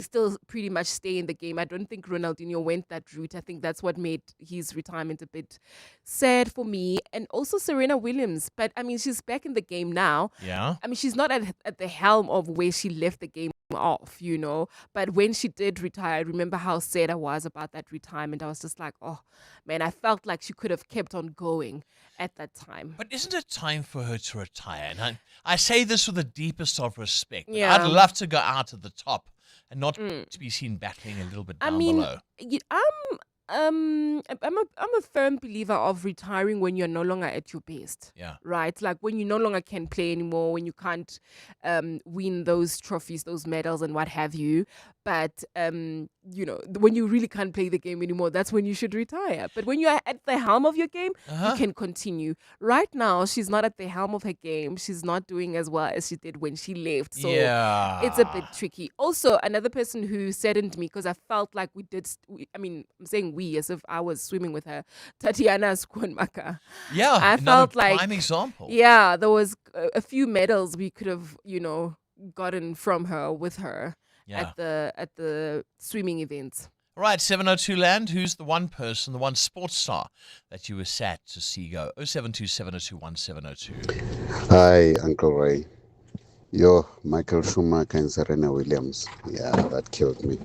still pretty much stay in the game. I don't think Ronaldinho went that route. I think that's what made his retirement a bit sad for me. And also Serena Williams. But I mean, she's back in the game now. Yeah. I mean, she's not at the helm of where she left the game off, But when she did retire, I remember how sad I was about that retirement. I was just like, oh man, I felt like she could have kept on going at that time. But isn't it time for her to retire? And I say this with the deepest of respect. But I'd Yeah. love to go out at the top and not Mm. to be seen battling a little bit I down mean, below. I'm a firm believer of retiring when you're no longer at your best. Yeah. Right? Like when you no longer can play anymore, when you can't win those trophies, those medals and what have you. But when you really can't play the game anymore, that's when you should retire. But when you're at the helm of your game, you can continue. Right now, she's not at the helm of her game. She's not doing as well as she did when she left. So it's a bit tricky. Also, another person who saddened me because I felt like I'm saying we as if I was swimming with her, Tatiana Skwanmaka. Yeah, I another felt like, prime example. yeah, there was a few medals we could have, gotten from her with her Yeah. at the swimming events. All right, 702 Land, who's the one person, the one sports star that you were sad to see go? 0727021702. Hi, Uncle Ray. Michael Schumacher and Serena Williams. Yeah, that killed me.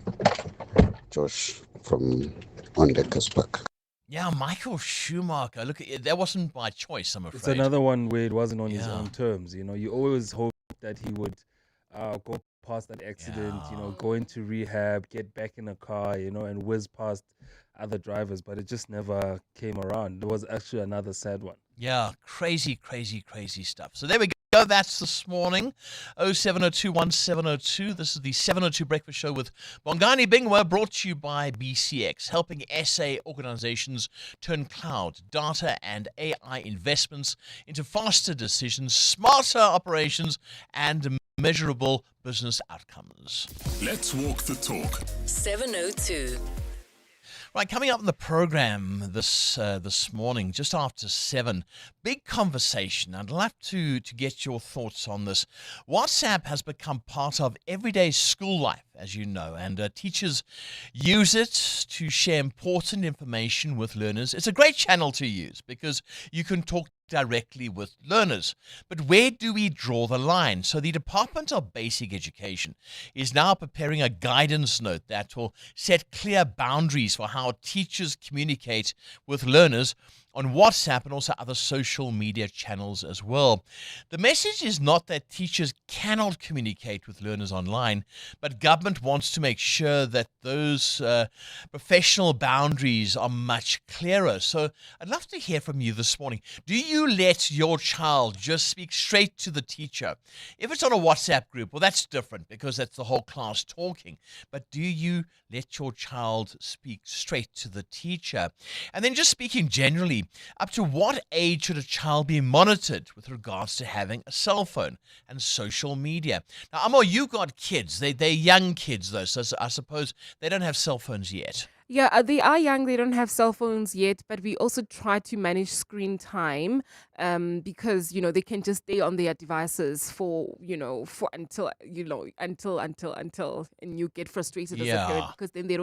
Josh from Ondekaspark. Yeah, Michael Schumacher. Look, that wasn't by choice, I'm afraid. It's another one where it wasn't on his Yeah. own terms. You always hope that he would go past that accident, go into rehab, get back in a car, and whiz past other drivers, but it just never came around. There was actually another sad one. Yeah, crazy, crazy, crazy stuff. So there we go. That's this morning. 07021702. This is the 702 Breakfast Show with Bongani Bingwa, brought to you by BCX, helping SA organizations turn cloud, data, and AI investments into faster decisions, smarter operations, and measurable business outcomes. Let's walk the talk. 702. Right, coming up in the program this morning, just after 7, big conversation. I'd love to get your thoughts on this. WhatsApp has become part of everyday school life, as you know, and teachers use it to share important information with learners. It's a great channel to use because you can talk directly with learners. But where do we draw the line? So the Department of Basic Education is now preparing a guidance note that will set clear boundaries for how teachers communicate with learners on WhatsApp and also other social media channels as well. The message is not that teachers cannot communicate with learners online, but government wants to make sure that those professional boundaries are much clearer. So I'd love to hear from you this morning. Do you let your child just speak straight to the teacher? If it's on a WhatsApp group, well, that's different because that's the whole class talking. But do you let your child speak straight to the teacher? And then just speaking generally, up to what age should a child be monitored with regards to having a cell phone and social media? Now, Amo, you got kids. They're young kids, though, so I suppose they don't have cell phones yet. Yeah, they are young. They don't have cell phones yet, but we also try to manage screen time because they can just stay on their devices for until and you get frustrated as a parent Yeah. because then they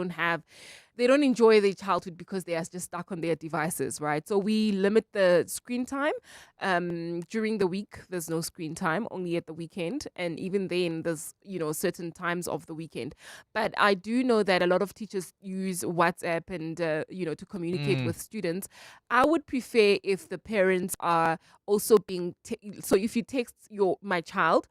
don't enjoy their childhood because they are just stuck on their devices, right? So we limit the screen time during the week. There's no screen time, only at the weekend, and even then there's certain times of the weekend. But I do know that a lot of teachers use WhatsApp and to communicate with students. I would prefer if the parents are also being so if you text my child,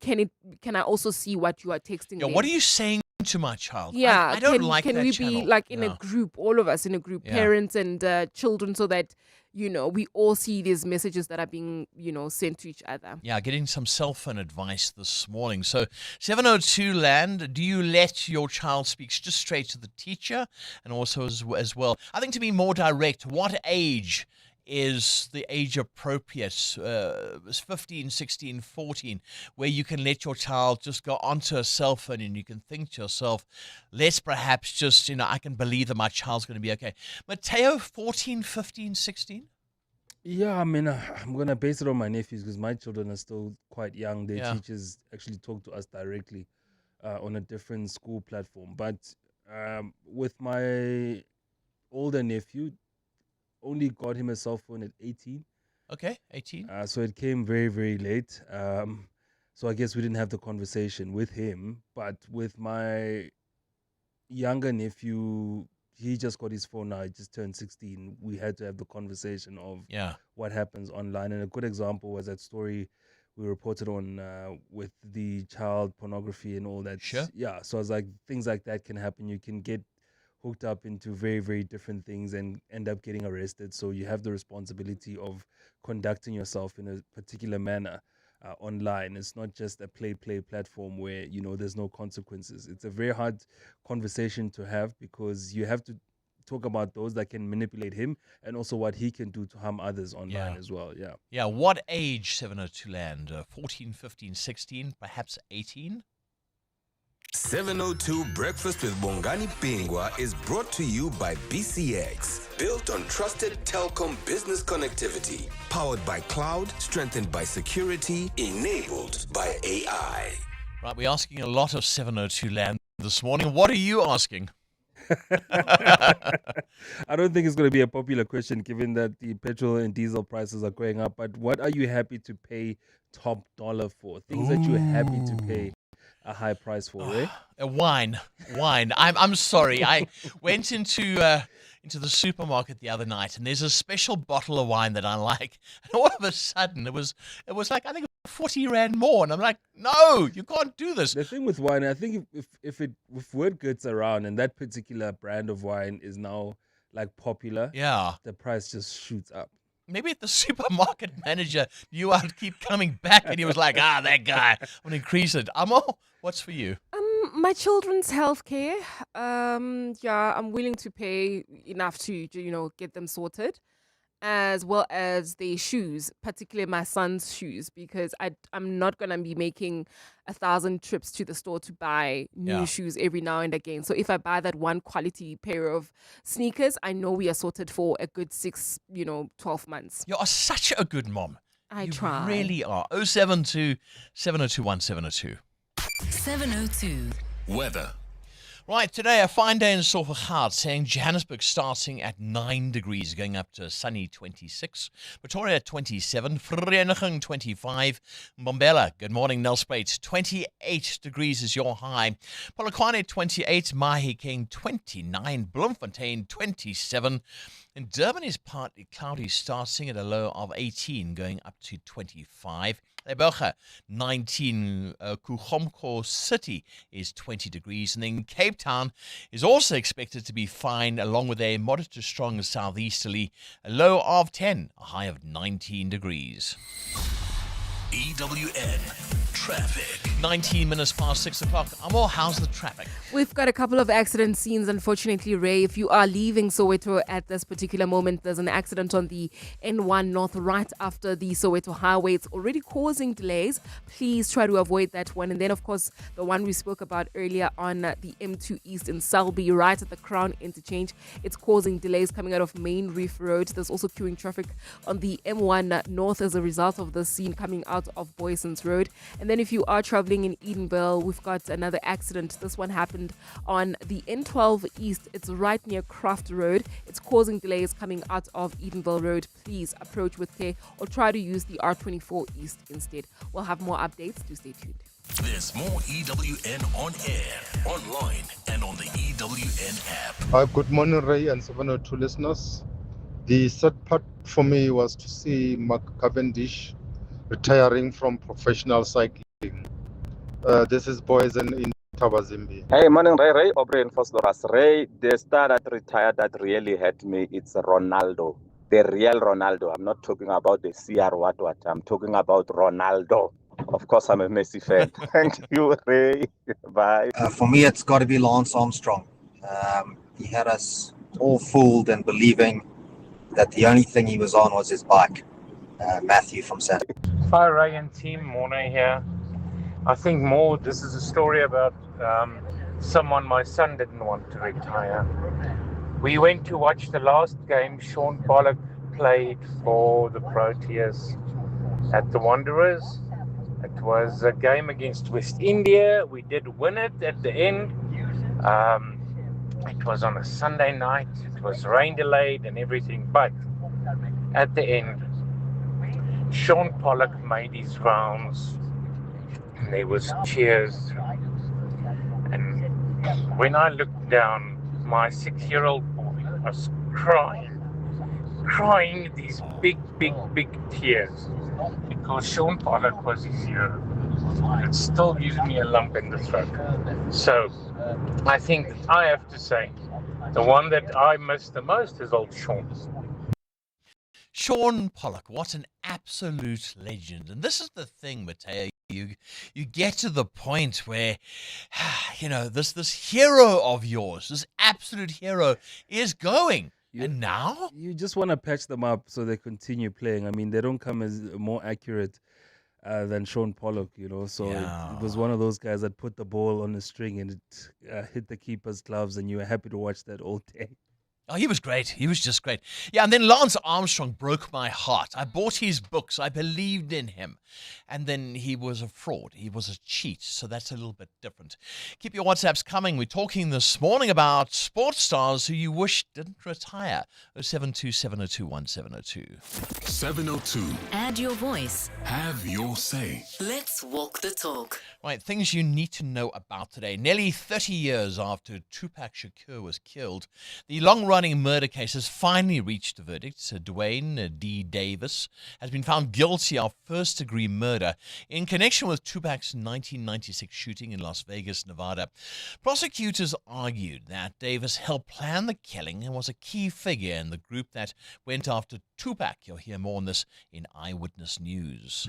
can I also see what you are texting Yeah, them? what are you saying to my child? Yeah, I don't like can that we channel. be like in Yeah. a group, all of us in a group, Yeah. parents and children, so that we all see these messages that are being sent to each other. Yeah, getting some cell phone advice this morning. So 702 Land, do you let your child speak just straight to the teacher and also as well? I think to be more direct, what age is the age appropriate? 15, 16, 14, where you can let your child just go onto a cell phone and you can think to yourself, let's perhaps just, I can believe that my child's going to be okay. Mateo, 14, 15, 16? Yeah, I mean, I'm going to base it on my nephews because my children are still quite young. Their Yeah. teachers actually talk to us directly. on a different school platform. But with my older nephew, only got him a cell phone at 18. Okay, 18. So it came very, very late. So I guess we didn't have the conversation with him. But with my younger nephew, he just got his phone now. He just turned 16. We had to have the conversation of Yeah. what happens online. And a good example was that story we reported on with the child pornography and all that. Sure. Yeah. So I was like, things like that can happen. You can get hooked up into very, very different things and end up getting arrested. So you have the responsibility of conducting yourself in a particular manner online. It's not just a play platform where, you know, there's no consequences. It's a very hard conversation to have because you have to talk about those that can manipulate him and also what he can do to harm others online as well. Yeah. Yeah. What age 702 land? 14, 15, 16, perhaps 18? 702 Breakfast with Bongani Bingwa is brought to you by BCX. Built on trusted telecom business connectivity. Powered by cloud, strengthened by security, enabled by AI. Right, we're asking a lot of 702 land this morning. What are you asking? I don't think it's going to be a popular question given that the petrol and diesel prices are going up. But what are you happy to pay top dollar for? Things that you're happy to pay a high price for, eh? Wine. I'm sorry. I went into the supermarket the other night, and there's a special bottle of wine that I like. And all of a sudden, it was like, I think 40 rand more, and I'm like, no, you can't do this. The thing with wine, I think if word gets around and that particular brand of wine is now like popular, Yeah. the price just shoots up. Maybe the supermarket manager knew I'd keep coming back, and he was like, that guy, I'm going to increase it. Amo, what's for you? My children's healthcare. Yeah, I'm willing to pay enough to get them sorted, as well as their shoes, particularly my son's shoes, because I'm not gonna be making 1,000 trips to the store to buy new shoes every now and again. So if I buy that one quality pair of sneakers, I know we are sorted for a good 6, 12 months. You are such a good mom. You try. Really are. 072 702 702. 702. Weather. Right, today a fine day in store for Gaut, saying Johannesburg starting at 9 degrees, going up to a sunny 26. Pretoria 27, Vereniging 25, Mbombela, good morning, Nelspruit, 28 degrees is your high. Polokwane 28, Mahikeng 29, Bloemfontein 27. And Durban is partly cloudy, starting at a low of 18, going up to 25. Leboga 19, Kugomko City is 20 degrees, and then Cape Town is also expected to be fine, along with a moderate to strong southeasterly, a low of 10, a high of 19 degrees. EWN Traffic. 19 minutes past 6 o'clock. Amo, how's the traffic? We've got a couple of accident scenes, unfortunately, Ray. If you are leaving Soweto at this particular moment, there's an accident on the N1 North right after the Soweto highway. It's already causing delays. Please try to avoid that one. And then, of course, the one we spoke about earlier on the M2 East in Selby, right at the Crown Interchange. It's causing delays coming out of Main Reef Road. There's also queuing traffic on the M1 North as a result of the scene coming out of Boyson's Road. And then if you are traveling in Edenville, we've got another accident. This one happened on the N12 East. It's right near Craft Road. It's causing delays coming out of Edenville Road. Please approach with care or try to use the R24 East instead. We'll have more updates. Do stay tuned. There's more EWN on air, online, and on the EWN app. Hi, good morning, Ray and 702 listeners. The sad part for me was to see Mark Cavendish retiring from professional cycling. This is Boysen in Tabazimbi. Hey, morning, Ray. Aubrey and Phosphorus. Ray, the star that retired that really hurt me, it's Ronaldo. The real Ronaldo. I'm not talking about the CR what. I'm talking about Ronaldo. Of course, I'm a Messi fan. Thank you, Ray. Bye. For me, it's got to be Lance Armstrong. He had us all fooled and believing that the only thing he was on was his bike. Matthew from Saturday. Hi, Ray and team. Morning here. I think this is a story about someone my son didn't want to retire. We went to watch the last game Sean Pollock played for the Proteas at the Wanderers. It was a game against West India. We did win it at the end. Um, it was on a Sunday night. It was rain delayed and everything. But at the end, Sean Pollock made his rounds. And there was cheers. And when I looked down, my 6-year-old boy was crying these big tears because Sean Pollock was his hero. It still gives me a lump in the throat. So I think I have to say the one that I miss the most is old Sean. Sean Pollock, what an absolute legend. And this is the thing, Mateo. You get to the point where, this hero of yours, this absolute hero, is going. And now? You just want to patch them up so they continue playing. I mean, they don't come as more accurate than Sean Pollock, So it was one of those guys that put the ball on the string and it hit the keeper's gloves, and you were happy to watch that all day. Oh, he was great. He was just great. Yeah, and then Lance Armstrong broke my heart. I bought his books. I believed in him. And then he was a fraud. He was a cheat. So that's a little bit different. Keep your WhatsApps coming. We're talking this morning about sports stars who you wish didn't retire. 0727021702. 702. Add your voice. Have your say. Let's walk the talk. Right, things you need to know about today. Nearly 30 years after Tupac Shakur was killed, the long-running murder case has finally reached a verdict. Dwayne D. Davis has been found guilty of first-degree murder in connection with Tupac's 1996 shooting in Las Vegas, Nevada. Prosecutors argued that Davis helped plan the killing and was a key figure in the group that went after Tupac. You'll hear more on this in Eyewitness News.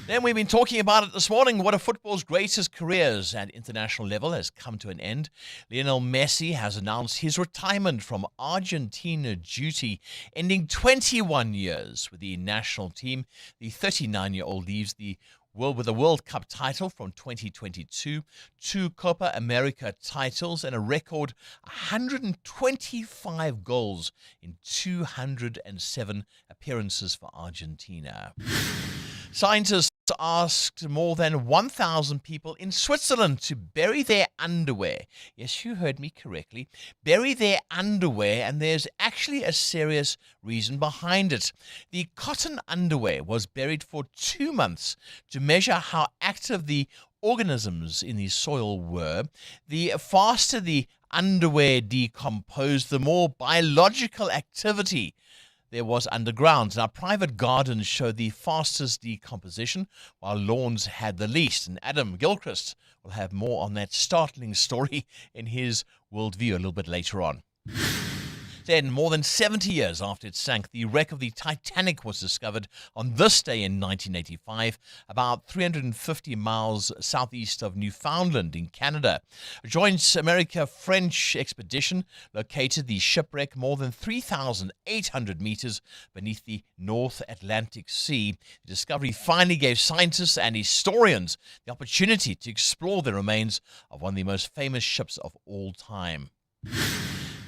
Then we've been talking about it this morning. One of football's greatest careers at international level has come to an end. Lionel Messi has announced his retirement from Argentina duty, ending 21 years with the national team. The 39-year-old leaves the world with a World Cup title from 2022, 2 Copa America titles, and a record 125 goals in 207 appearances for Argentina. Scientists asked more than 1,000 people in Switzerland to bury their underwear. Yes, you heard me correctly. Bury their underwear, and there's actually a serious reason behind it. The cotton underwear was buried for 2 months to measure how active the organisms in the soil were. The faster the underwear decomposed, the more biological activity there was underground. Now, private gardens showed the fastest decomposition, while lawns had the least. And Adam Gilchrist will have more on that startling story in his worldview a little bit later on. Then, more than 70 years after it sank, the wreck of the Titanic was discovered on this day in 1985, about 350 miles southeast of Newfoundland in Canada. A joint America-French expedition located the shipwreck more than 3,800 meters beneath the North Atlantic Sea. The discovery finally gave scientists and historians the opportunity to explore the remains of one of the most famous ships of all time.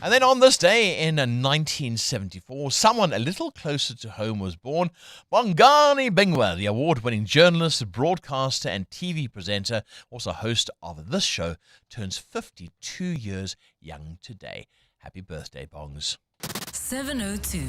And then on this day in 1974, someone a little closer to home was born. Bongani Bingwa, the award-winning journalist, broadcaster, and TV presenter, also host of this show, turns 52 years young today. Happy birthday, Bongs. 702.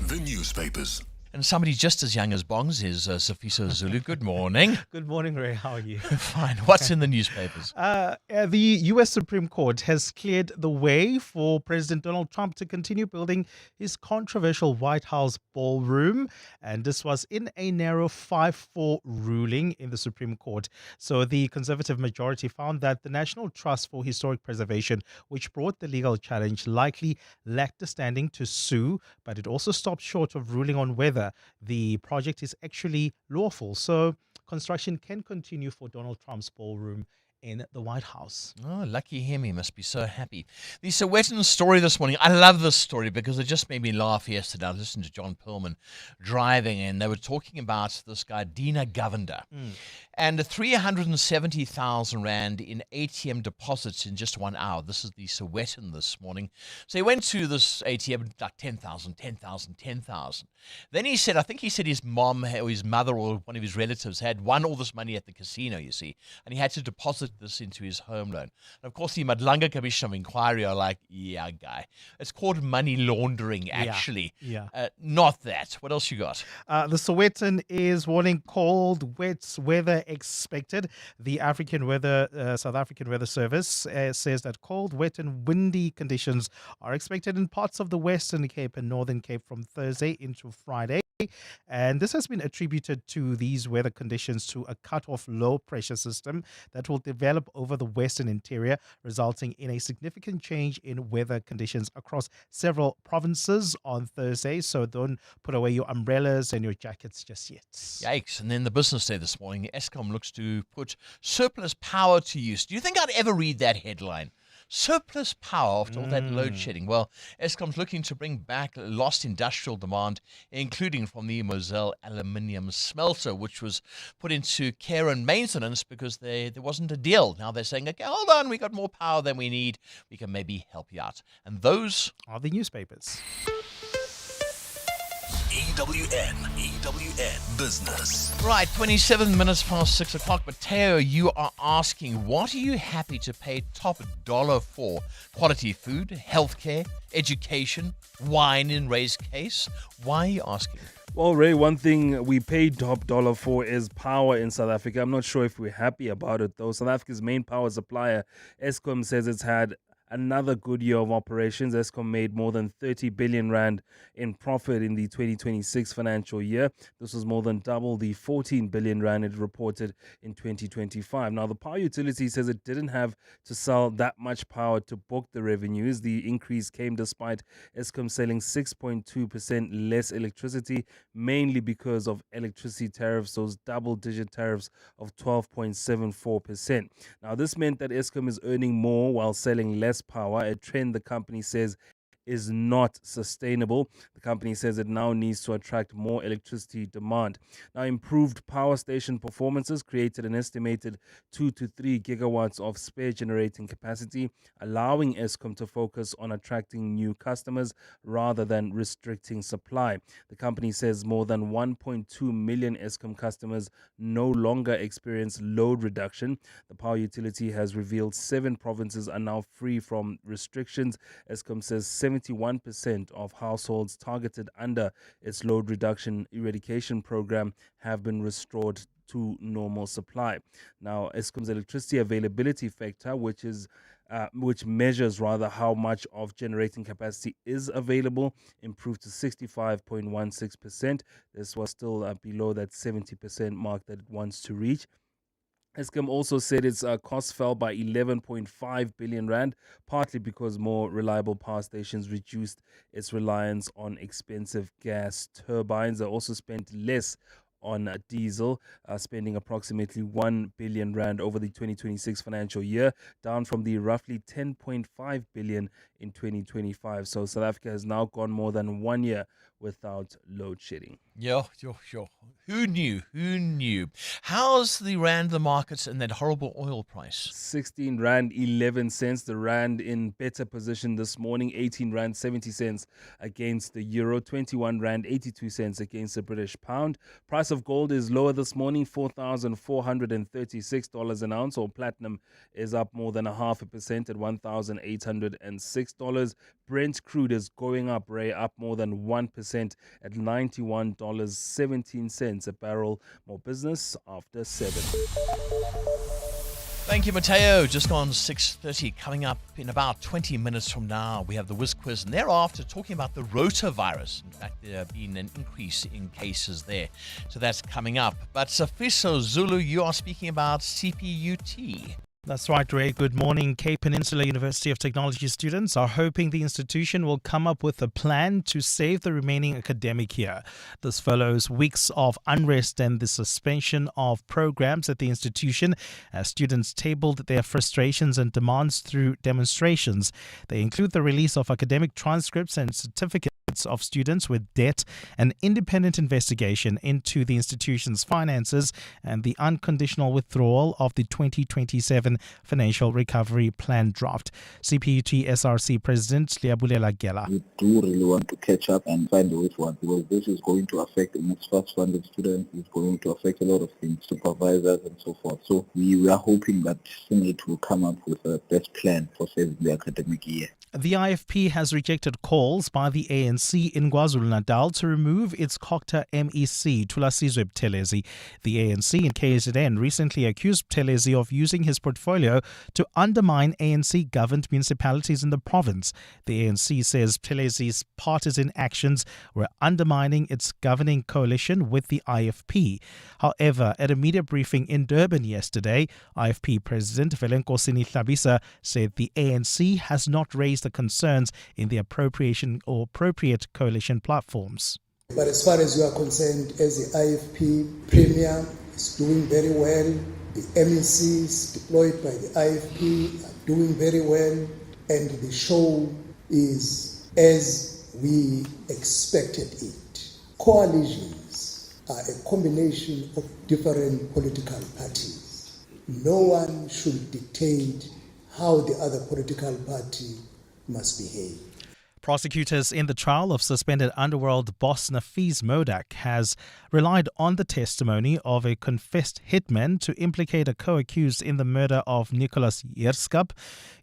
The newspapers. And somebody just as young as Bongs is Sifiso Zulu. Good morning. Good morning, Ray. How are you? Fine. What's in the newspapers? The U.S. Supreme Court has cleared the way for President Donald Trump to continue building his controversial White House ballroom. And this was in a narrow 5-4 ruling in the Supreme Court. So the conservative majority found that the National Trust for Historic Preservation, which brought the legal challenge, likely lacked the standing to sue, but it also stopped short of ruling on whether the project is actually lawful. So construction can continue for Donald Trump's ballroom in the White House. Oh, lucky him. He must be so happy. The Sowetan story this morning. I love this story because it just made me laugh yesterday. I listened to John Perlman driving, and they were talking about this guy, Dina Govender, and 370,000 Rand in ATM deposits in just 1 hour. This is the Sowetan this morning. So he went to this ATM, like 10,000. Then he said, I think he said his mom or his mother or one of his relatives had won all this money at the casino, you see, and he had to deposit this into his home loan. And of course, the Madlanga Commission of Inquiry are like, yeah, guy, it's called money laundering, actually. Yeah. Not that. What else you got? The Sowetan is warning cold, wet weather expected. The South African Weather Service says that cold, wet and windy conditions are expected in parts of the Western Cape and Northern Cape from Thursday into Friday. And this has been attributed to these weather conditions to a cut-off low-pressure system that will develop over the western interior, resulting in a significant change in weather conditions across several provinces on Thursday. So don't put away your umbrellas and your jackets just yet. Yikes. And then the business day this morning, Eskom looks to put surplus power to use. Do you think I'd ever read that headline? Surplus power after all that load shedding. Well, Eskom's looking to bring back lost industrial demand, including from the Moselle aluminium smelter, which was put into care and maintenance because there wasn't a deal. Now they're saying, okay, hold on, we got more power than we need. We can maybe help you out. And those are the newspapers. EWN Business. Right, 27 minutes past 6 o'clock. Mateo, you are asking, what are you happy to pay top dollar for? Quality food, healthcare, education, wine in Ray's case? Why are you asking? Well, Ray, one thing we pay top dollar for is power in South Africa. I'm not sure if we're happy about it, though. South Africa's main power supplier, Eskom, says it's had another good year of operations. Eskom made more than 30 billion Rand in profit in the 2026 financial year. This was more than double the 14 billion Rand it reported in 2025. Now, the power utility says it didn't have to sell that much power to book the revenues. The increase came despite Eskom selling 6.2% less electricity, mainly because of electricity tariffs, those double-digit tariffs of 12.74%. Now, this meant that Eskom is earning more while selling less power, a trend the company says is not sustainable. The company says it now needs to attract more electricity demand. Now, improved power station performances created an estimated 2 to 3 gigawatts of spare generating capacity, allowing Eskom to focus on attracting new customers rather than restricting supply. The company says more than 1.2 million Eskom customers no longer experience load reduction. The power utility has revealed 7 provinces are now free from restrictions. Eskom says 71% of households targeted under its load reduction eradication program have been restored to normal supply. Now, Eskom's electricity availability factor, which measures how much of generating capacity is available, improved to 65.16%. This was still below that 70% mark that it wants to reach. Eskom also said its costs fell by 11.5 billion Rand, partly because more reliable power stations reduced its reliance on expensive gas turbines. They also spent less on diesel, spending approximately 1 billion Rand over the 2026 financial year, down from the roughly 10.5 billion in 2025. So South Africa has now gone more than 1 year without load shedding. Yo. Who knew? How's the Rand, the markets, and that horrible oil price? 16 Rand 11 cents. The Rand in better position this morning. 18 Rand 70 cents against the Euro. 21 Rand 82 cents against the British Pound. Price of gold is lower this morning. $4,436 an ounce. Or platinum is up more than 0.5% at $1,806. Brent crude is going up, Ray, up more than 1% at $91.17 a barrel. More business after 7. Thank you, Mateo. Just gone 6:30. Coming up in about 20 minutes from now, we have the Whiz Quiz, and thereafter talking about the rotavirus. In fact, there have been an increase in cases there. So that's coming up. But Safiso Zulu, you are speaking about CPUT. That's right, Ray. Good morning. Cape Peninsula University of Technology students are hoping the institution will come up with a plan to save the remaining academic year. This follows weeks of unrest and the suspension of programs at the institution as students tabled their frustrations and demands through demonstrations. They include the release of academic transcripts and certificates of students with debt, an independent investigation into the institution's finances, and the unconditional withdrawal of the 2027 Financial Recovery Plan draft. CPUT SRC President Liabulela Gela. We do really want to catch up and find a way forward because this is going to affect the next first funded students, it's going to affect a lot of things, supervisors and so forth. So we are hoping that Senate will come up with a best plan for saving the academic year. The IFP has rejected calls by the ANC in KwaZulu-Natal to remove its COCTA MEC, Thulasizwe Buthelezi. The ANC in KZN recently accused Buthelezi of using his portfolio to undermine ANC-governed municipalities in the province. The ANC says Buthelezi's partisan actions were undermining its governing coalition with the IFP. However, at a media briefing in Durban yesterday, IFP President Velenkosini Hlabisa said the ANC has not raised the concerns in the appropriate coalition platforms. But as far as you are concerned, as the IFP Premier is doing very well, the MECs deployed by the IFP are doing very well, and the show is as we expected it. Coalitions are a combination of different political parties. No one should dictate how the other political party must behave. Prosecutors in the trial of suspended underworld boss Nafees Modak has relied on the testimony of a confessed hitman to implicate a co-accused in the murder of Nicholas Yerskap.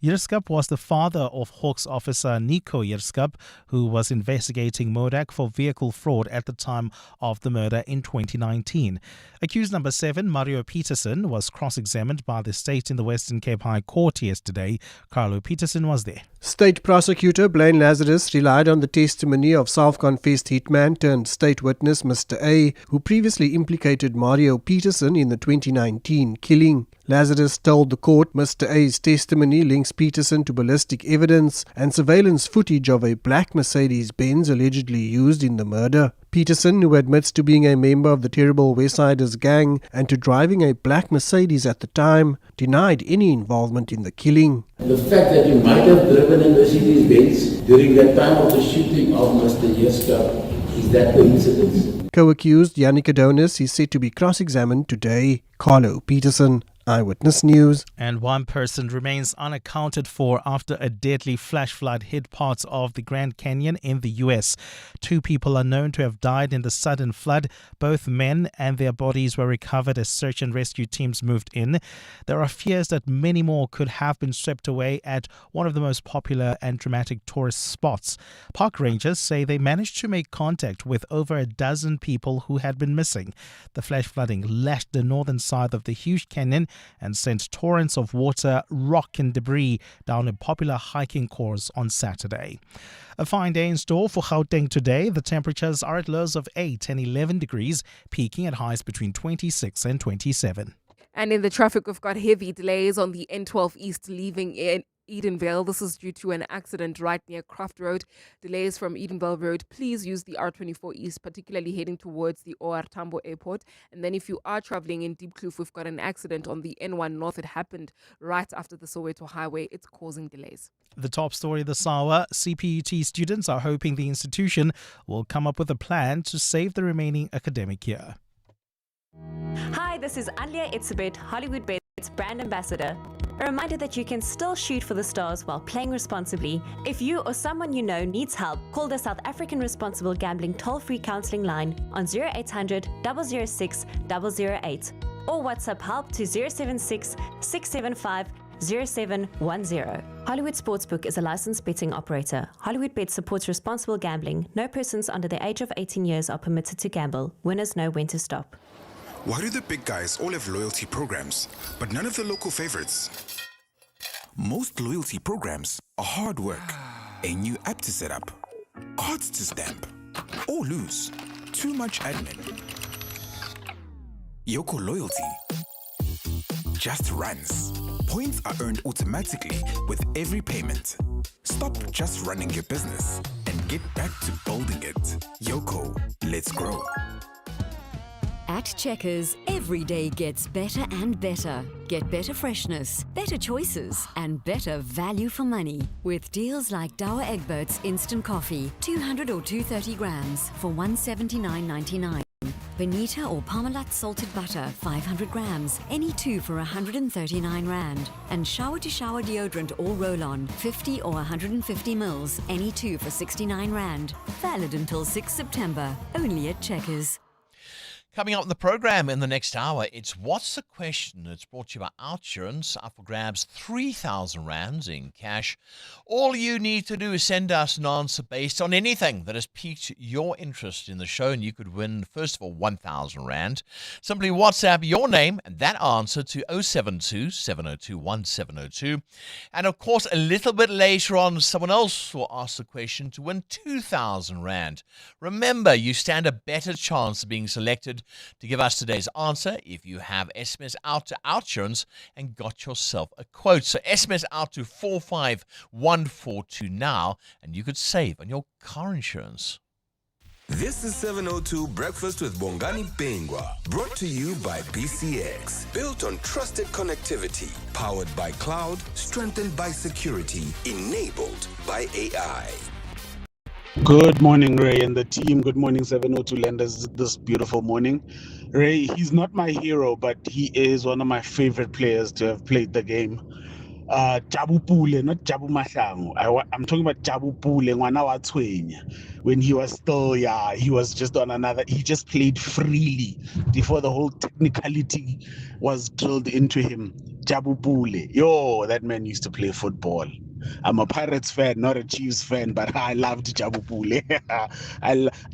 Yerskap was the father of Hawks officer Nico Yerskap, who was investigating Modak for vehicle fraud at the time of the murder in 2019. Accused number 7, Mario Peterson, was cross-examined by the state in the Western Cape High Court yesterday. Carlo Peterson was there. State prosecutor Blaine Lazarus relied on the testimony of self-confessed hitman turned state witness Mr. A, who previously implicated Mario Peterson in the 2019 killing. Lazarus told the court Mr. A's testimony links Peterson to ballistic evidence and surveillance footage of a black Mercedes-Benz allegedly used in the murder. Peterson, who admits to being a member of the terrible Westsiders gang and to driving a black Mercedes at the time, denied any involvement in the killing. The fact that you might have driven a Mercedes-Benz during that time of the shooting of Mr. Yerskap, is that coincidence? Co-accused Yannick Adonis is set to be cross-examined today. Carlo Peterson, Eyewitness News. And one person remains unaccounted for after a deadly flash flood hit parts of the Grand Canyon in the U.S. 2 people are known to have died in the sudden flood. Both men and their bodies were recovered as search and rescue teams moved in. There are fears that many more could have been swept away at one of the most popular and dramatic tourist spots. Park rangers say they managed to make contact with over a dozen people who had been missing. The flash flooding lashed the northern side of the huge canyon and sent torrents of water, rock and debris down a popular hiking course on Saturday. A fine day in store for Gauteng today. The temperatures are at lows of 8 and 11 degrees, peaking at highs between 26 and 27. And in the traffic, we've got heavy delays on the N12 East leaving Edenvale. This is due to an accident right near Craft Road. Delays from Edenvale Road. Please use the R24 East, particularly heading towards the OR Tambo Airport. And then if you are traveling in Deep Kloof, we've got an accident on the N1 North. It happened right after the Soweto Highway. It's causing delays. The top story this hour, CPUT students are hoping the institution will come up with a plan to save the remaining academic year. Hi, this is Alia Itzebet, Hollywood Bet's brand ambassador. A reminder that you can still shoot for the stars while playing responsibly. If you or someone you know needs help, call the South African Responsible Gambling toll-free counselling line on 0800 006 008 or WhatsApp help to 076 675 0710. Hollywood Sportsbook is a licensed betting operator. Hollywood Bet supports responsible gambling. No persons under the age of 18 years are permitted to gamble. Winners know when to stop. Why do the big guys all have loyalty programs, but none of the local favorites? Most loyalty programs are hard work. A new app to set up, cards to stamp, or lose. Too much admin. Yoko Loyalty just runs. Points are earned automatically with every payment. Stop just running your business and get back to building it. Yoko, let's grow. At Checkers, every day gets better and better. Get better freshness, better choices, and better value for money. With deals like Dower Egberts Instant Coffee, 200 or 230 grams for $179.99. Bonita or Parmalat salted butter, 500 grams, any two for 139 rand. And shower to shower deodorant or roll-on, 50 or 150 mils, any two for 69 rand. Valid until 6 September, only at Checkers. Coming up in the program in the next hour, it's What's the Question? It's brought to you by Outsurance. Up for grabs 3,000 rands in cash. All you need to do is send us an answer based on anything that has piqued your interest in the show, and you could win, first of all, 1,000 rand. Simply WhatsApp your name and that answer to 072 702 1702. And of course, a little bit later on, someone else will ask the question to win 2,000 rand. Remember, you stand a better chance of being selected to give us today's answer if you have SMS out to Outsurance and got yourself a quote. So SMS out to 45142 now, and you could save on your car insurance. This is 702 Breakfast with Bongani Bingwa, brought to you by BCX. Built on trusted connectivity, powered by cloud, strengthened by security, enabled by AI. Good morning, Ray and the team. Good morning, 702 Lenders, this beautiful morning. Ray, he's not my hero, but he is one of my favorite players to have played the game. Jabu Pule, not Jabu Mahlangu. I'm talking about Jabu Pule, Ngwana wa Tshwenya. When he was still, he was just on another, he just played freely before the whole technicality was drilled into him. Jabu Pule, that man used to play football. I'm a Pirates fan, not a Chiefs fan, but I loved Jabu Pule.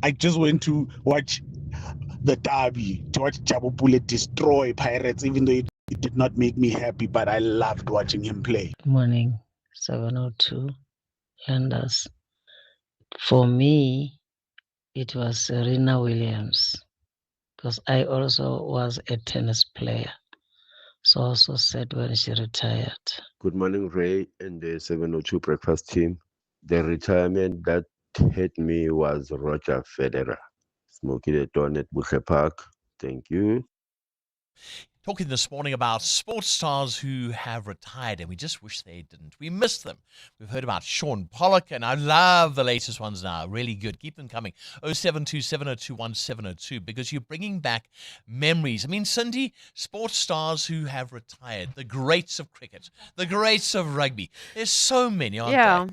I just went to watch the derby, to watch Jabu Pule destroy Pirates, even though it did not make me happy, but I loved watching him play. Good morning, 702 Lenders. For me, it was Serena Williams, because I also was a tennis player. So sad when she retired. Good morning, Ray and the 702 Breakfast team. The retirement that hit me was Roger Federer. Smoking the dawn at Buche Park. Thank you. Talking this morning about sports stars who have retired, and we just wish they didn't. We miss them. We've heard about Sean Pollock, and I love the latest ones now. Really good. Keep them coming. 072 702 1702, because you're bringing back memories. I mean, Cindy, sports stars who have retired, the greats of cricket, the greats of rugby. There's so many, aren't there?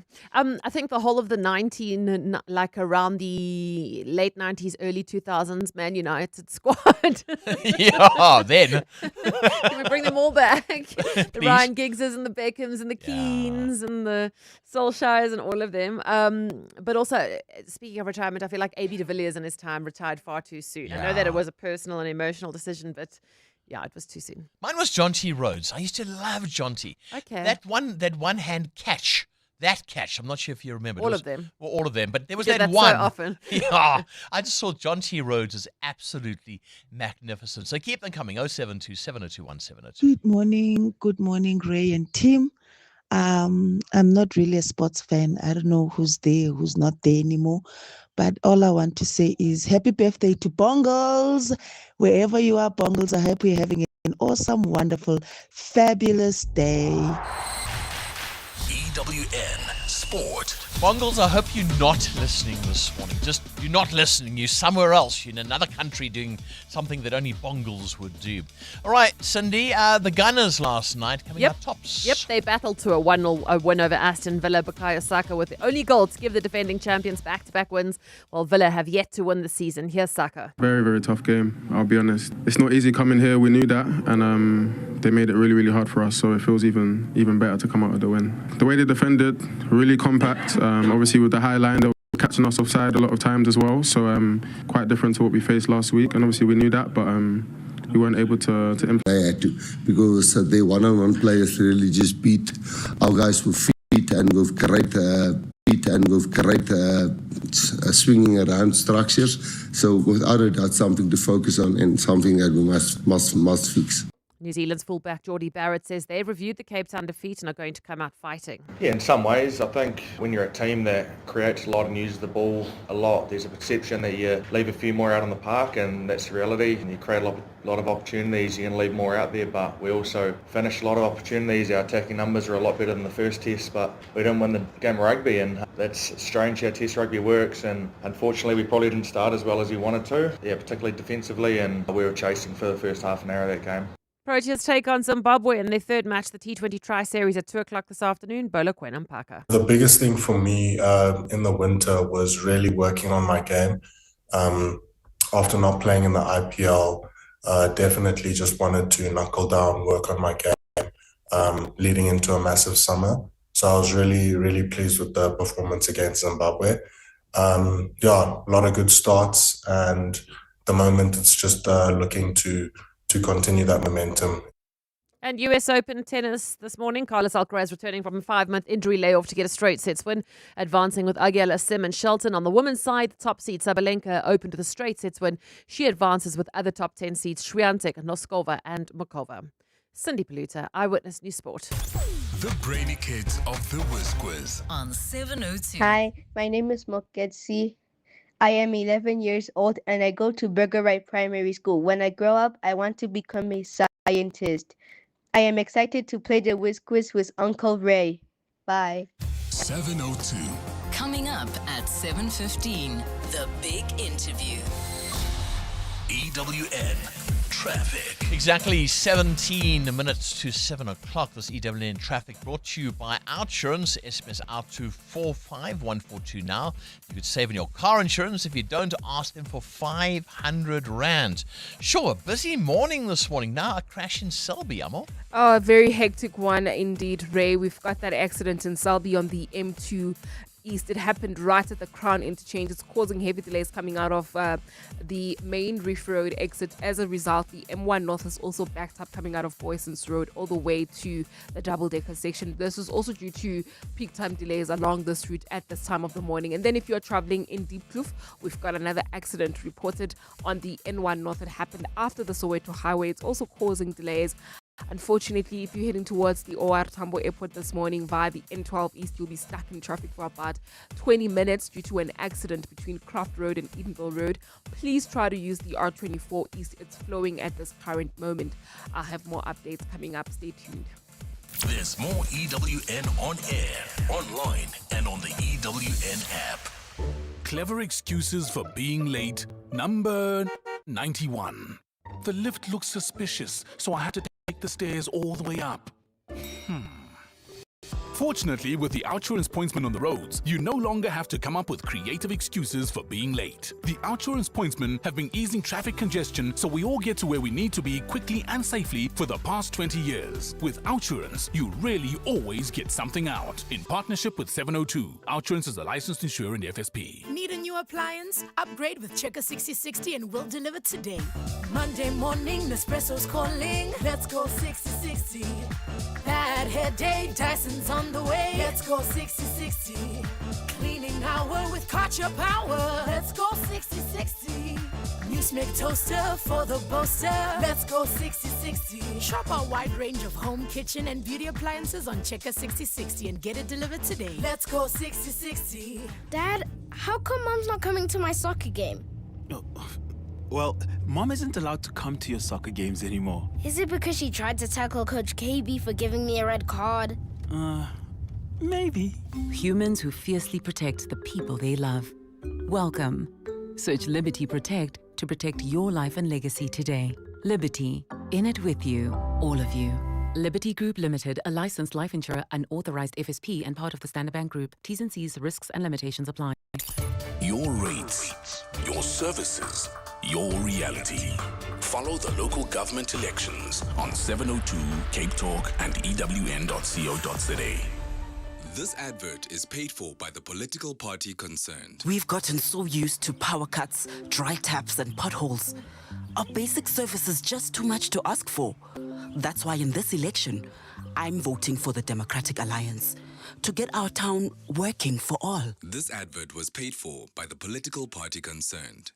I think the whole of the like around the late 90s, early 2000s Man United squad. Yeah, then. Can we bring them all back? The Ryan Giggses and the Beckhams and the Keanes and the Solskjaers and all of them. But also, speaking of retirement, I feel like A.B. de Villiers in his time retired far too soon. I know that it was a personal and emotional decision, but it was too soon. Mine was John T. Rhodes. I used to love John T. Okay. That one hand catch. That catch, I'm not sure if you remember. All of them. Well, all of them, but there was that one. So often. I just saw John T. Rhodes as absolutely magnificent. So keep them coming. 072 702 1702. Good morning, Ray and team. I'm not really a sports fan. I don't know who's there, who's not there anymore. But all I want to say is happy birthday to Bongles. Wherever you are, Bongles, I hope you're having an awesome, wonderful, fabulous day. EWN Sport. Bongles, I hope you're not listening this morning. Just, you're not listening. You're somewhere else. You're in another country doing something that only Bongles would do. All right, Cindy, the Gunners last night coming out tops. Yep, they battled to a win over Aston Villa. Bukayo Saka with the only goal to give the defending champions back-to-back wins, while Villa have yet to win the season. Here's Saka. Very, very tough game, I'll be honest. It's not easy coming here, we knew that, and they made it really, really hard for us, so it feels even better to come out with the win. The way they defended, really compact, obviously with the high line, they were catching us offside a lot of times as well, so quite different to what we faced last week, and obviously we knew that, but we weren't able to implement. I had to, because they one-on-one players really just beat our guys with feet and with great swinging around structures. So without a doubt, something to focus on and something that we must fix. New Zealand's fullback Geordie Barrett says they've reviewed the Cape Town defeat and are going to come out fighting. Yeah, in some ways, I think when you're a team that creates a lot and uses the ball a lot, there's a perception that you leave a few more out on the park, and that's the reality. And you create a lot of opportunities, you're going to leave more out there, but we also finished a lot of opportunities. Our attacking numbers are a lot better than the first test, but we didn't win the game of rugby, and that's strange how test rugby works, and unfortunately we probably didn't start as well as we wanted to, particularly defensively, and we were chasing for the first half an hour of that game. Proteas take on Zimbabwe in their third match, the T20 Tri-Series at 2 o'clock this afternoon. Bola Kwenampaka. The biggest thing for me in the winter was really working on my game. After not playing in the IPL, definitely just wanted to knuckle down, work on my game, leading into a massive summer. So I was really, really pleased with the performance against Zimbabwe. A lot of good starts, and the moment it's just looking to continue that momentum. And US Open tennis this morning. Carlos Alcaraz returning from a 5-month injury layoff to get a straight sets win, advancing with Aguilar, Sim and Shelton. On the women's side, the top seed Sabalenka opened with a straight sets win. She advances with other top 10 seeds Swiatek, Noskova and Mokova. Cindy Paluta, Eyewitness News Sport. The Brainy Kids of the Whiz Quiz On 702. Hi, my name is Mokgetsi. I am 11 years old and I go to Burger Right Primary School. When I grow up, I want to become a scientist. I am excited to play the Whiz Quiz with Uncle Ray. Bye. 702. Coming up at 7:15, the big interview. EWN Traffic. Exactly 17 minutes to 7 o'clock. This EWN Traffic brought to you by Outsurance. SMS out to 45142 now. You could save on your car insurance if you don't ask them for 500 Rand. Sure, busy morning this morning. Now a crash in Selby, Amo. Oh, a very hectic one indeed, Ray. We've got that accident in Selby on the M2 East. It happened right at the Crown interchange. It's causing heavy delays coming out of the main Reef Road exit. As a result, the M1 North is also backed up coming out of Boysons Road all the way to the double-decker section. This is also due to peak time delays along this route at this time of the morning. And then if you're traveling in Diepkloof, we've got another accident reported on the N1 North. It happened after the Soweto Highway. It's also causing delays. Unfortunately, if you're heading towards the OR Tambo Airport this morning via the N12 East, you'll be stuck in traffic for about 20 minutes due to an accident between Croft Road and Edenville Road. Please try to use the R24 East. It's flowing at this current moment. I'll have more updates coming up. Stay tuned. There's more EWN on air, online, and on the EWN app. Clever excuses for being late. Number 91. The lift looks suspicious, so I had to take the stairs all the way up. Fortunately, with the Outsurance pointsman on the roads, you no longer have to come up with creative excuses for being late. The Outsurance pointsmen have been easing traffic congestion so we all get to where we need to be quickly and safely for the past 20 years. With Outsurance, you really always get something out. In partnership with 702, Outsurance is a licensed insurer in the FSP. Need a new appliance? Upgrade with Checker 6060 and we'll deliver today. Monday morning, Nespresso's calling. Let's go 6060. Bad hair day, Dyson's on the way. Let's go 6060. Cleaning hour with Karcher Power. Let's go 6060. Newsmaker toaster for the boaster. Let's go 6060. Shop our wide range of home, kitchen, and beauty appliances on Checker 6060 and get it delivered today. Let's go 6060. Dad, how come Mom's not coming to my soccer game? Well, Mom isn't allowed to come to your soccer games anymore. Is it because she tried to tackle Coach KB for giving me a red card? Maybe. Humans who fiercely protect the people they love. Welcome. Search Liberty Protect to protect your life and legacy today. Liberty, in it with you, all of you. Liberty Group Limited, a licensed life insurer, an authorized FSP, and part of the Standard Bank Group. T's and C's, risks and limitations apply. Your rates, your services, your reality. Follow the local government elections on 702 Cape Talk and EWN.co.za. This advert is paid for by the political party concerned. We've gotten so used to power cuts, dry taps, and potholes. Our basic service is just too much to ask for. That's why in this election, I'm voting for the Democratic Alliance to get our town working for all. This advert was paid for by the political party concerned.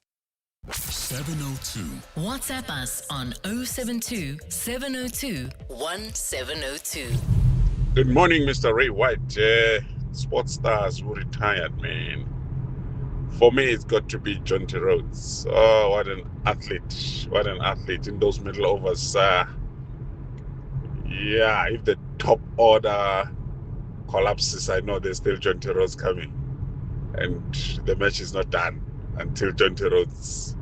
702. WhatsApp us on 072 702 1702. Good morning, Mr. Ray White. Sports stars who retired, man. For me, it's got to be John T. Rhodes. Oh, what an athlete. What an athlete in those middle overs. Yeah, if the top order collapses, I know there's still John T. Rhodes coming. And the match is not done until John T. Rhodes.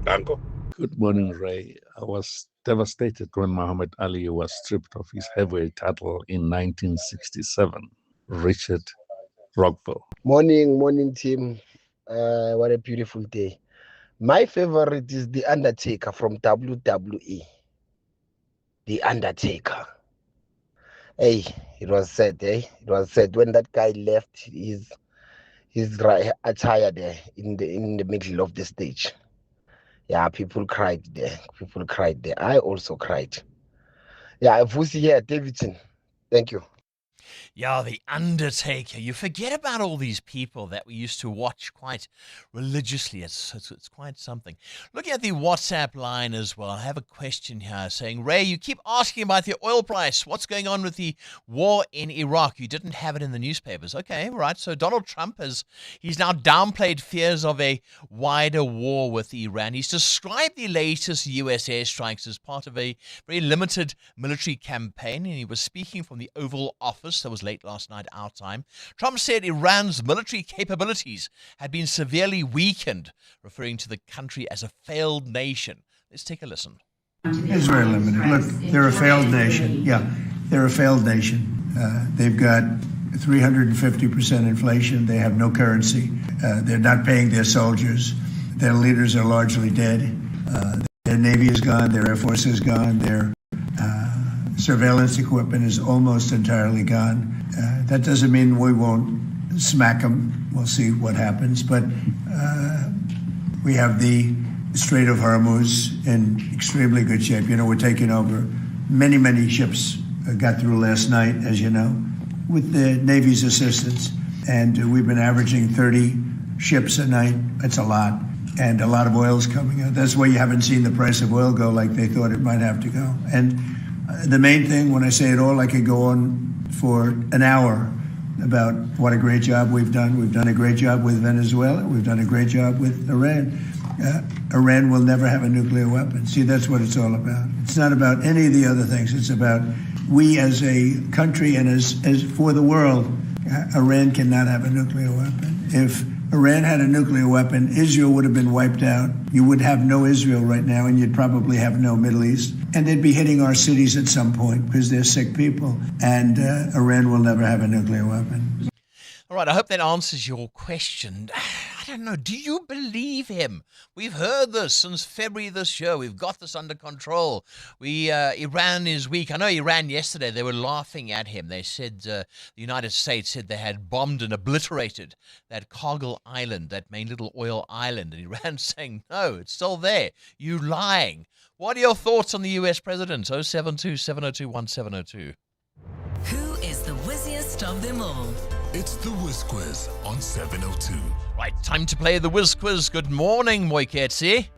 Danko. Good morning, Ray. I was devastated when Muhammad Ali was stripped of his heavyweight title in 1967. Richard Rockville. Morning, team. What a beautiful day. My favorite is The Undertaker from WWE. The Undertaker. Hey, it was sad, eh? It was sad when that guy left his attire there in the middle of the stage. Yeah, people cried there. I also cried. Yeah, Vusi here, Davidson. Thank you. Yeah, The Undertaker. You forget about all these people that we used to watch quite religiously. It's quite something. Looking at the WhatsApp line as well, I have a question here saying, Ray, you keep asking about the oil price. What's going on with the war in Iraq? You didn't have it in the newspapers. Okay, right. So Donald Trump he's now downplayed fears of a wider war with Iran. He's described the latest US airstrikes as part of a very limited military campaign, and he was speaking from the Oval Office. That was late last night, our time. Trump said Iran's military capabilities had been severely weakened, referring to the country as a failed nation. Let's take a listen. It's very limited. Look, they're a failed nation. Yeah, they're a failed nation. They've got 350% inflation. They have no currency. They're not paying their soldiers. Their leaders are largely dead. Their Navy is gone. Their Air Force is gone. Their surveillance equipment is almost entirely gone. That doesn't mean we won't smack them. We'll see what happens. But we have the Strait of Hormuz in extremely good shape. You know, we're taking over. Many ships got through last night, as you know, with the Navy's assistance. And we've been averaging 30 ships a night. That's a lot. And a lot of oil's coming out. That's why you haven't seen the price of oil go like they thought it might have to go. And the main thing, when I say it all, I could go on for an hour about what a great job we've done. We've done a great job with Venezuela. We've done a great job with Iran. Iran will never have a nuclear weapon. See, that's what it's all about. It's not about any of the other things. It's about we as a country and as for the world, Iran cannot have a nuclear weapon. If Iran had a nuclear weapon, Israel would have been wiped out. You would have no Israel right now, and you'd probably have no Middle East. And they'd be hitting our cities at some point because they're sick people. And Iran will never have a nuclear weapon. All right, I hope that answers your question. I don't know, do you believe him? We've heard this since February this year. We've got this under control. Iran is weak. I know Iran yesterday, they were laughing at him. They said, the United States said they had bombed and obliterated that Cargill Island, that main little oil island. And Iran saying, no, it's still there. You lying. What are your thoughts on the US president? 072 702 1702. Who is the whizziest of them all? It's the Whiz Quiz on 702. Right, time to play the Whiz Quiz. Good morning, Moiketsi.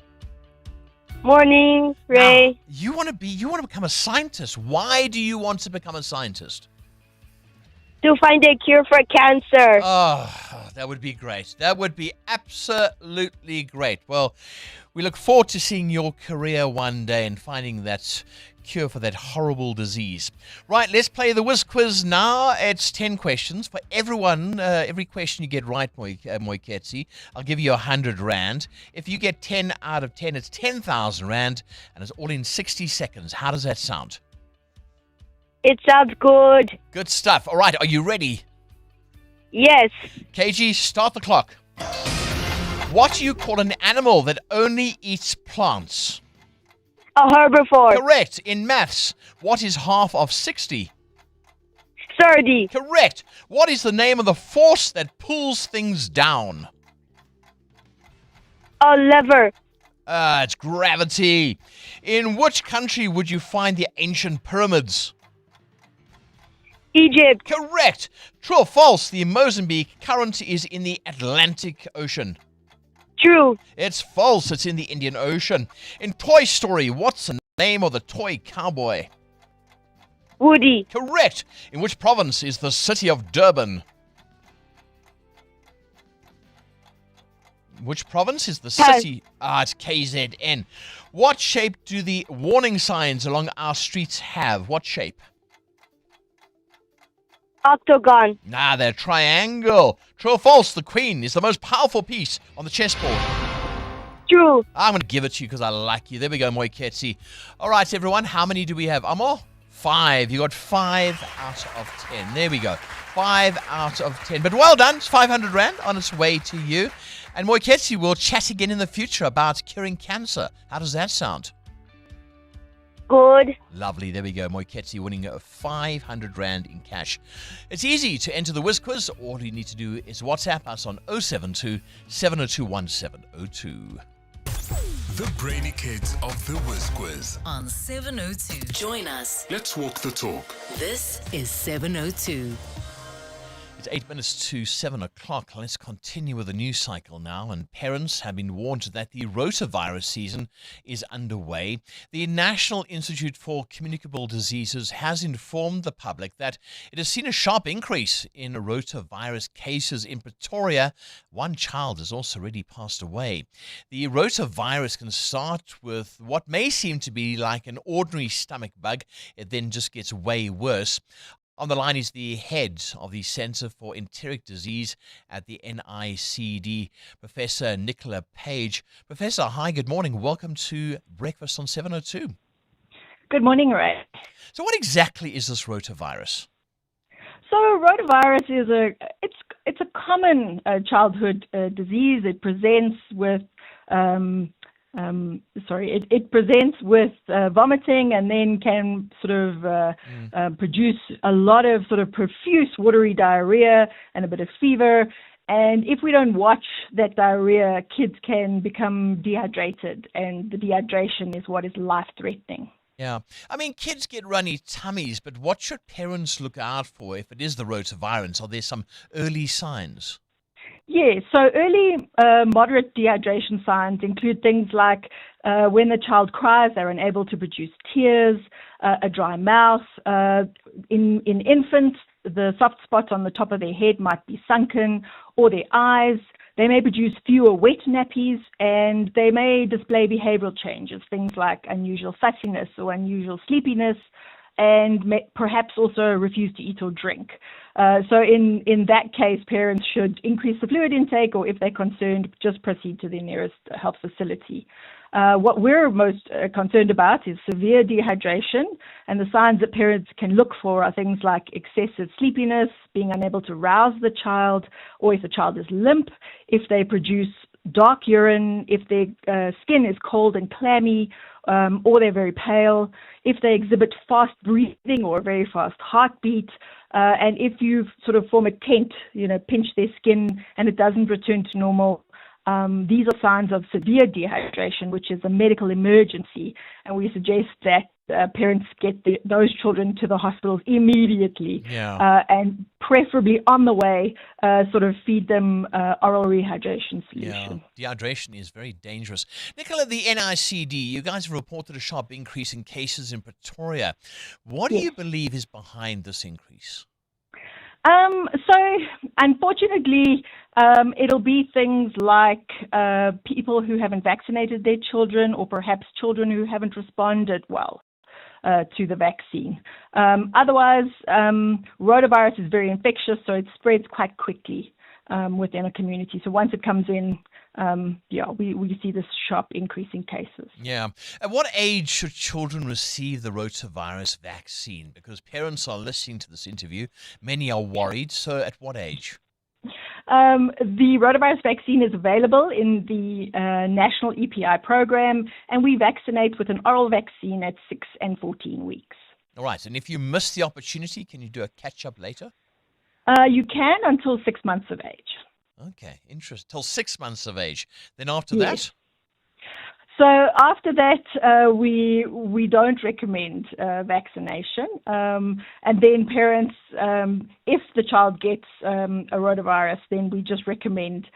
Morning, Ray. Now, you want to become a scientist. Why do you want to become a scientist? To find a cure for cancer. Oh, that would be great. That would be absolutely great. Well, we look forward to seeing your career one day and finding that cure for that horrible disease. Right, let's play the Whiz Quiz now. It's 10 questions. For everyone, every question you get right, Moiketsi, I'll give you 100 Rand. If you get 10 out of 10, it's 10,000 Rand, and it's all in 60 seconds. How does that sound? It sounds good. Good stuff. All right, are you ready? Yes. KG, start the clock. What do you call an animal that only eats plants? A herbivore. Correct. In maths, what is half of 60? 30. Correct. What is the name of the force that pulls things down? A lever. It's gravity. In which country would you find the ancient pyramids? Egypt. Correct. True or false, the Mozambique current is in the Atlantic Ocean? True. It's false. It's in the Indian Ocean. In Toy Story, what's the name of the toy cowboy? Woody. Correct. In which province is the city of Durban? Which province is the city? It's KZN. What shape do the warning signs along our streets have? What shape? Octagon. Nah, they're triangle. True or false? The queen is the most powerful piece on the chessboard. True. I'm going to give it to you because I like you. There we go, Moiketsi. All right, everyone. How many do we have? Amo? 5. You got 5 out of 10. There we go. 5 out of 10. But well done. It's 500 Rand on its way to you. And Moiketsi, we'll chat again in the future about curing cancer. How does that sound? Good. Lovely. There we go. Moiketsi winning 500 Rand in cash. It's easy to enter the Whiz Quiz. All you need to do is WhatsApp us on 072 702 1702. The brainy kids of the Whiz Quiz. On 702. Join us. Let's walk the talk. This is 702. It's 8 minutes to 7 o'clock. Let's continue with the news cycle now. And parents have been warned that the rotavirus season is underway. The National Institute for Communicable Diseases has informed the public that it has seen a sharp increase in rotavirus cases in Pretoria. One child has also already passed away. The rotavirus can start with what may seem to be like an ordinary stomach bug. It then just gets way worse. On the line is the head of the Centre for Enteric Disease at the NICD, Professor Nicola Page. Professor, hi, good morning. Welcome to Breakfast on 702. Good morning, Ray. So what exactly is this rotavirus? So rotavirus is a common childhood disease. It presents with it presents with vomiting and then can sort of produce a lot of sort of profuse watery diarrhea and a bit of fever. And if we don't watch that diarrhea, kids can become dehydrated, and the dehydration is what is life-threatening. Yeah. I mean, kids get runny tummies, but what should parents look out for if it is the rotavirus? Are there some early signs? Yeah, so early moderate dehydration signs include things like when the child cries, they're unable to produce tears, a dry mouth. In infants, the soft spot on the top of their head might be sunken, or their eyes. They may produce fewer wet nappies, and they may display behavioral changes, things like unusual fussiness or unusual sleepiness, and perhaps also refuse to eat or drink. So in that case, parents should increase the fluid intake, or if they're concerned, just proceed to the nearest health facility. What we're most concerned about is severe dehydration, and the signs that parents can look for are things like excessive sleepiness, being unable to rouse the child, or if the child is limp, if they produce dark urine, if their skin is cold and clammy, or they're very pale, if they exhibit fast breathing or a very fast heartbeat, and if you sort of form a tent, pinch their skin and it doesn't return to normal. These are signs of severe dehydration, which is a medical emergency, and we suggest that parents get those children to the hospitals immediately, and preferably on the way, sort of feed them oral rehydration solution. Yeah, dehydration is very dangerous. Nicola, the NICD, you guys have reported a sharp increase in cases in Pretoria. What do you believe is behind this increase? So unfortunately, it'll be things like people who haven't vaccinated their children, or perhaps children who haven't responded well to the vaccine. Otherwise, rotavirus is very infectious, so it spreads quite quickly within a community. So once it comes in, we see this sharp increase in cases. Yeah. At what age should children receive the rotavirus vaccine? Because parents are listening to this interview. Many are worried. So at what age? The rotavirus vaccine is available in the National EPI program, and we vaccinate with an oral vaccine at 6 and 14 weeks. All right. And if you miss the opportunity, can you do a catch-up later? You can until 6 months of age. Okay, interesting. Till 6 months of age. Then after that? So after that, we don't recommend vaccination, and then parents, if the child gets a rotavirus, then we just recommend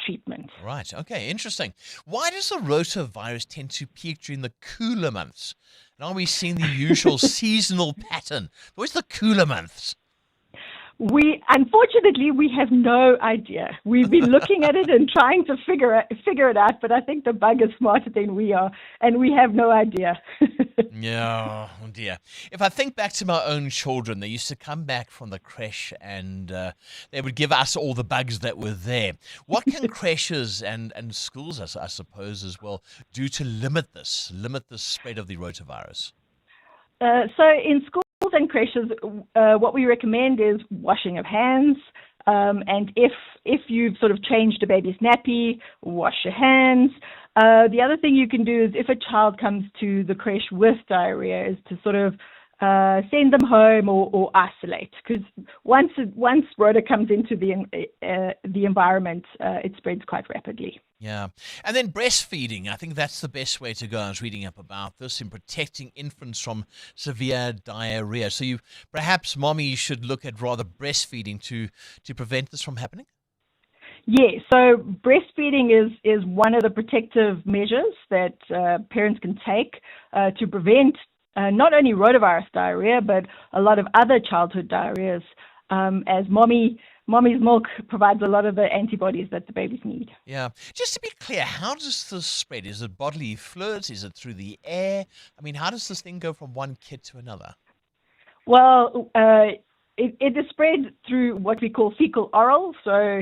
treatment. Right. Okay. Interesting. Why does the rotavirus tend to peak during the cooler months? And are we seeing the usual seasonal pattern? Where's the cooler months? Unfortunately, we have no idea. We've been looking at it and trying to figure it out, but I think the bug is smarter than we are, and we have no idea. Yeah, oh dear. If I think back to my own children, they used to come back from the creche and they would give us all the bugs that were there. What can creches and schools, I suppose, as well, do to limit this spread of the rotavirus? So in schools and creches, what we recommend is washing of hands. And if you've sort of changed a baby's nappy, wash your hands. The other thing you can do is if a child comes to the creche with diarrhea is to sort of send them home or isolate, because once rota comes into the environment, it spreads quite rapidly. Yeah. And then breastfeeding. I think that's the best way to go. I was reading up about this in protecting infants from severe diarrhea. So perhaps mommy should look at rather breastfeeding to prevent this from happening? Yeah, so breastfeeding is one of the protective measures that parents can take to prevent not only rotavirus diarrhea, but a lot of other childhood diarrheas, as mommy's milk provides a lot of the antibodies that the babies need. Yeah. Just to be clear, how does this spread? Is it bodily fluids? Is it through the air? I mean, how does this thing go from one kid to another? Well, it is spread through what we call fecal oral. So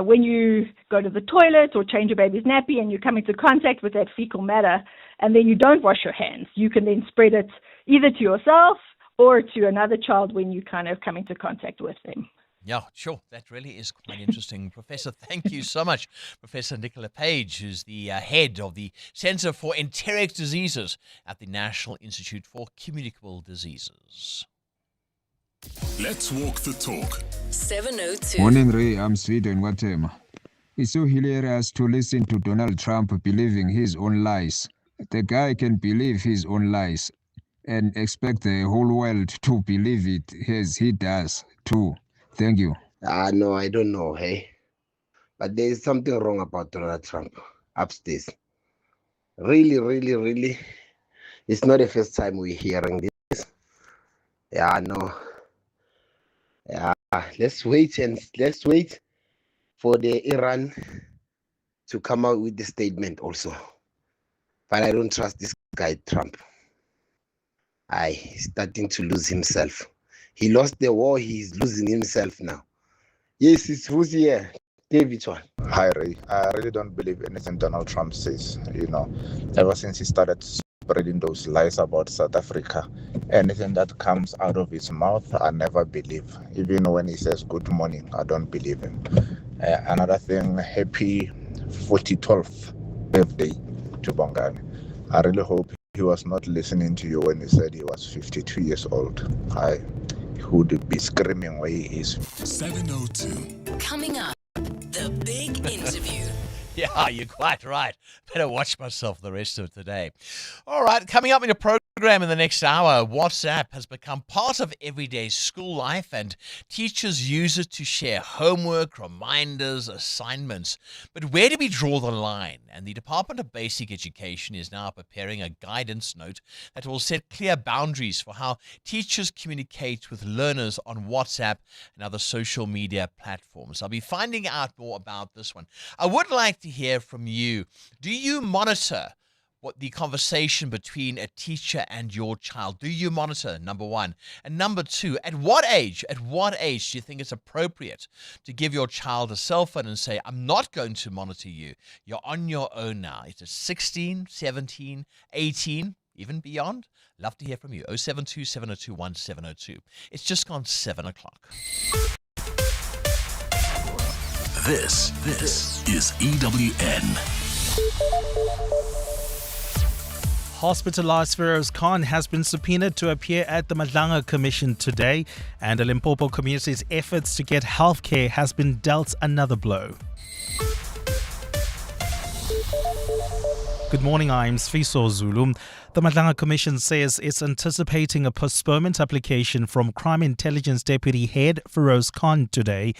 when you go to the toilet or change your baby's nappy and you come into contact with that fecal matter, and then you don't wash your hands, you can then spread it either to yourself or to another child when you kind of come into contact with them. Yeah, sure. That really is quite interesting. Professor, thank you so much. Professor Nicola Page, who's the head of the Center for Enteric Diseases at the National Institute for Communicable Diseases. Let's walk the talk. 702. Morning, Ray. I'm Sweden, Guatemala. It's so hilarious to listen to Donald Trump believing his own lies. The guy can believe his own lies and expect the whole world to believe it as he does too. Thank you. No, I don't know, hey. But there is something wrong about Donald Trump upstairs. Really, really, really. It's not the first time we're hearing this. Yeah, no. Yeah, let's wait for the Iran to come out with the statement also. But I don't trust this guy, Trump. He's starting to lose himself. He lost the war, he's losing himself now. Yes, it's who's here? David one. Hi, Ray. I really don't believe anything Donald Trump says. Ever since he started spreading those lies about South Africa, anything that comes out of his mouth, I never believe. Even when he says good morning, I don't believe him. Another thing, happy 12th birthday to Bongani. I really hope he was not listening to you when he said he was 52 years old. He would be screaming where he is. 702. Coming up, the big interview. Yeah, you're quite right. Better watch myself the rest of today. All right, coming up in the program in the next hour, WhatsApp has become part of everyday school life and teachers use it to share homework, reminders, assignments. But where do we draw the line? And the Department of Basic Education is now preparing a guidance note that will set clear boundaries for how teachers communicate with learners on WhatsApp and other social media platforms. I'll be finding out more about this one. I would like to hear from you. Do you monitor what the conversation between a teacher and your child? Do you monitor, number one? And number two, at what age do you think it's appropriate to give your child a cell phone and say, I'm not going to monitor you. You're on your own now. Is it 16, 17, 18, even beyond? Love to hear from you. 072 702 1702. It's just gone 7 o'clock. This is EWN. Hospitalized Feroz Khan has been subpoenaed to appear at the Madlanga Commission today, and the Limpopo community's efforts to get healthcare has been dealt another blow. Good morning, I'm Sfiso Zulu. The Madlanga Commission says it's anticipating a postponement application from Crime Intelligence Deputy Head Feroz Khan today.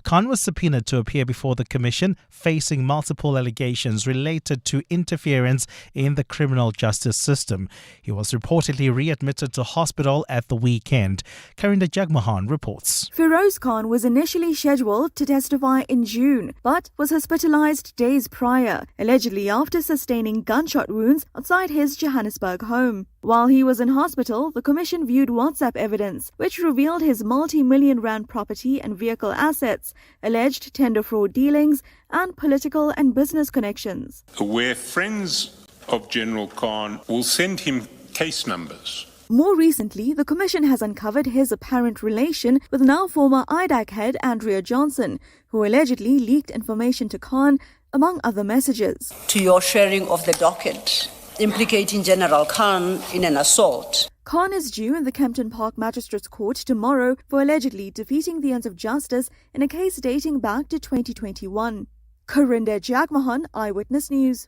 Khan was subpoenaed to appear before the Commission, facing multiple allegations related to interference in the criminal justice system. He was reportedly readmitted to hospital at the weekend. Karinda Jagmohan reports. Feroz Khan was initially scheduled to testify in June, but was hospitalized days prior, allegedly after sustaining gunshot wounds outside his Johannesburg home. While he was in hospital, the Commission viewed WhatsApp evidence, which revealed his multi-million rand property and vehicle assets, alleged tender fraud dealings, and political and business connections. Where friends of General Khan will send him case numbers. More recently, the Commission has uncovered his apparent relation with now former IDAC head Andrea Johnson, who allegedly leaked information to Khan, among other messages. To your sharing of the docket implicating General Khan in an assault. Khan is due in the Kempton Park Magistrates Court tomorrow for allegedly defeating the ends of justice in a case dating back to 2021. Karinda Jagmohan, Eyewitness News.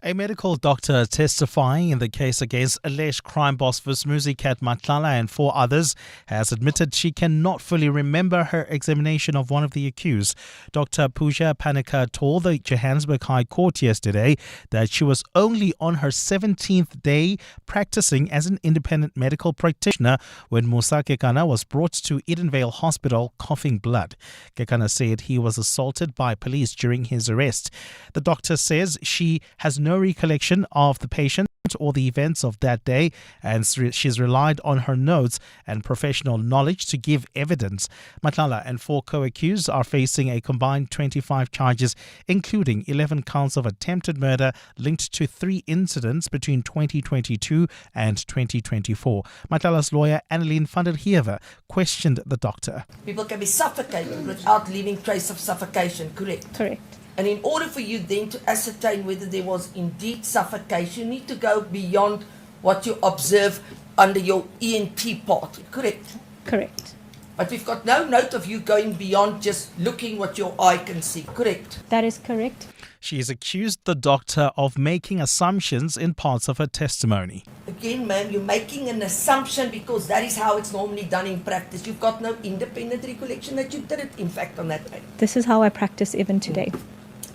A medical doctor testifying in the case against alleged crime boss Vusmuzi-Kat Matlala and 4 others has admitted she cannot fully remember her examination of one of the accused. Dr. Pooja Panika told the Johannesburg High Court yesterday that she was only on her 17th day practicing as an independent medical practitioner when Musa Kekana was brought to Edenvale Hospital coughing blood. Kekana said he was assaulted by police during his arrest. The doctor says she has no recollection of the patient or the events of that day, and she's relied on her notes and professional knowledge to give evidence. Matlala and 4 co-accused are facing a combined 25 charges, including 11 counts of attempted murder linked to 3 incidents between 2022 and 2024. Matlala's lawyer, Annelien van der Heever, questioned the doctor. People can be suffocated without leaving trace of suffocation, correct? Correct. And in order for you then to ascertain whether there was indeed suffocation, you need to go beyond what you observe under your ENT part, correct? Correct. But we've got no note of you going beyond just looking what your eye can see, correct? That is correct. She has accused the doctor of making assumptions in parts of her testimony. Again, ma'am, you're making an assumption because that is how it's normally done in practice. You've got no independent recollection that you did it, in fact, on that day. This is how I practice even today.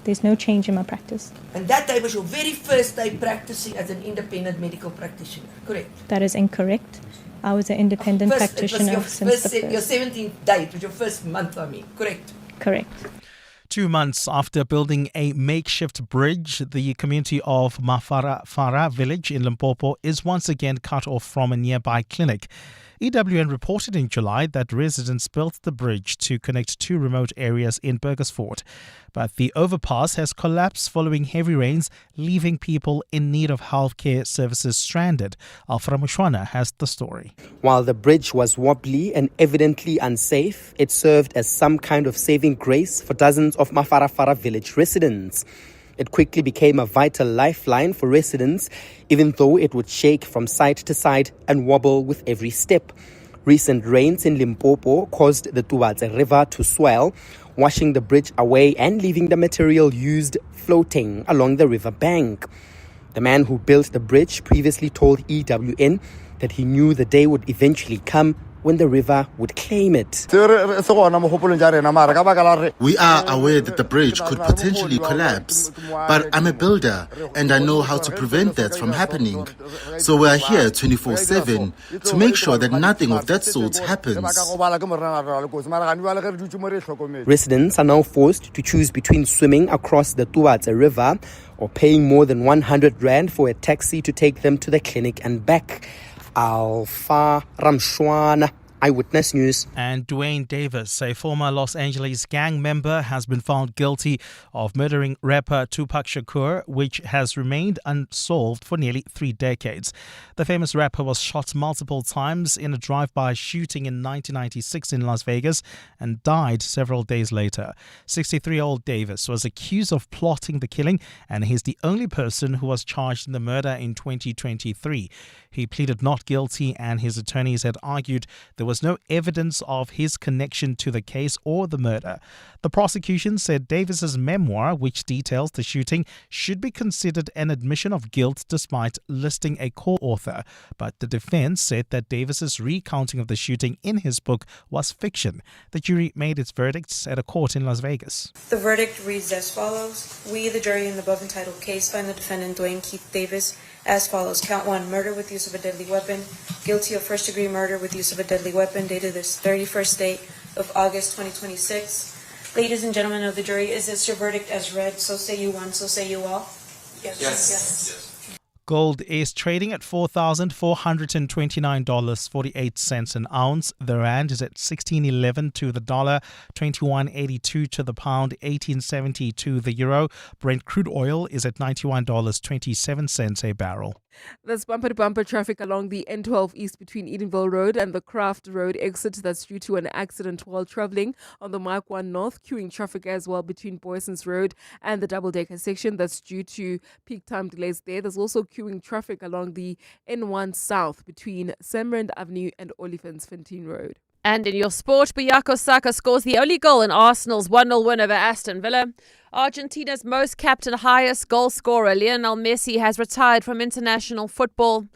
There's no change in my practice. And that day was your very first day practicing as an independent medical practitioner, correct? That is incorrect. I was an independent practitioner your since the your first. 17th day, it was your first month, correct? Correct. 2 months after building a makeshift bridge, the community of Mafara village in Limpopo is once again cut off from a nearby clinic. EWN reported in July that residents built the bridge to connect 2 remote areas in Burgersfort. But the overpass has collapsed following heavy rains, leaving people in need of healthcare services stranded. Alfra Mushwana has the story. While the bridge was wobbly and evidently unsafe, it served as some kind of saving grace for dozens of Mafara village residents. It quickly became a vital lifeline for residents, even though it would shake from side to side and wobble with every step. Recent rains in Limpopo caused the Tubatse River to swell, washing the bridge away and leaving the material used floating along the river bank. The man who built the bridge previously told EWN that he knew the day would eventually come when the river would claim it. We are aware that the bridge could potentially collapse, but I'm a builder and I know how to prevent that from happening. So we are here 24/7 to make sure that nothing of that sort happens. Residents are now forced to choose between swimming across the Tubatse River or paying more than 100 rand for a taxi to take them to the clinic and back. Alpha Ramshwana, Eyewitness News. And Dwayne Davis, a former Los Angeles gang member, has been found guilty of murdering rapper Tupac Shakur, which has remained unsolved for nearly 3 decades. The famous rapper was shot multiple times in a drive-by shooting in 1996 in Las Vegas and died several days later. 63-year-old Davis was accused of plotting the killing, and he's the only person who was charged in the murder in 2023. He pleaded not guilty, and his attorneys had argued there was no evidence of his connection to the case or the murder. The prosecution said Davis's memoir, which details the shooting, should be considered an admission of guilt despite listing a co-author. But the defense said that Davis's recounting of the shooting in his book was fiction. The jury made its verdicts at a court in Las Vegas. The verdict reads as follows. We, the jury in the above entitled case, find the defendant Dwayne Keith Davis as follows. Count 1, murder with use of a deadly weapon. Guilty of first-degree murder with use of a deadly weapon, dated this 31st day of August 2026. Ladies and gentlemen of the jury, is this your verdict as read? So say you one, so say you all. Yes. Gold is trading at $4,429.48 an ounce. The rand is at 16.11 to the dollar, 21.82 to the pound, 18.70 to the euro. Brent crude oil is at $91.27 a barrel. There's bumper-to-bumper traffic along the N12 East between Edenville Road and the Craft Road exit. That's due to an accident while traveling on the Mark 1 North. Queuing traffic as well between Boysons Road and the double-decker section. That's due to peak time delays there. There's also queuing traffic along the N1 South between Semrand Avenue and Oliphants-Fontaine Road. And in your sport, Bukayo Saka scores the only goal in Arsenal's 1-0 win over Aston Villa. Argentina's most capped and highest goal scorer, Lionel Messi, has retired from international football.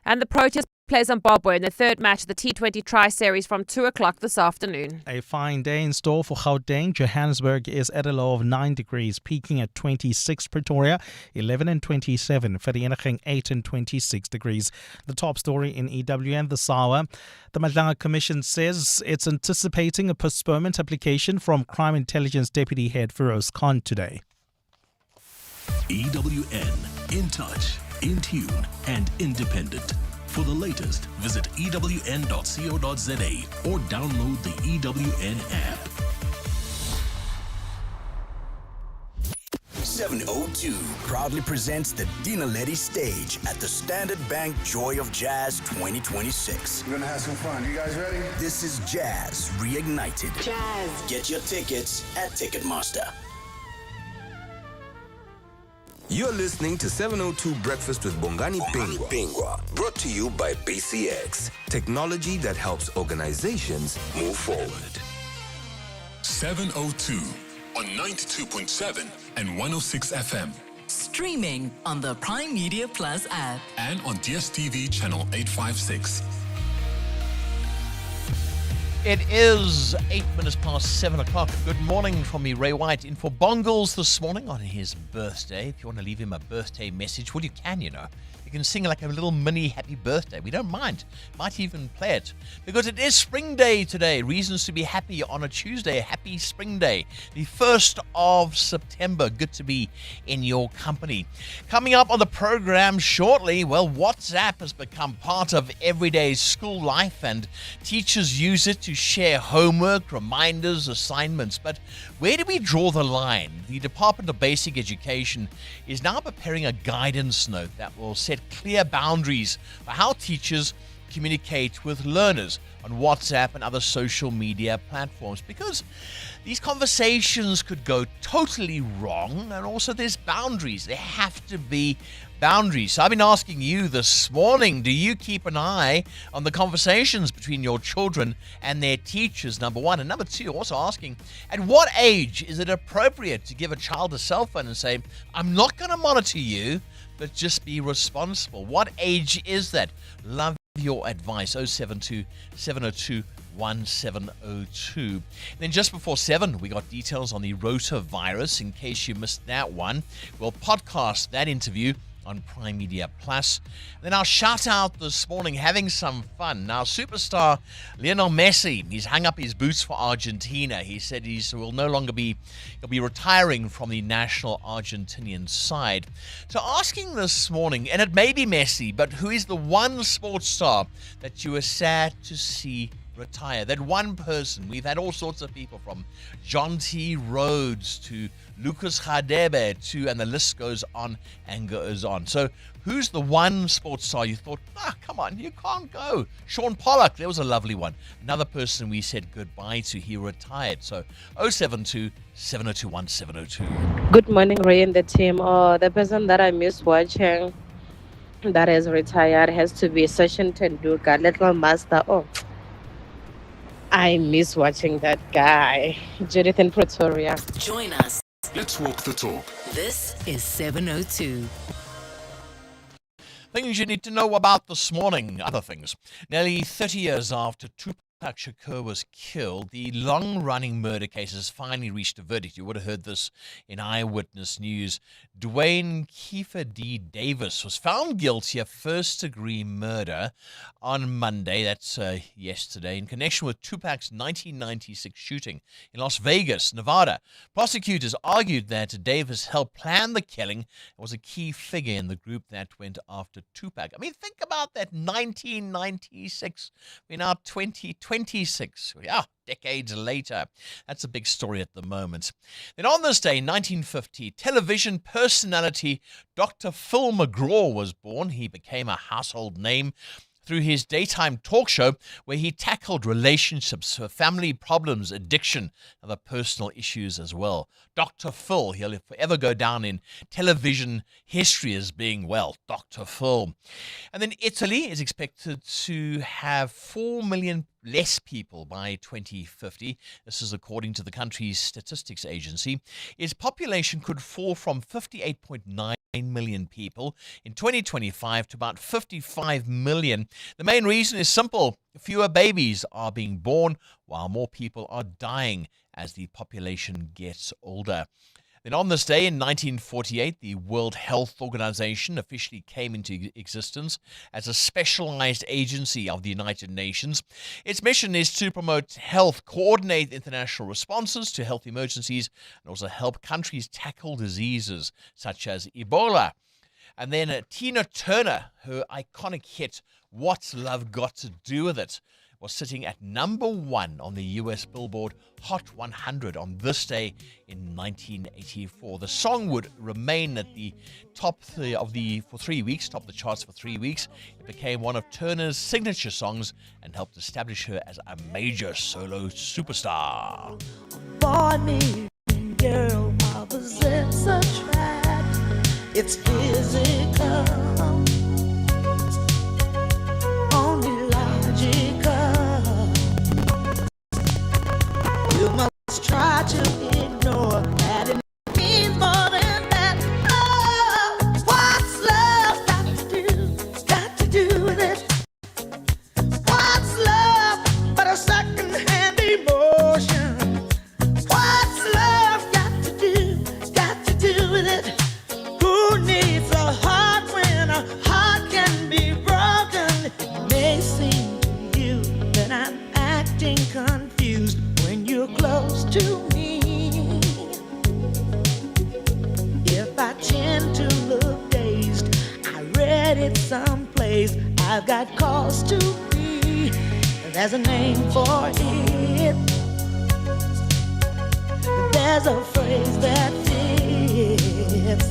And the Proteas play Zimbabwe in the third match of the T20 Tri-Series from 2 o'clock this afternoon. A fine day in store for Gauteng. Johannesburg is at a low of 9 degrees, peaking at 26. Pretoria, 11 and 27. Vereeniging, 8 and 26 degrees. The top story in EWN this hour. The Madlanga Commission says it's anticipating a postponement application from Crime Intelligence Deputy Head Feroz Khan today. EWN, in touch, in tune and independent. For the latest, visit ewn.co.za or download the EWN app. 702 proudly presents the Dina Letty stage at the Standard Bank Joy of Jazz 2026. We're gonna have some fun. You guys ready? This is Jazz Reignited. Jazz. Get your tickets at Ticketmaster. You're listening to 702 Breakfast with Bongani Bingwa, brought to you by BCX, technology that helps organizations move forward. 702 on 92.7 and 106 FM. Streaming on the Prime Media Plus app. And on DSTV channel 856. It is 8 minutes past 7 o'clock. Good morning from me, Ray White, in for Bongles this morning on his birthday. If you want to leave him a birthday message, well, you can, you know. You can sing like a little mini happy birthday. We don't mind. Might even play it. Because it is Spring Day today. Reasons to be happy on a Tuesday. Happy Spring Day. The 1st of September. Good to be in your company. Coming up on the program shortly, well, WhatsApp has become part of everyday school life and teachers use it to share homework, reminders, assignments. But where do we draw the line? The Department of Basic Education is now preparing a guidance note that will set clear boundaries for how teachers communicate with learners on WhatsApp and other social media platforms, because these conversations could go totally wrong, and also there's boundaries. There have to be boundaries. So I've been asking you this morning, do you keep an eye on the conversations between your children and their teachers, number one? And number two, also asking, at what age is it appropriate to give a child a cell phone and say, I'm not going to monitor you, but just be responsible? What age is that? Love your advice. 072 702 1702. Then just before 7, we got details on the rotavirus. In case you missed that one, we'll podcast that interview on Prime Media Plus. Then our shout out this morning, having some fun. Now, superstar Lionel Messi, he's hung up his boots for Argentina. He said he'll be retiring from the national Argentinian side. So asking this morning, and it may be Messi, but who is the one sports star that you were sad to see retire? That one person. We've had all sorts of people, from John T. Rhodes to Lucas Radebe to, and the list goes on and goes on. So who's the one sports star you thought, come on, you can't go? Sean Pollock, there was a lovely one. Another person we said goodbye to, he retired. So 072 702 1702. Good morning, Ray and the team. The person that I miss watching that has retired has to be Sachin Tendulkar, little master. I miss watching that guy, Judith in Pretoria. Join us. Let's walk the talk. This is 702. Things you need to know about this morning, other things. Nearly 30 years after Tupac Shakur was killed, the long-running murder case has finally reached a verdict. You would have heard this in Eyewitness News. Dwayne Kiefer D. Davis was found guilty of first-degree murder on Monday, that's yesterday, in connection with Tupac's 1996 shooting in Las Vegas, Nevada. Prosecutors argued that Davis helped plan the killing and was a key figure in the group that went after Tupac. I mean, think about that, 1996. We're now 2026. Yeah, decades later. That's a big story at the moment. Then on this day, 1950, television personality Dr. Phil McGraw was born. He became a household name through his daytime talk show where he tackled relationships, family problems, addiction, and other personal issues as well. Dr. Phil, he'll forever go down in television history as being, well, Dr. Phil. And then Italy is expected to have 4 million less people by 2050. This is according to the country's statistics agency. Its population could fall from 58.9 million people in 2025 to about 55 million. The main reason is simple. Fewer babies are being born while more people are dying as the population gets older. Then on this day in 1948, the World Health Organization officially came into existence as a specialized agency of the United Nations. Its mission is to promote health, coordinate international responses to health emergencies, and also help countries tackle diseases such as Ebola. And then Tina Turner, her iconic hit, What's Love Got to Do With It?, was sitting at number 1 on the US Billboard Hot 100 on this day in 1984. The song would remain at the top for 3 weeks, top the charts for 3 weeks. It became one of Turner's signature songs and helped establish her as a major solo superstar. Boy, me, girl, opposites attract. It's physical, only logical. You must try to ignore that it means more than that. Oh, what's love got to do with it? What's love but a second-hand emotion? What's love got to do with it? Who needs a heart when a heart can be broken? It may seem to you that I'm acting confused when you're close to me. If I tend to look dazed, I read it someplace. I've got cause to be. There's a name for it. There's a phrase that fits.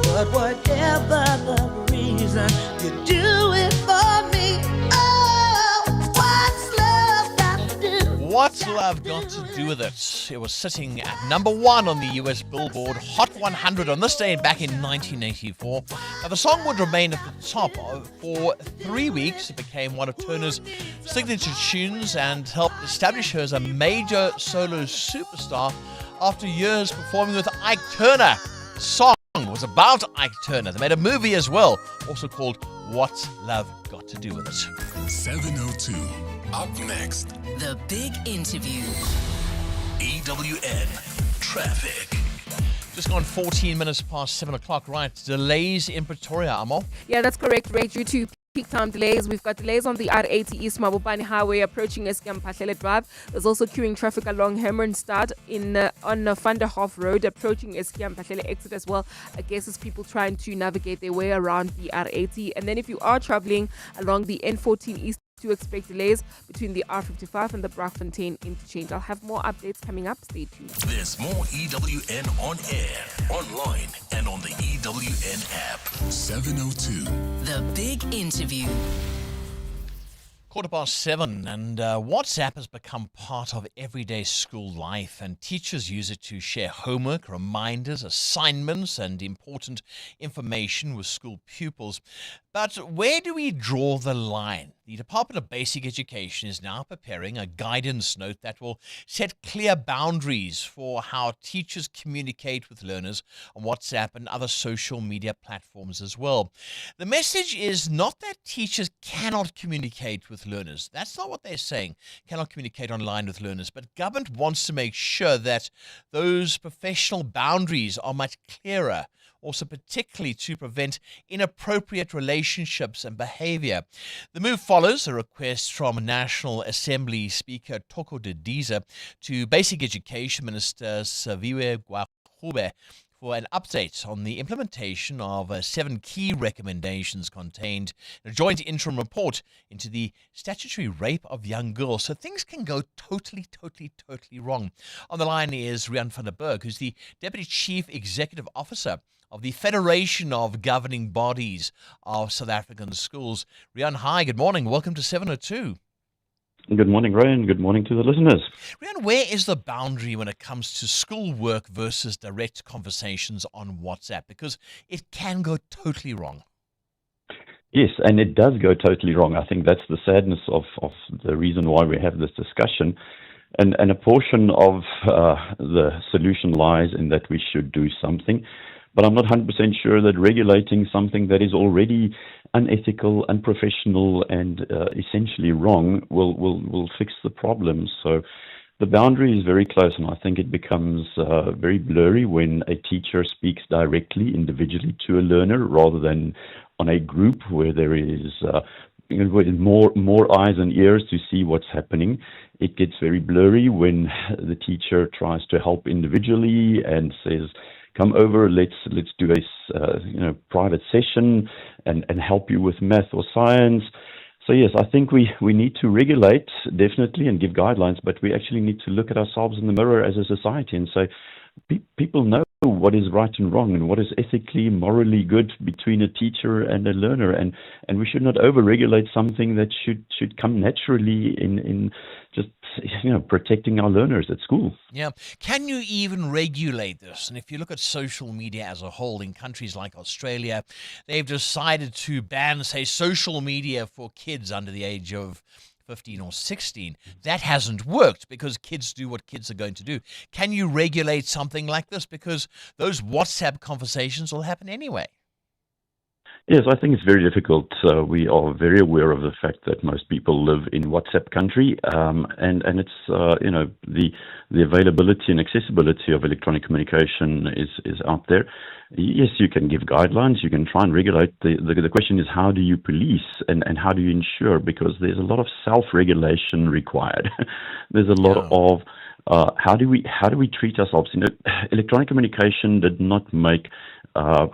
But whatever the reason, you do it for me. Oh, what's love got to do? What's Love Got to Do With It? It was sitting at number 1 on the US Billboard Hot 100 on this day back in 1984. Now, the song would remain at the top for 3 weeks. It became one of Turner's signature tunes and helped establish her as a major solo superstar after years performing with Ike Turner. The song was about Ike Turner. They made a movie as well, also called What's Love Got to Do With It? 702. Up next. The Big Interview. EWN Traffic. Just gone 14 minutes past 7 o'clock. Right, delays in Pretoria, Amo. Yeah, that's correct, Ray. Due to peak time delays, we've got delays on the R80 East Mabopane Highway approaching Eskom Pahlele Drive. There's also queuing traffic along Hermanstad on Van der Hof Road approaching Eskom Pahlele exit as well. I guess it's people trying to navigate their way around the R80. And then if you are traveling along the N14 East, to expect delays between the R55 and the Braakfontein interchange. I'll have more updates coming up. Stay tuned. There's more EWN on air, online, and on the EWN app. 702. The Big Interview. 7:15, and WhatsApp has become part of everyday school life, and teachers use it to share homework, reminders, assignments, and important information with school pupils. But where do we draw the line? The Department of Basic Education is now preparing a guidance note that will set clear boundaries for how teachers communicate with learners on WhatsApp and other social media platforms as well. The message is not that teachers cannot communicate with learners. That's not what they're saying, cannot communicate online with learners. But government wants to make sure that those professional boundaries are much clearer, also particularly to prevent inappropriate relationships and behavior. The move follows a request from National Assembly Speaker Toko Didiza to Basic Education Minister Saviwe Gwakube for an update on the implementation of 7 key recommendations contained in a joint interim report into the statutory rape of young girls. So things can go totally wrong. On the line is Rian van der Berg, who's the Deputy Chief Executive Officer of the Federation of Governing Bodies of South African Schools. Rian, hi, good morning. Welcome to 702. Good morning, Ryan. Good morning to the listeners. Rian, where is the boundary when it comes to schoolwork versus direct conversations on WhatsApp? Because it can go totally wrong. Yes, and it does go totally wrong. I think that's the sadness of the reason why we have this discussion. And a portion of the solution lies in that we should do something. But I'm not 100% sure that regulating something that is already unethical, unprofessional, and essentially wrong will fix the problem. So the boundary is very close, and I think it becomes very blurry when a teacher speaks directly, individually to a learner, rather than on a group where there is more eyes and ears to see what's happening. It gets very blurry when the teacher tries to help individually and says, come over, let's do a private session and help you with math or science. So yes, I think we need to regulate, definitely, and give guidelines, but we actually need to look at ourselves in the mirror as a society and say, people know what is right and wrong and what is ethically, morally good between a teacher and a learner, and we should not over-regulate something that should come naturally in just protecting our learners at school. Yeah. Can you even regulate this? And if you look at social media as a whole in countries like Australia, they've decided to ban, say, social media for kids under the age of 15 or 16. That hasn't worked because kids do what kids are going to do. Can you regulate something like this? Because those WhatsApp conversations will happen anyway. Yes, I think it's very difficult. We are very aware of the fact that most people live in WhatsApp country, and it's the availability and accessibility of electronic communication is out there. Yes, you can give guidelines, you can try and regulate. The question is, how do you police and how do you ensure? Because there's a lot of self-regulation required. There's a lot of how do we treat ourselves? Electronic communication did not make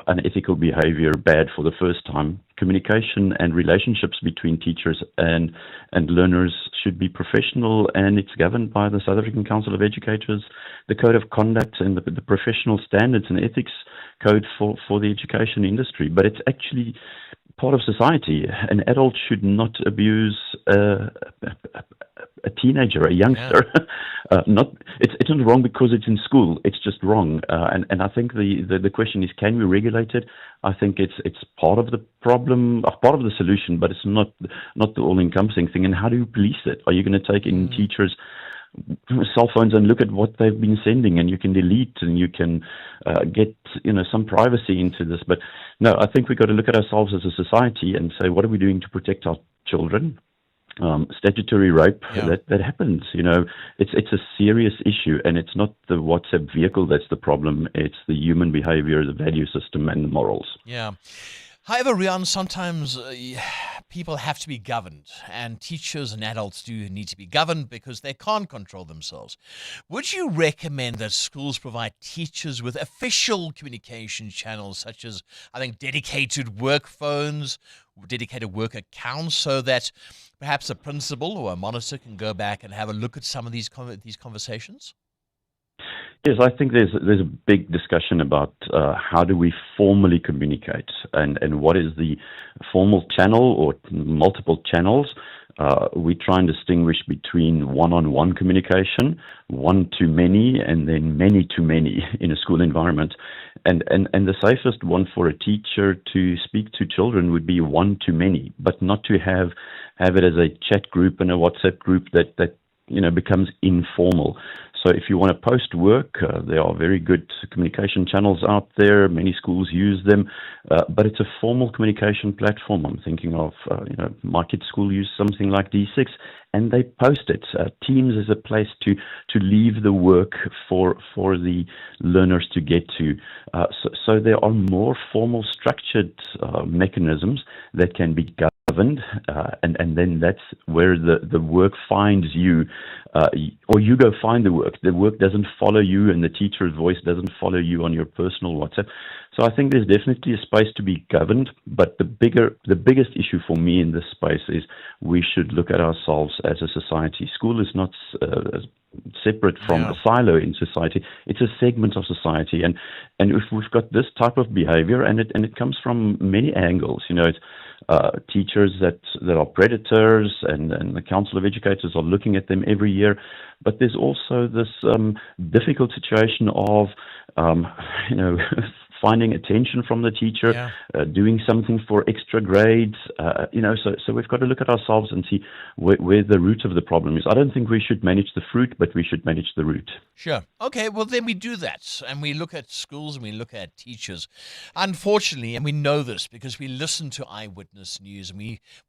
unethical behavior bad for the first time. Communication and relationships between teachers and learners should be professional, and it's governed by the South African Council of Educators, the Code of Conduct, and the professional standards and ethics code for the education industry. But it's actually part of society. An adult should not abuse a teenager, a youngster. It's not wrong because it's in school. It's just wrong. And I think the question is, can we regulate it? I think it's part of the problem, part of the solution, but it's not the all-encompassing thing. And how do you police it? Are you going to take in teachers' cell phones and look at what they've been sending, and you can delete and you can get some privacy into this? But no, I think we've got to look at ourselves as a society and say, what are we doing to protect our children? Statutory rape, that happens. It's a serious issue, and it's not the WhatsApp vehicle that's the problem. It's the human behavior, the value system, and the morals. Yeah. However, Rian, sometimes people have to be governed, and teachers and adults do need to be governed because they can't control themselves. Would you recommend that schools provide teachers with official communication channels, such as, I think, dedicated work phones, dedicated work accounts, so that perhaps a principal or a monitor can go back and have a look at some of these conversations? Yes, I think there's a big discussion about how do we formally communicate and what is the formal channel or multiple channels. we try and distinguish between one-on-one communication, one-to-many, and then many-to-many in a school environment. And the safest one for a teacher to speak to children would be one-to-many, but not to have it as a chat group and a WhatsApp group that becomes informal. So if you want to post work, there are very good communication channels out there. Many schools use them, but it's a formal communication platform. I'm thinking of, my kids' school use something like D6, and they post it. Teams is a place to leave the work for the learners to get to. So there are more formal, structured mechanisms that can be governed, and then that's where the work finds you, or you go find the work. The work doesn't follow you, and the teacher's voice doesn't follow you on your personal WhatsApp. So I think there's definitely a space to be governed, but the biggest issue for me in this space is we should look at ourselves as a society. School is not separate from a silo in society. It's a segment of society, and if we've got this type of behavior, and it comes from many angles, it's teachers that are predators, and the Council of Educators are looking at them every year. But there's also this difficult situation of, finding attention from the teacher, doing something for extra grades, so we've got to look at ourselves and see where the root of the problem is. I don't think we should manage the fruit, but we should manage the root. Sure. Okay, well, then we do that, and we look at schools and we look at teachers. Unfortunately, and we know this because we listen to eyewitness news, and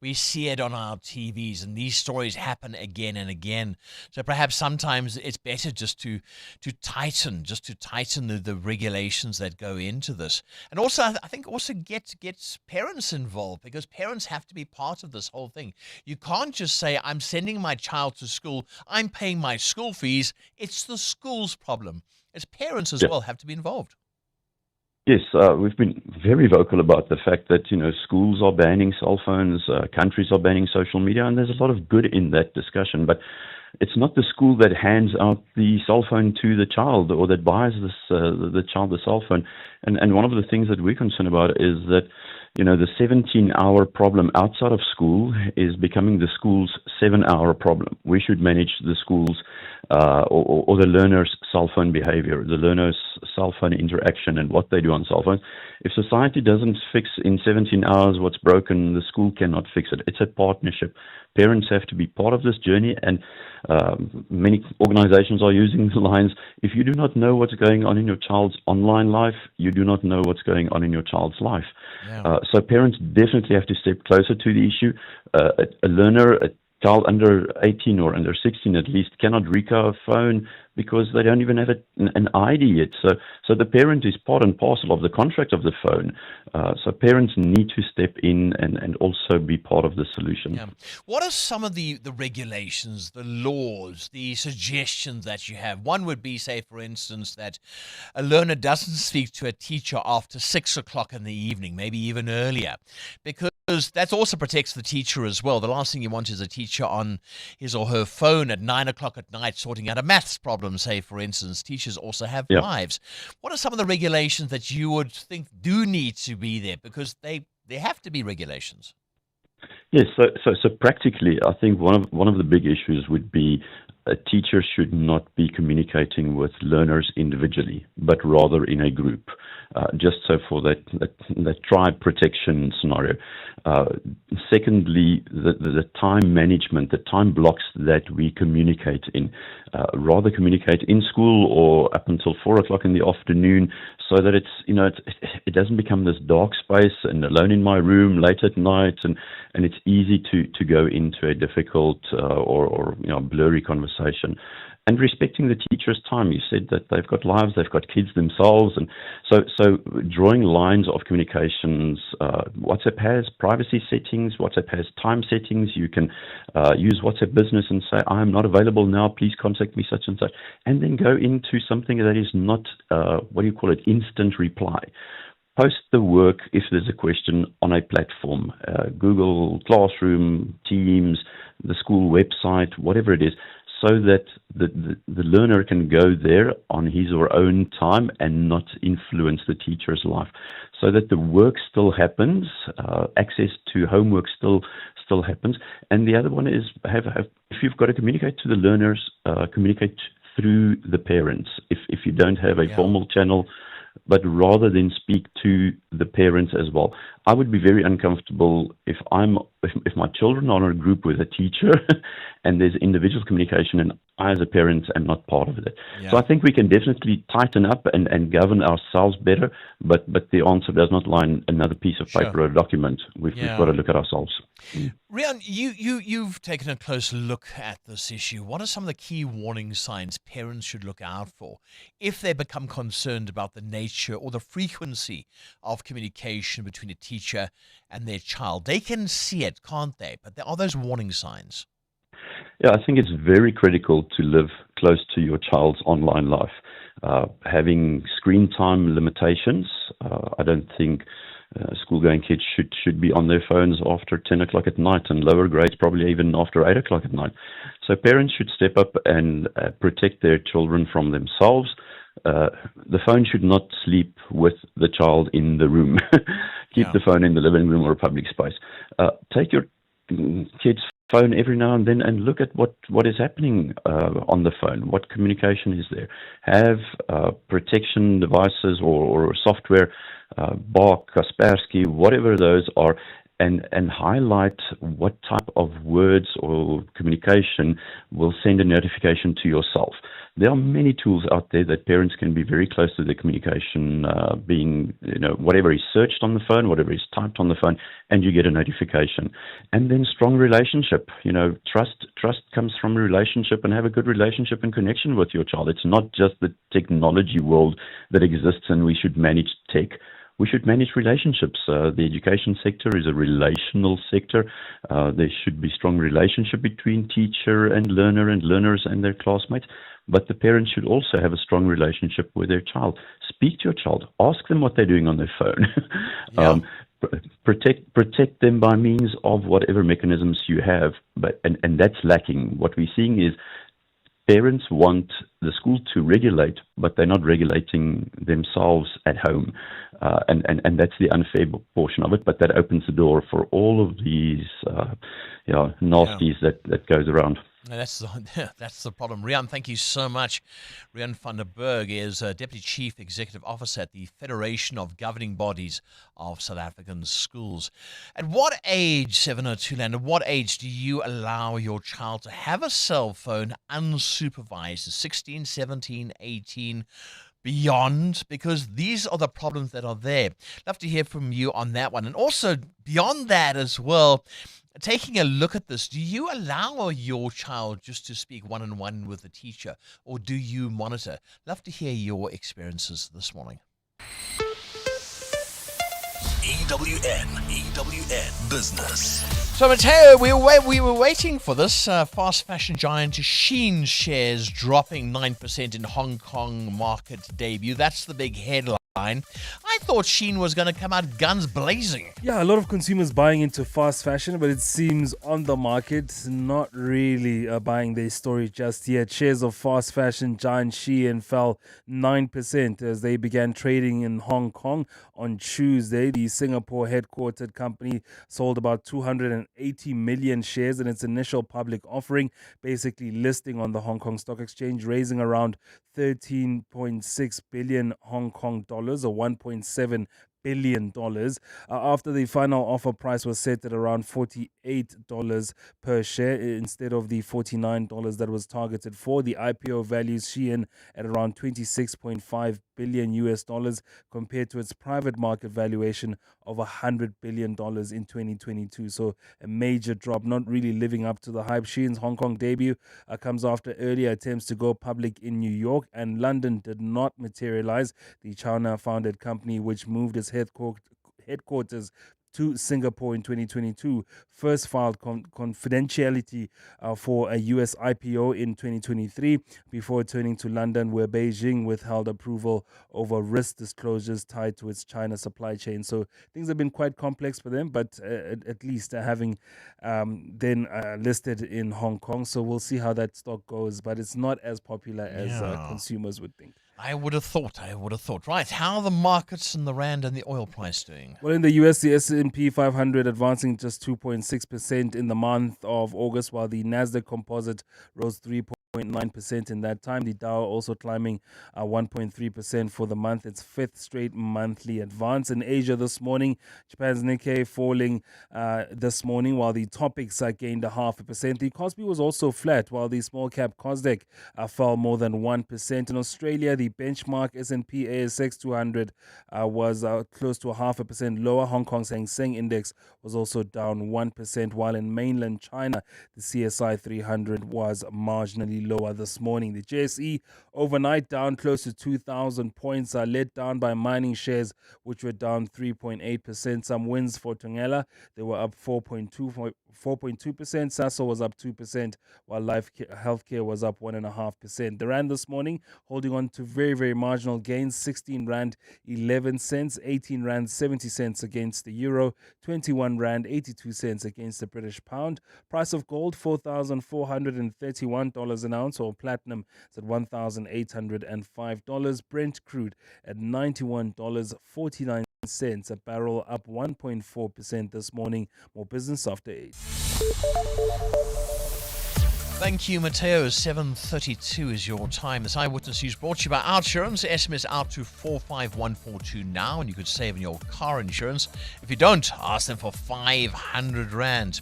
we see it on our TVs, and these stories happen again and again. So perhaps sometimes it's better just to tighten the regulations that go into this. And also, I think also get parents involved, because parents have to be part of this whole thing. You can't just say, I'm sending my child to school, I'm paying my school fees. It's the school's problem. As parents as well have to be involved. Yes, we've been very vocal about the fact that, schools are banning cell phones, countries are banning social media, and there's a lot of good in that discussion. But it's not the school that hands out the cell phone to the child, or that buys the child the cell phone. And one of the things that we're concerned about is that, the 17-hour problem outside of school is becoming the school's 7-hour problem. We should manage the school's or the learner's cell phone behavior, the learner's cell phone interaction, and what they do on cell phones. If society doesn't fix in 17 hours what's broken, the school cannot fix it. It's a partnership. Parents have to be part of this journey, and many organizations are using the lines, if you do not know what's going on in your child's online life, you do not know what's going on in your child's life. So parents definitely have to step closer to the issue. A learner, a child under 18 or under 16 at least, cannot recover a phone because they don't even have an ID yet. So the parent is part and parcel of the contract of the phone. So parents need to step in and also be part of the solution. Yeah. What are some of the regulations, the laws, the suggestions that you have? One would be, say, for instance, that a learner doesn't speak to a teacher after 6 o'clock in the evening, maybe even earlier, because that also protects the teacher as well. The last thing you want is a teacher on his or her phone at 9 o'clock at night sorting out a maths problem, say, for instance. Teachers also have lives. What are some of the regulations that you would think do need to be there? Because they have to be regulations. Yes, so practically, I think one of the big issues would be a teacher should not be communicating with learners individually, but rather in a group, just so for that tribe protection scenario. Secondly, the time management, the time blocks that we communicate in, rather communicate in school or up until 4 o'clock in the afternoon, so that it doesn't become this dark space and alone in my room late at night, and it's easy to go into a difficult or blurry conversation. And respecting the teacher's time. You said that they've got lives, they've got kids themselves, and so drawing lines of communications. WhatsApp has privacy settings, WhatsApp has time settings. You can use WhatsApp Business and say, I'm not available now, please contact me such and such, and then go into something that is not, instant reply. Post the work if there's a question on a platform, Google Classroom, Teams, the school website, whatever it is, so that the learner can go there on his or own time and not influence the teacher's life, so that the work still happens, access to homework still happens. And the other one is if you've got to communicate to the learners, communicate through the parents. If you don't have a formal channel, but rather than speak to the parents as well. I would be very uncomfortable if my children are in a group with a teacher and there's individual communication and I as a parent am not part of it. Yeah. So I think we can definitely tighten up and govern ourselves better, but the answer does not lie in another piece of paper or a document. We've got to look at ourselves. Rian, you've taken a close look at this issue. What are some of the key warning signs parents should look out for if they become concerned about the nature or the frequency of communication between a teacher and their child? They can see it, can't they? But there are those warning signs. Yeah, I think it's very critical to live close to your child's online life. Having screen time limitations, I don't think school-going kids should be on their phones after 10 o'clock at night, and lower grades probably even after 8 o'clock at night. So parents should step up and protect their children from themselves. The phone should not sleep with the child in the room. Keep the phone in the living room or a public space. Take your kid's phone every now and then and look at what is happening on the phone. What communication is there? Have protection devices or software, Bark, Kaspersky, whatever those are, and highlight what type of words or communication will send a notification to yourself. There are many tools out there that parents can be very close to the communication, being, whatever is searched on the phone, whatever is typed on the phone, and you get a notification. And then strong relationship. Trust comes from relationship, and have a good relationship and connection with your child. It's not just the technology world that exists and we should manage tech. We should manage relationships. The education sector is a relational sector. There should be strong relationship between teacher and learners and their classmates. But the parents should also have a strong relationship with their child. Speak to your child. Ask them what they're doing on their phone. Protect them by means of whatever mechanisms you have. And that's lacking. What we're seeing is parents want the school to regulate, but they're not regulating themselves at home. And that's the unfair portion of it, but that opens the door for all of these nasties that goes around. That's the problem. Rian, thank you so much. Rian van der Berg is Deputy Chief Executive Officer at the Federation of Governing Bodies of South African Schools. At what age, 702 Land, at what age do you allow your child to have a cell phone unsupervised? 16, 17, 18, beyond? Because these are the problems that are there. Love to hear from you on that one. And also, beyond that as well, taking a look at this, do you allow your child just to speak one-on-one with the teacher, or do you monitor? Love to hear your experiences this morning. EWN Business. So, Mateo, we were waiting for this. Fast fashion giant Shein shares dropping 9% in Hong Kong market debut. That's the big headline. I thought Shein was going to come out guns blazing. Yeah, a lot of consumers buying into fast fashion, but it seems on the market not really buying their story just yet. Shares of fast fashion giant Shein fell 9% as they began trading in Hong Kong on Tuesday. The Singapore headquartered company sold about 280 million shares in its initial public offering, basically listing on the Hong Kong Stock Exchange, raising around 13.6 billion Hong Kong dollars or $1.7 billion after the final offer price was set at around $48 per share instead of the $49 that was targeted for. The IPO values Shein at around $26.5 billion US dollars compared to its private market valuation of $100 billion in 2022. So a major drop, not really living up to the hype. Shein's Hong Kong debut comes after earlier attempts to go public in New York and London did not materialize. The China-founded company, which moved its headquarters to Singapore in 2022. First filed confidentiality for a US IPO in 2023 before turning to London, where Beijing withheld approval over risk disclosures tied to its China supply chain. So things have been quite complex for them, but at least having then listed in Hong Kong. So we'll see how that stock goes, but it's not as popular as consumers would think. I would have thought. Right, how are the markets and the rand and the oil price doing? Well, in the US, the S&P 500 advancing just 2.6% in the month of August, while the Nasdaq Composite rose 3.9% in that time. The Dow also climbing 1.3% for the month. Its fifth straight monthly advance. In Asia this morning, Japan's Nikkei falling this morning, while the Topix gained 0.5%. The Kospi was also flat, while the small cap Kosdaq fell more than 1%. In Australia, the benchmark S&P ASX 200 was close to 0.5% lower. Hong Kong's Hang Seng Index was also down 1%, while in mainland China, the CSI 300 was marginally lower this morning. The JSE overnight down close to 2,000 points, led down by mining shares, which were down 3.8%. Some wins for Tungela. They were up 4.2%. Sasol was up 2%, while Life Healthcare was up 1.5%. The rand this morning holding on to very, very marginal gains, 16 rand 11 cents, 18 rand 70 cents against the euro, 21 rand 82 cents against the British pound. Price of gold, $4,431 an ounce, or platinum is at $1,805. Brent crude at $91.49 a barrel, up 1.4% this morning. More business after 8. Thank you, Mateo. 7:32 is your time. This Eyewitness News brought to you by Outsurance. SMS out to 45142 now, and you could save on your car insurance. If you don't, ask them for 500 rand.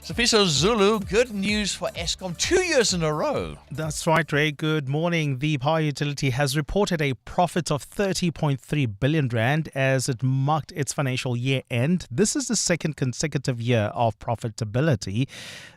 Sifiso Zulu, good news for Eskom 2 years in a row. That's right, Ray. Good morning. The power utility has reported a profit of 30.3 billion rand as it marked its financial year end. This is the second consecutive year of profitability.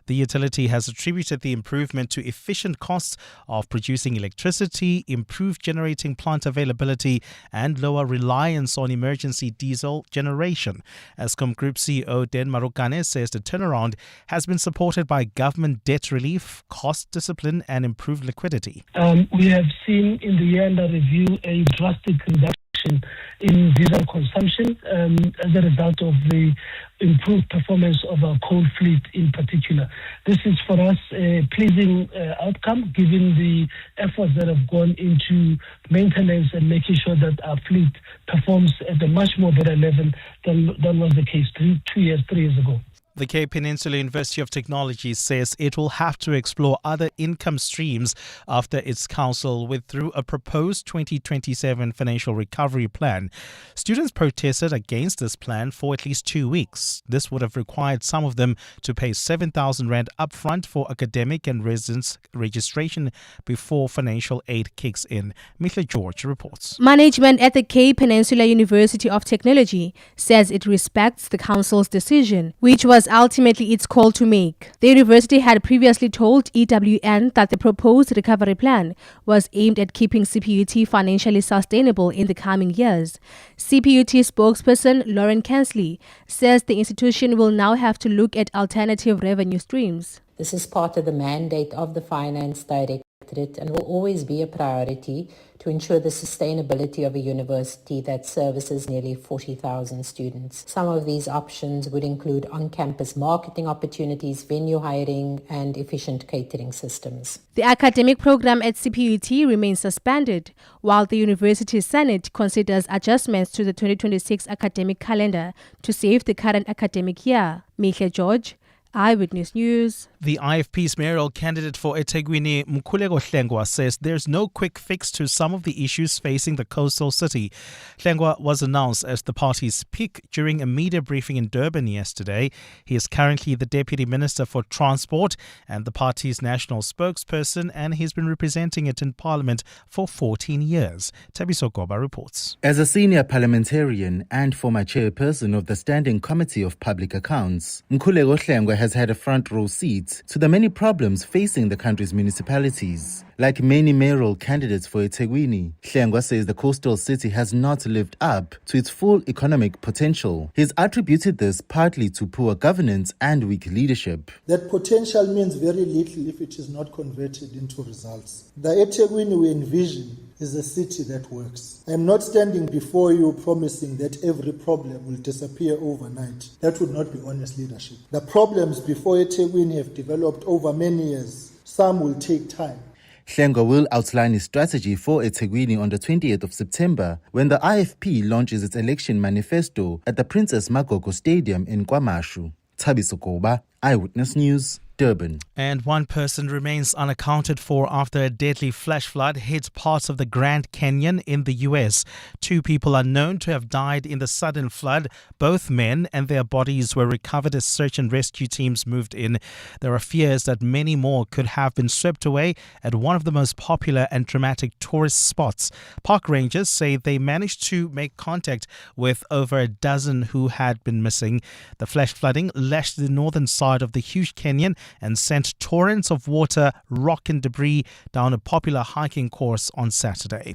The utility has attributed the improvement to efficient costs of producing electricity, improved generating plant availability, and lower reliance on emergency diesel generation. Eskom Group CEO Den Marokane says the turnaround has been supported by government debt relief, cost discipline, and improved liquidity. We have seen in the year under review a drastic reduction in diesel consumption as a result of the improved performance of our coal fleet in particular. This is for us a pleasing outcome given the efforts that have gone into maintenance and making sure that our fleet performs at a much more better level than was the case 3 years ago. The Cape Peninsula University of Technology says it will have to explore other income streams after its council withdrew a proposed 2027 financial recovery plan. Students protested against this plan for at least 2 weeks. This would have required some of them to pay 7,000 rand upfront for academic and residence registration before financial aid kicks in. Mithla George reports. Management at the Cape Peninsula University of Technology says it respects the council's decision, which was ultimately its call to make. The university had previously told EWN that the proposed recovery plan was aimed at keeping CPUT financially sustainable in the coming years. CPUT spokesperson Lauren Kansley says the institution will now have to look at alternative revenue streams. This is part of the mandate of the Finance Directorate and will always be a priority to ensure the sustainability of a university that services nearly 40,000 students. Some of these options would include on-campus marketing opportunities, venue hiring, and efficient catering systems. The academic program at CPUT remains suspended, while the University Senate considers adjustments to the 2026 academic calendar to save the current academic year. Mithla George, Eyewitness News. The IFP's mayoral candidate for eThekwini, Mkhuleko Hlengwa, says there's no quick fix to some of the issues facing the coastal city. Hlengwa was announced as the party's pick during a media briefing in Durban yesterday. He is currently the Deputy Minister for Transport and the party's national spokesperson, and he's been representing it in Parliament for 14 years. Tabiso Goba reports. As a senior parliamentarian and former chairperson of the Standing Committee of Public Accounts, Mkhuleko Hlengwa has had a front row seat to the many problems facing the country's municipalities. Like many mayoral candidates for eThekwini, Hlengwa says the coastal city has not lived up to its full economic potential. He's attributed this partly to poor governance and weak leadership. That potential means very little if it is not converted into results. The eThekwini we envision is a city that works. I'm not standing before you promising that every problem will disappear overnight. That would not be honest leadership. The problems before eThekwini have developed over many years. Some will take time. Hlengwa will outline his strategy for eThekwini on the 28th of September when the IFP launches its election manifesto at the Princess Magogo Stadium in KwaMashu. Thabiso Koba, Eyewitness News, Durban. And one person remains unaccounted for after a deadly flash flood hit parts of the Grand Canyon in the U.S. 2 people are known to have died in the sudden flood. Both men, and their bodies were recovered as search and rescue teams moved in. There are fears that many more could have been swept away at one of the most popular and dramatic tourist spots. Park rangers say they managed to make contact with over a dozen who had been missing. The flash flooding lashed the northern side of the huge canyon and sent torrents of water, rock and debris down a popular hiking course on Saturday.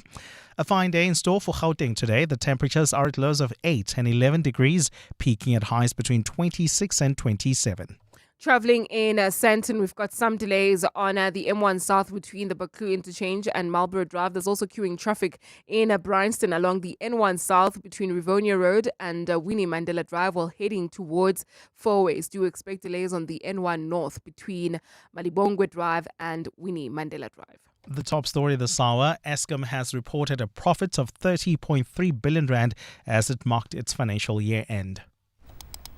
A fine day in store for Gauteng today. The temperatures are at lows of 8 and 11 degrees, peaking at highs between 26 and 27. Travelling in Sandton, we've got some delays on the M1 South between the Baku interchange and Marlborough Drive. There's also queuing traffic in Bryanston along the N1 South between Rivonia Road and Winnie Mandela Drive while heading towards Fourways. Do expect delays on the N1 North between Malibongwe Drive and Winnie Mandela Drive. The top story this hour, Eskom has reported a profit of 30.3 billion rand as it marked its financial year end.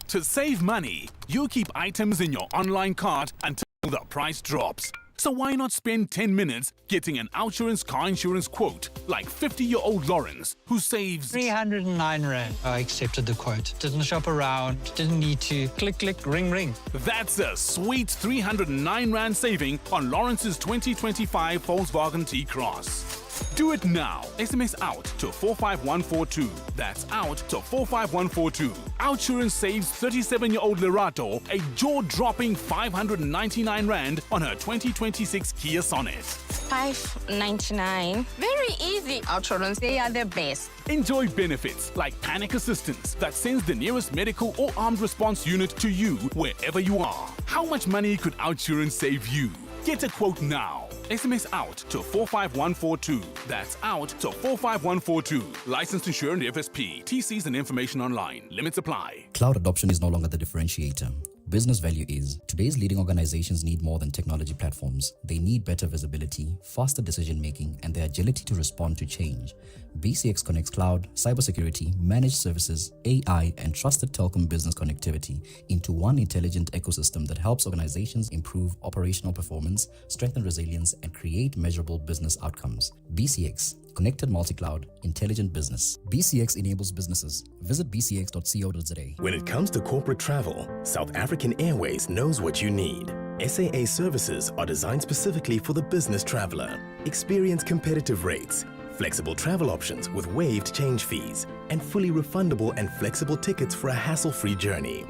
To save money, you keep items in your online cart until the price drops. So why not spend 10 minutes getting an Outsurance car insurance quote like 50-year-old Lawrence, who saves 309 Rand. I accepted the quote. Didn't shop around, didn't need to. Click, click, ring, ring. That's a sweet 309 Rand saving on Lawrence's 2025 Volkswagen T-Cross. Do it now. SMS out to 45142. That's out to 45142. Outsurance saves 37-year-old Lerato a jaw-dropping 599 Rand on her 2026 Kia Sonet. 599. Very easy. Outsurance, they are the best. Enjoy benefits like panic assistance that sends the nearest medical or armed response unit to you wherever you are. How much money could Outsurance save you? Get a quote now. SMS out to 45142. That's out to 45142. Licensed insured FSP. TCs and information online. Limits apply. Cloud adoption is no longer the differentiator. Business value is. Today's leading organizations need more than technology platforms. They need better visibility, faster decision-making, and the agility to respond to change. BCX connects cloud, cybersecurity, managed services, AI, and trusted telecom business connectivity into one intelligent ecosystem that helps organizations improve operational performance, strengthen resilience, and create measurable business outcomes. BCX. Connected multi-cloud, intelligent business. BCX enables businesses. Visit bcx.co.za. When it comes to corporate travel, South African Airways knows what you need. SAA services are designed specifically for the business traveler. Experience competitive rates, flexible travel options with waived change fees, and fully refundable and flexible tickets for a hassle-free journey.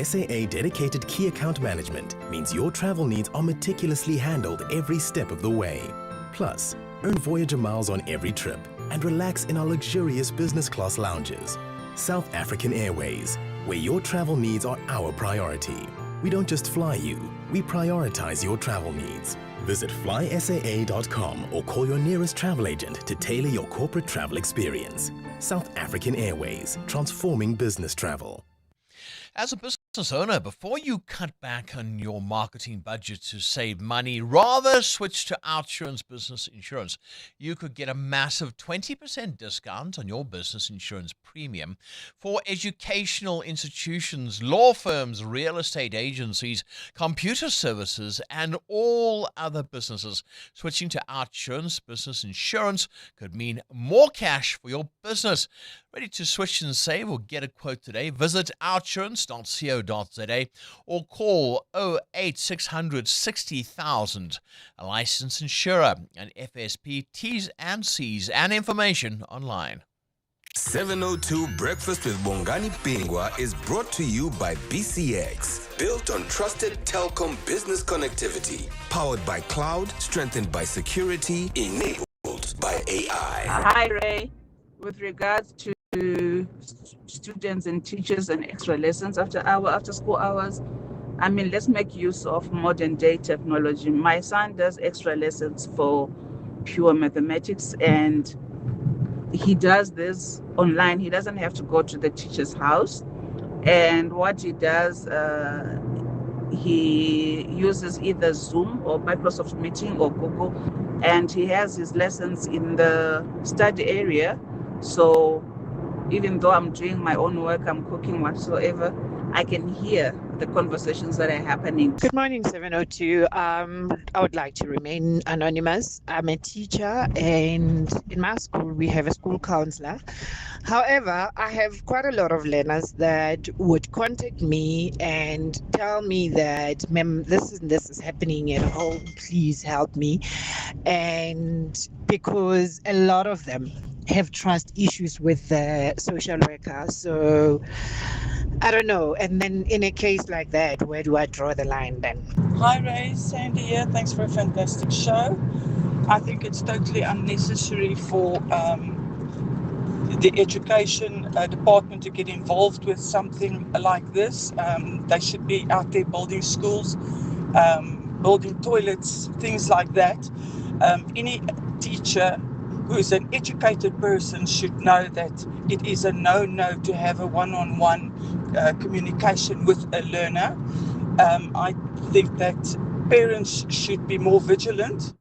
SAA dedicated key account management means your travel needs are meticulously handled every step of the way. Plus, earn Voyager miles on every trip and relax in our luxurious business class lounges. South African Airways, where your travel needs are our priority. We don't just fly you, we prioritize your travel needs. Visit flysaa.com or call your nearest travel agent to tailor your corporate travel experience. South African Airways, transforming business travel. As a business owner, before you cut back on your marketing budget to save money, rather switch to Outsurance Business Insurance. You could get a massive 20% discount on your business insurance premium for educational institutions, law firms, real estate agencies, computer services, and all other businesses. Switching to Outsurance Business Insurance could mean more cash for your business. Ready to switch and save or get a quote today? Visit outsurance.co.za or call 08600 60,000. A licensed insurer, an FSP, T's and C's and information online. 702 Breakfast with Bongani Bingwa is brought to you by BCX. Built on trusted telecom business connectivity. Powered by cloud, strengthened by security, enabled by AI. Hi, Ray. With regards to students and teachers and extra lessons after school hours, I mean, let's make use of modern day technology. My son does extra lessons for pure mathematics, and he does this online. He doesn't have to go to the teacher's house. And what he does, he uses either Zoom or Microsoft Meeting or Google, and he has his lessons in the study area. So even though I'm doing my own work, I'm cooking whatsoever, I can hear the conversations that are happening. Good morning, 702. I would like to remain anonymous. I'm a teacher, and in my school, we have a school counselor. However, I have quite a lot of learners that would contact me and tell me that, ma'am, this is happening at home, please help me. And because a lot of them have trust issues with the social worker, so I don't know. And then in a case like that, where do I draw the line then? Hi Ray, Sandy here. Thanks for a fantastic show. I think it's totally unnecessary for the education department to get involved with something like this. They should be out there building schools, building toilets, things like that. Any teacher who is an educated person should know that it is a no-no to have a one-on-one communication with a learner. I think that parents should be more vigilant.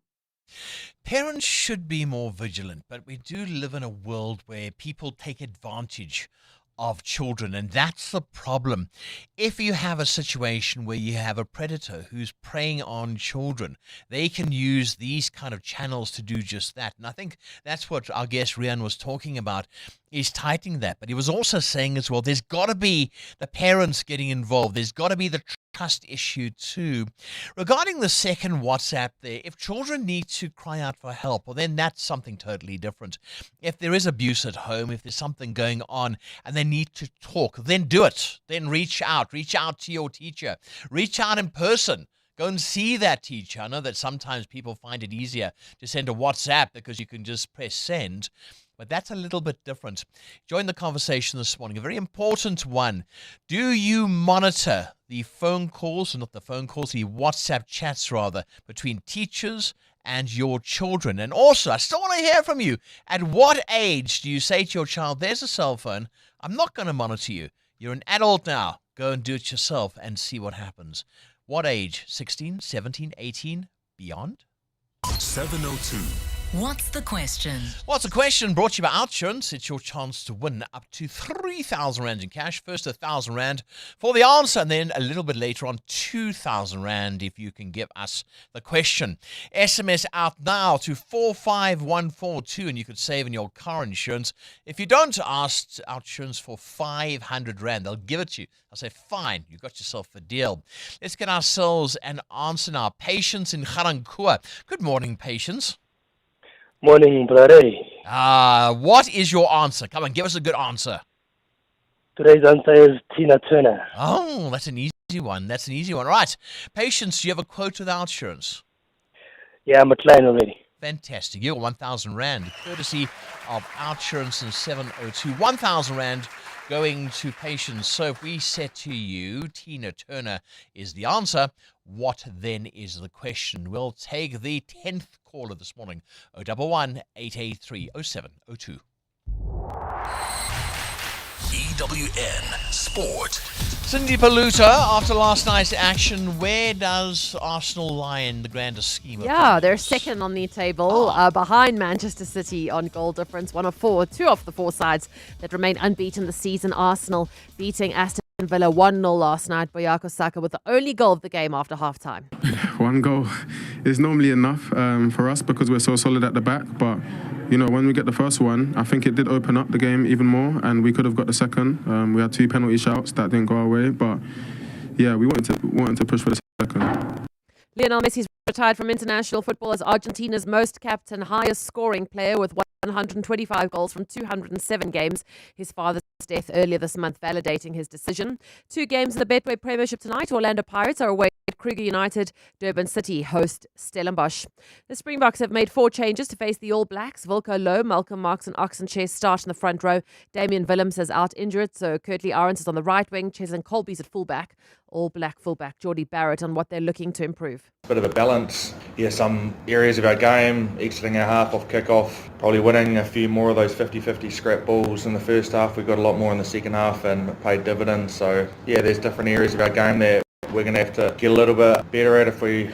Parents should be more vigilant, but we do live in a world where people take advantage of children, and that's the problem. If you have a situation where you have a predator who's preying on children, they can use these kind of channels to do just that. And I think that's what our guest Rian was talking about, is tightening that. But he was also saying as well, there's got to be the parents getting involved. There's got to be the trust issue too. Regarding the second WhatsApp there, if children need to cry out for help, well, then that's something totally different. If there is abuse at home, if there's something going on and they need to talk, then do it. Then reach out to your teacher, reach out in person. Go and see that teacher. I know that sometimes people find it easier to send a WhatsApp because you can just press send, but that's a little bit different. Join the conversation this morning, a very important one. Do you monitor the phone calls, or not the phone calls, the WhatsApp chats rather, between teachers and your children? And also, I still want to hear from you. At what age do you say to your child, there's a cell phone, I'm not going to monitor you. You're an adult now. Go and do it yourself and see what happens. What age? 16, 17, 18, beyond? 702. What's the question? What's the question? Brought to you by Outsurance. It's your chance to win up to 3,000 Rand in cash. First 1,000 Rand for the answer, and then a little bit later on 2,000 Rand if you can give us the question. SMS out now to 45142 and you could save in your car insurance. If you don't ask Outsurance for 500 Rand, they'll give it to you. I'll say, fine, you got yourself a deal. Let's get ourselves an answer now. Patience in Garankuwa. Good morning, Patience. Morning, brother. What is your answer? Come on, give us a good answer. Today's answer is Tina Turner. Oh, that's an easy one. That's an easy one. Right. Patience, do you have a quote with Outsurance? Yeah, I'm a client already. Fantastic. You got 1,000 Rand, courtesy of Outsurance in 702. 1,000 Rand going to Patience. So if we said to you, Tina Turner is the answer, what then is the question? We'll take the 10th caller this morning, 011 883 0702. EWN Sport. Cindy Paluta, after last night's action, where does Arsenal lie in the grander scheme of things? They're second on the table, behind Manchester City on goal difference, 1 of 4. 2 of the 4 sides that remain unbeaten this season. Arsenal beating Aston Villa 1-0 last night. Boyako Saka with the only goal of the game after half-time. One goal is normally enough for us because we're so solid at the back, but you know, when we get the first one, I think it did open up the game even more, and we could have got the second. We had 2 penalty shouts that didn't go our way, but yeah, we wanted to push for the second. Lionel Messi's retired from international football as Argentina's most capped and highest scoring player with 125 goals from 207 games. His father's death earlier this month validating his decision. 2 games in the Betway Premiership tonight. Orlando Pirates are away at Kruger United. Durban City host Stellenbosch. The Springboks have made 4 changes to face the All Blacks. Wilco Low, Malcolm Marx and Oxenchair start in the front row. Damian Willems is out injured, so Kurtley Arons is on the right wing. Cheslin Colby's at fullback. All Black fullback Geordie Barrett on what they're looking to improve. Bit of a balance. Yeah, some areas of our game, exiting our half off kick-off, probably winning a few more of those 50-50 scrap balls in the first half. We got a lot more in the second half and it paid dividends. So yeah, there's different areas of our game that we're going to have to get a little bit better at if we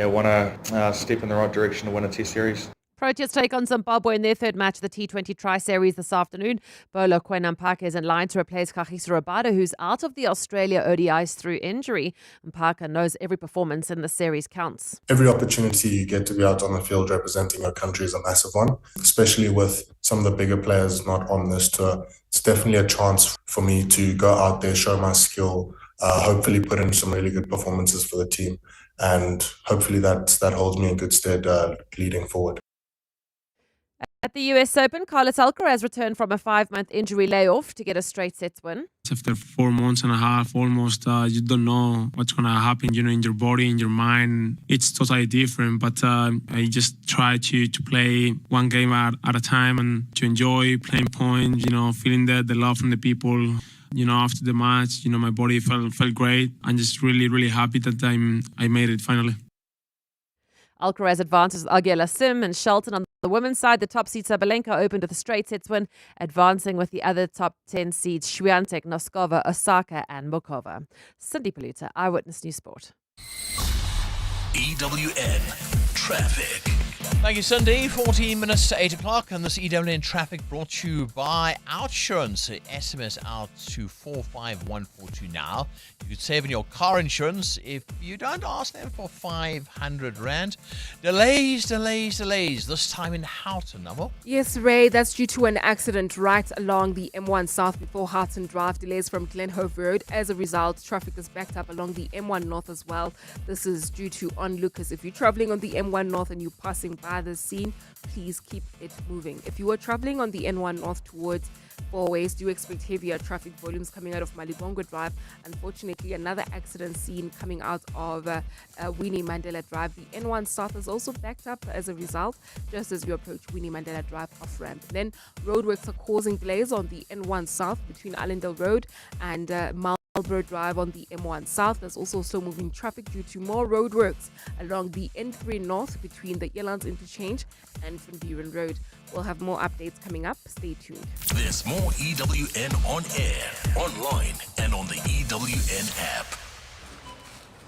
want to step in the right direction to win a Test series. Proteas take on Zimbabwe in their third match of the T20 Tri-Series this afternoon. Bolo Kwenampaka is in line to replace Kagiso Rabada, who's out of the Australia ODIs through injury. Mpaka knows every performance in the series counts. Every opportunity you get to be out on the field representing your country is a massive one, especially with some of the bigger players not on this tour. It's definitely a chance for me to go out there, show my skill, hopefully put in some really good performances for the team, and hopefully that holds me in good stead leading forward. At the US Open, Carlos Alcaraz returned from a 5-month injury layoff to get a straight sets win. After 4 months and a half, almost, you don't know what's going to happen, in your body, in your mind. It's totally different, but I just try to play one game at a time and to enjoy playing points, feeling the love from the people. After the match, my body felt great. I'm just really, really happy that I made it finally. Alcaraz advances Aguila Sim and Shelton on the women's side. The top seed Sabalenka opened with a straight sets win, advancing with the other top 10 seeds Swiatek, Noskova, Osaka and Mokova. Cindy Paluta, Eyewitness News Sport. EWN Traffic. Thank you, Cindy. 14 minutes to 8 o'clock, and this EWN Traffic brought to you by Outsurance. SMS out to 45142 now. You could save in your car insurance if you don't ask them for 500 Rand. Delays. This time in Houghton, Namo. Yes, Ray, that's due to an accident right along the M1 South before Houghton Drive. Delays from Glenhove Road. As a result, traffic is backed up along the M1 North as well. This is due to onlookers. If you're traveling on the M1 North and you're passing by the scene, please keep it moving. If you are traveling on the N1 North towards Four Ways, do expect heavier traffic volumes coming out of Malibongo Drive. Unfortunately, another accident scene coming out of Winnie Mandela Drive. The N1 South is also backed up as a result, just as you approach Winnie Mandela Drive off ramp. Then roadworks are causing delays on the N1 South between Allendale Road and Marlborough Drive on the M1 South. There's also slow-moving traffic due to more roadworks along the N3 North between the Elands Interchange and Van Buren Road. We'll have more updates coming up. Stay tuned. There's more EWN on air, online, and on the EWN app.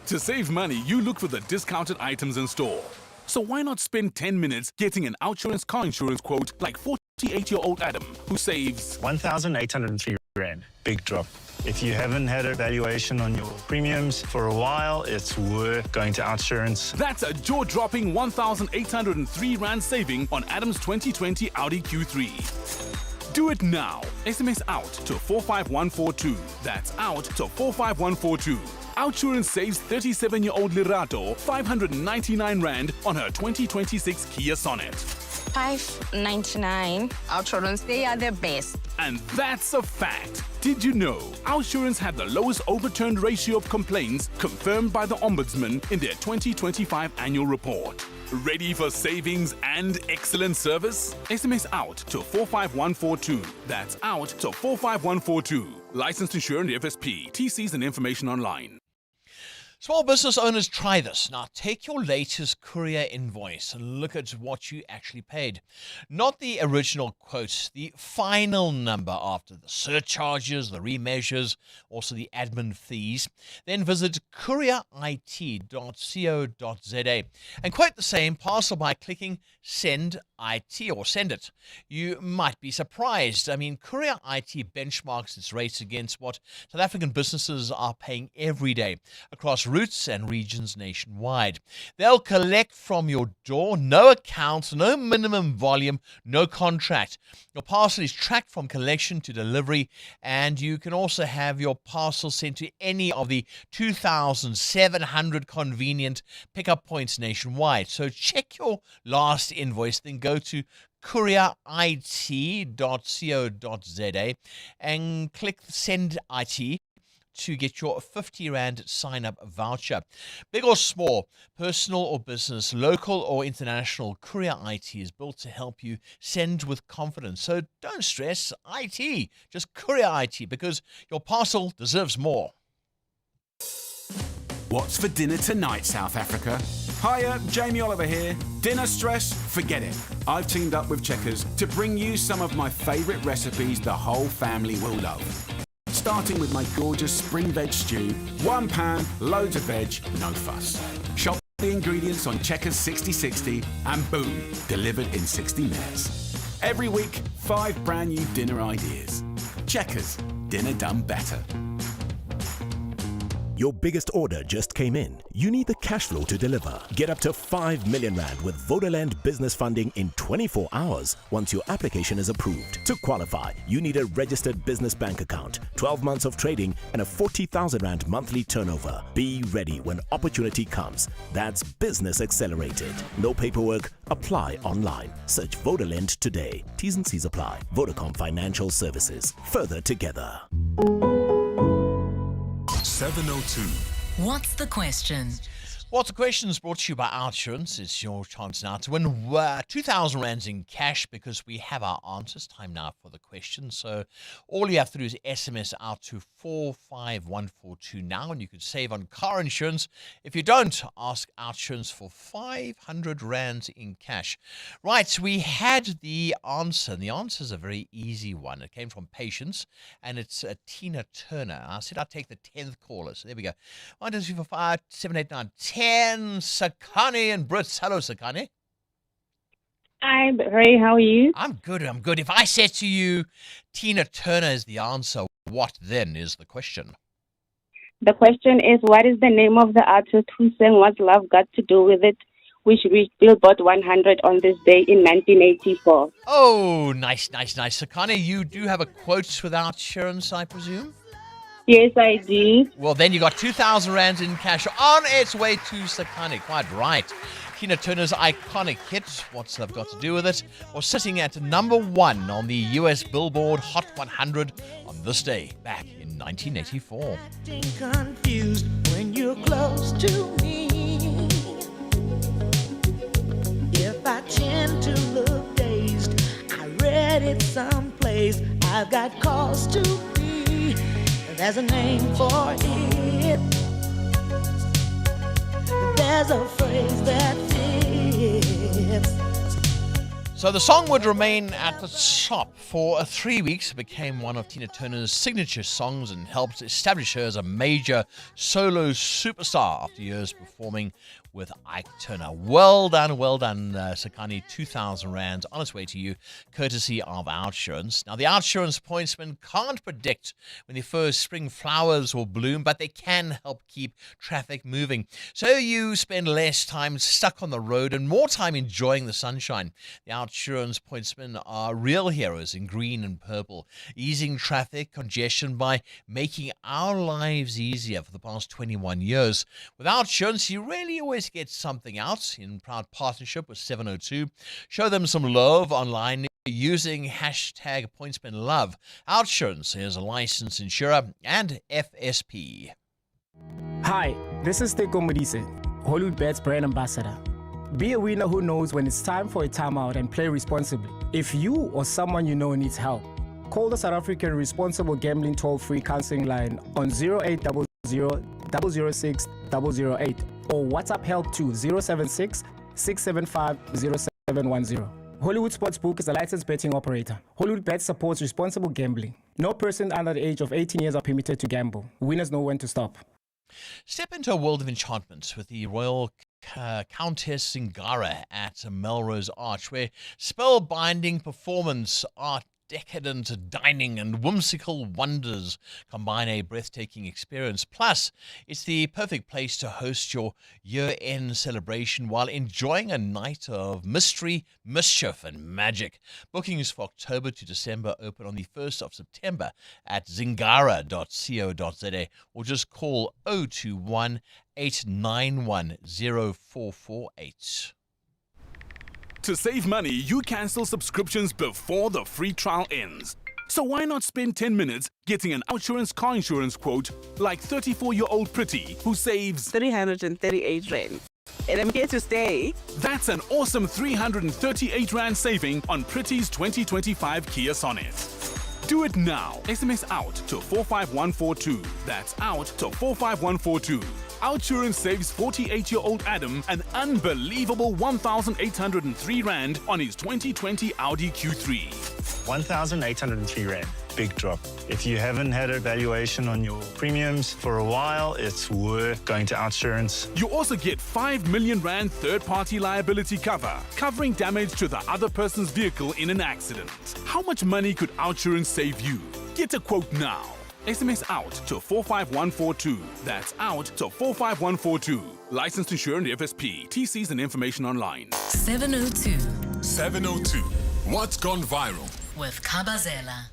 To save money, you look for the discounted items in store. So why not spend 10 minutes getting an Outsurance car insurance quote like 48-year-old Adam, who saves 1,803 Rand. Big drop. If you haven't had a valuation on your premiums for a while, it's worth going to Outsurance. That's a jaw-dropping 1,803 Rand saving on Adam's 2020 Audi Q3. Do it now. SMS out to 45142. That's out to 45142. Outsurance saves 37-year-old Lerato 599 Rand on her 2026 Kia Sonet. $5.99. Outsurance, they are the best. And that's a fact. Did you know Outsurance had the lowest overturned ratio of complaints confirmed by the Ombudsman in their 2025 annual report? Ready for savings and excellent service? SMS out to 45142. That's out to 45142. Licensed insured FSP. TCs and information online. Small business owners, try this. Now, take your latest courier invoice and look at what you actually paid. Not the original quote, the final number after the surcharges, the remeasures, also the admin fees. Then visit courierit.co.za and quote the same parcel by clicking Send IT or send it. You might be surprised. I mean, Courier IT benchmarks its rates against what South African businesses are paying every day across routes and regions nationwide. They'll collect from your door, no account, no minimum volume, no contract. Your parcel is tracked from collection to delivery, and you can also have your parcel sent to any of the 2,700 convenient pickup points nationwide. So check your last invoice, then go to courierit.co.za and click Send IT to get your 50 Rand sign-up voucher. Big or small, personal or business, local or international, Courier IT is built to help you send with confidence. So don't stress IT, just Courier IT, because your parcel deserves more. What's for dinner tonight, South Africa? Hiya, Jamie Oliver here. Dinner stress? Forget it. I've teamed up with Checkers to bring you some of my favourite recipes the whole family will love. Starting with my gorgeous spring veg stew, one pan, loads of veg, no fuss. Shop the ingredients on Checkers 6060 and boom, delivered in 60 minutes. Every week, 5 brand new dinner ideas. Checkers, dinner done better. Your biggest order just came in. You need the cash flow to deliver. Get up to 5 million Rand with Vodaland business funding in 24 hours once your application is approved. To qualify, you need a registered business bank account, 12 months of trading, and a 40,000 Rand monthly turnover. Be ready when opportunity comes. That's Business Accelerated. No paperwork. Apply online. Search Vodaland today. T's and C's apply. Vodacom Financial Services. Further together. 702. What's the question? What's the question is brought to you by OUTsurance. It's your chance now to win 2,000 Rands in cash because we have our answers. Time now for the question. So all you have to do is SMS out to 45142 now, and you could save on car insurance. If you don't, ask OUTsurance for 500 Rands in cash. Right, we had the answer, and the answer is a very easy one. It came from Patience, and it's Tina Turner. I said I'd take the 10th caller, so there we go. 1, 2, 3, 4, 5, 7, 8, 9, 10. Sakani and Brits. Hello, Sakani. Hi, Ray. How are you? I'm good. If I said to you, Tina Turner is the answer, what then is the question? The question is, what is the name of the artist who sang What's Love Got to Do With It, which reached Billboard 100 on this day in 1984? Oh, nice. Sakani, you do have a quote with OUTsurance, I presume? Yes, I do. Well, then you got 2,000 Rands in cash on its way to Sakani. Quite right. Tina Turner's iconic hit, What's Love Got to Do With It, was sitting at number 1 on the US Billboard Hot 100 on this day back in 1984. Confused when you're close to me. If I tend to look dazed, I read it someplace. I've got cause to be. There's a name for it. There's a phrase that fits. So the song would remain at the top for 3 weeks. It became one of Tina Turner's signature songs and helped establish her as a major solo superstar after years performing with Ike Turner. Well done, Sakani. 2,000 Rands on its way to you, courtesy of OUTsurance. Now, the OUTsurance pointsmen can't predict when the first spring flowers will bloom, but they can help keep traffic moving. So you spend less time stuck on the road and more time enjoying the sunshine. The OUTsurance pointsmen are real heroes in green and purple, easing traffic congestion by making our lives easier for the past 21 years. With OUTsurance, you really always get something out in proud partnership with 702. Show them some love online using hashtag #PointsmenLove. OUTsurance is a licensed insurer and FSP. Hi, this is Teko Modise, Hollywood Bet's brand ambassador. Be a winner who knows when it's time for a timeout and play responsibly. If you or someone you know needs help, call the South African Responsible Gambling Toll-Free Counseling Line on 0800 006 008 or WhatsApp help to 076 675 0710. Hollywood Sportsbook is a licensed betting operator. Hollywood Bet supports responsible gambling. No person under the age of 18 years are permitted to gamble. Winners know when to stop. Step into a world of enchantment with the Royal Countess Zingara at Melrose Arch, where spellbinding performance, art, decadent dining and whimsical wonders combine a breathtaking experience. Plus, it's the perfect place to host your year-end celebration while enjoying a night of mystery, mischief and magic. Bookings for October to December open on the 1st of September at zingara.co.za or just call 021 891 0448. To save money, you cancel subscriptions before the free trial ends. So why not spend 10 minutes getting an Outsurance car insurance quote like 34-year-old Pretty who saves 338 Rand. And I'm here to stay. That's an awesome 338 Rand saving on Pretty's 2025 Kia Sonet. Do it now. SMS out to 45142. That's out to 45142. Outsurance saves 48-year-old Adam an unbelievable 1,803 Rand on his 2020 Audi Q3. 1,803 Rand. Big drop. If you haven't had a valuation on your premiums for a while, it's worth going to Outsurance. You also get 5 million Rand third-party liability cover, covering damage to the other person's vehicle in an accident. How much money could Outsurance save you? Get a quote now. SMS out to 45142. That's out to 45142. Licensed insured FSP. TCs and information online. 702. 702. What's gone viral? With Kabazela.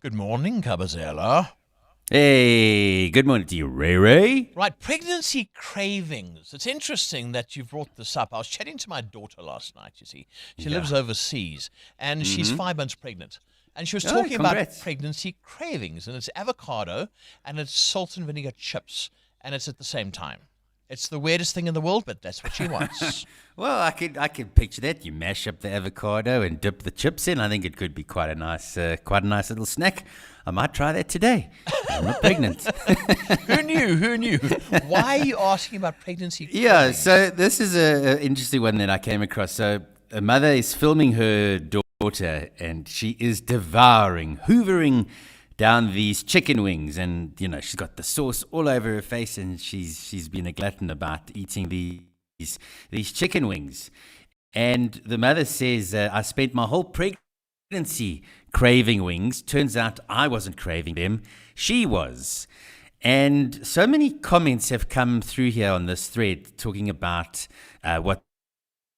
Good morning, Kabazela. Hey, good morning to you, Ray Ray. Right, pregnancy cravings. It's interesting that you've brought this up. I was chatting to my daughter last night, you see. She lives overseas, and she's 5 months pregnant. And she was talking about pregnancy cravings, and it's avocado, and it's salt and vinegar chips, and it's at the same time. It's the weirdest thing in the world, but that's what she wants. Well, I could picture that. You mash up the avocado and dip the chips in. I think it could be quite a nice little snack. I might try that today. I'm not pregnant. Who knew? Why are you asking about pregnancy cravings? Yeah, so this is an interesting one that I came across. So a mother is filming her daughter, and she is hoovering down these chicken wings, and she's got the sauce all over her face, and she's been a glutton about eating these chicken wings. And the mother says, I spent my whole pregnancy craving wings. Turns out I wasn't craving them, she was. And so many comments have come through here on this thread talking about what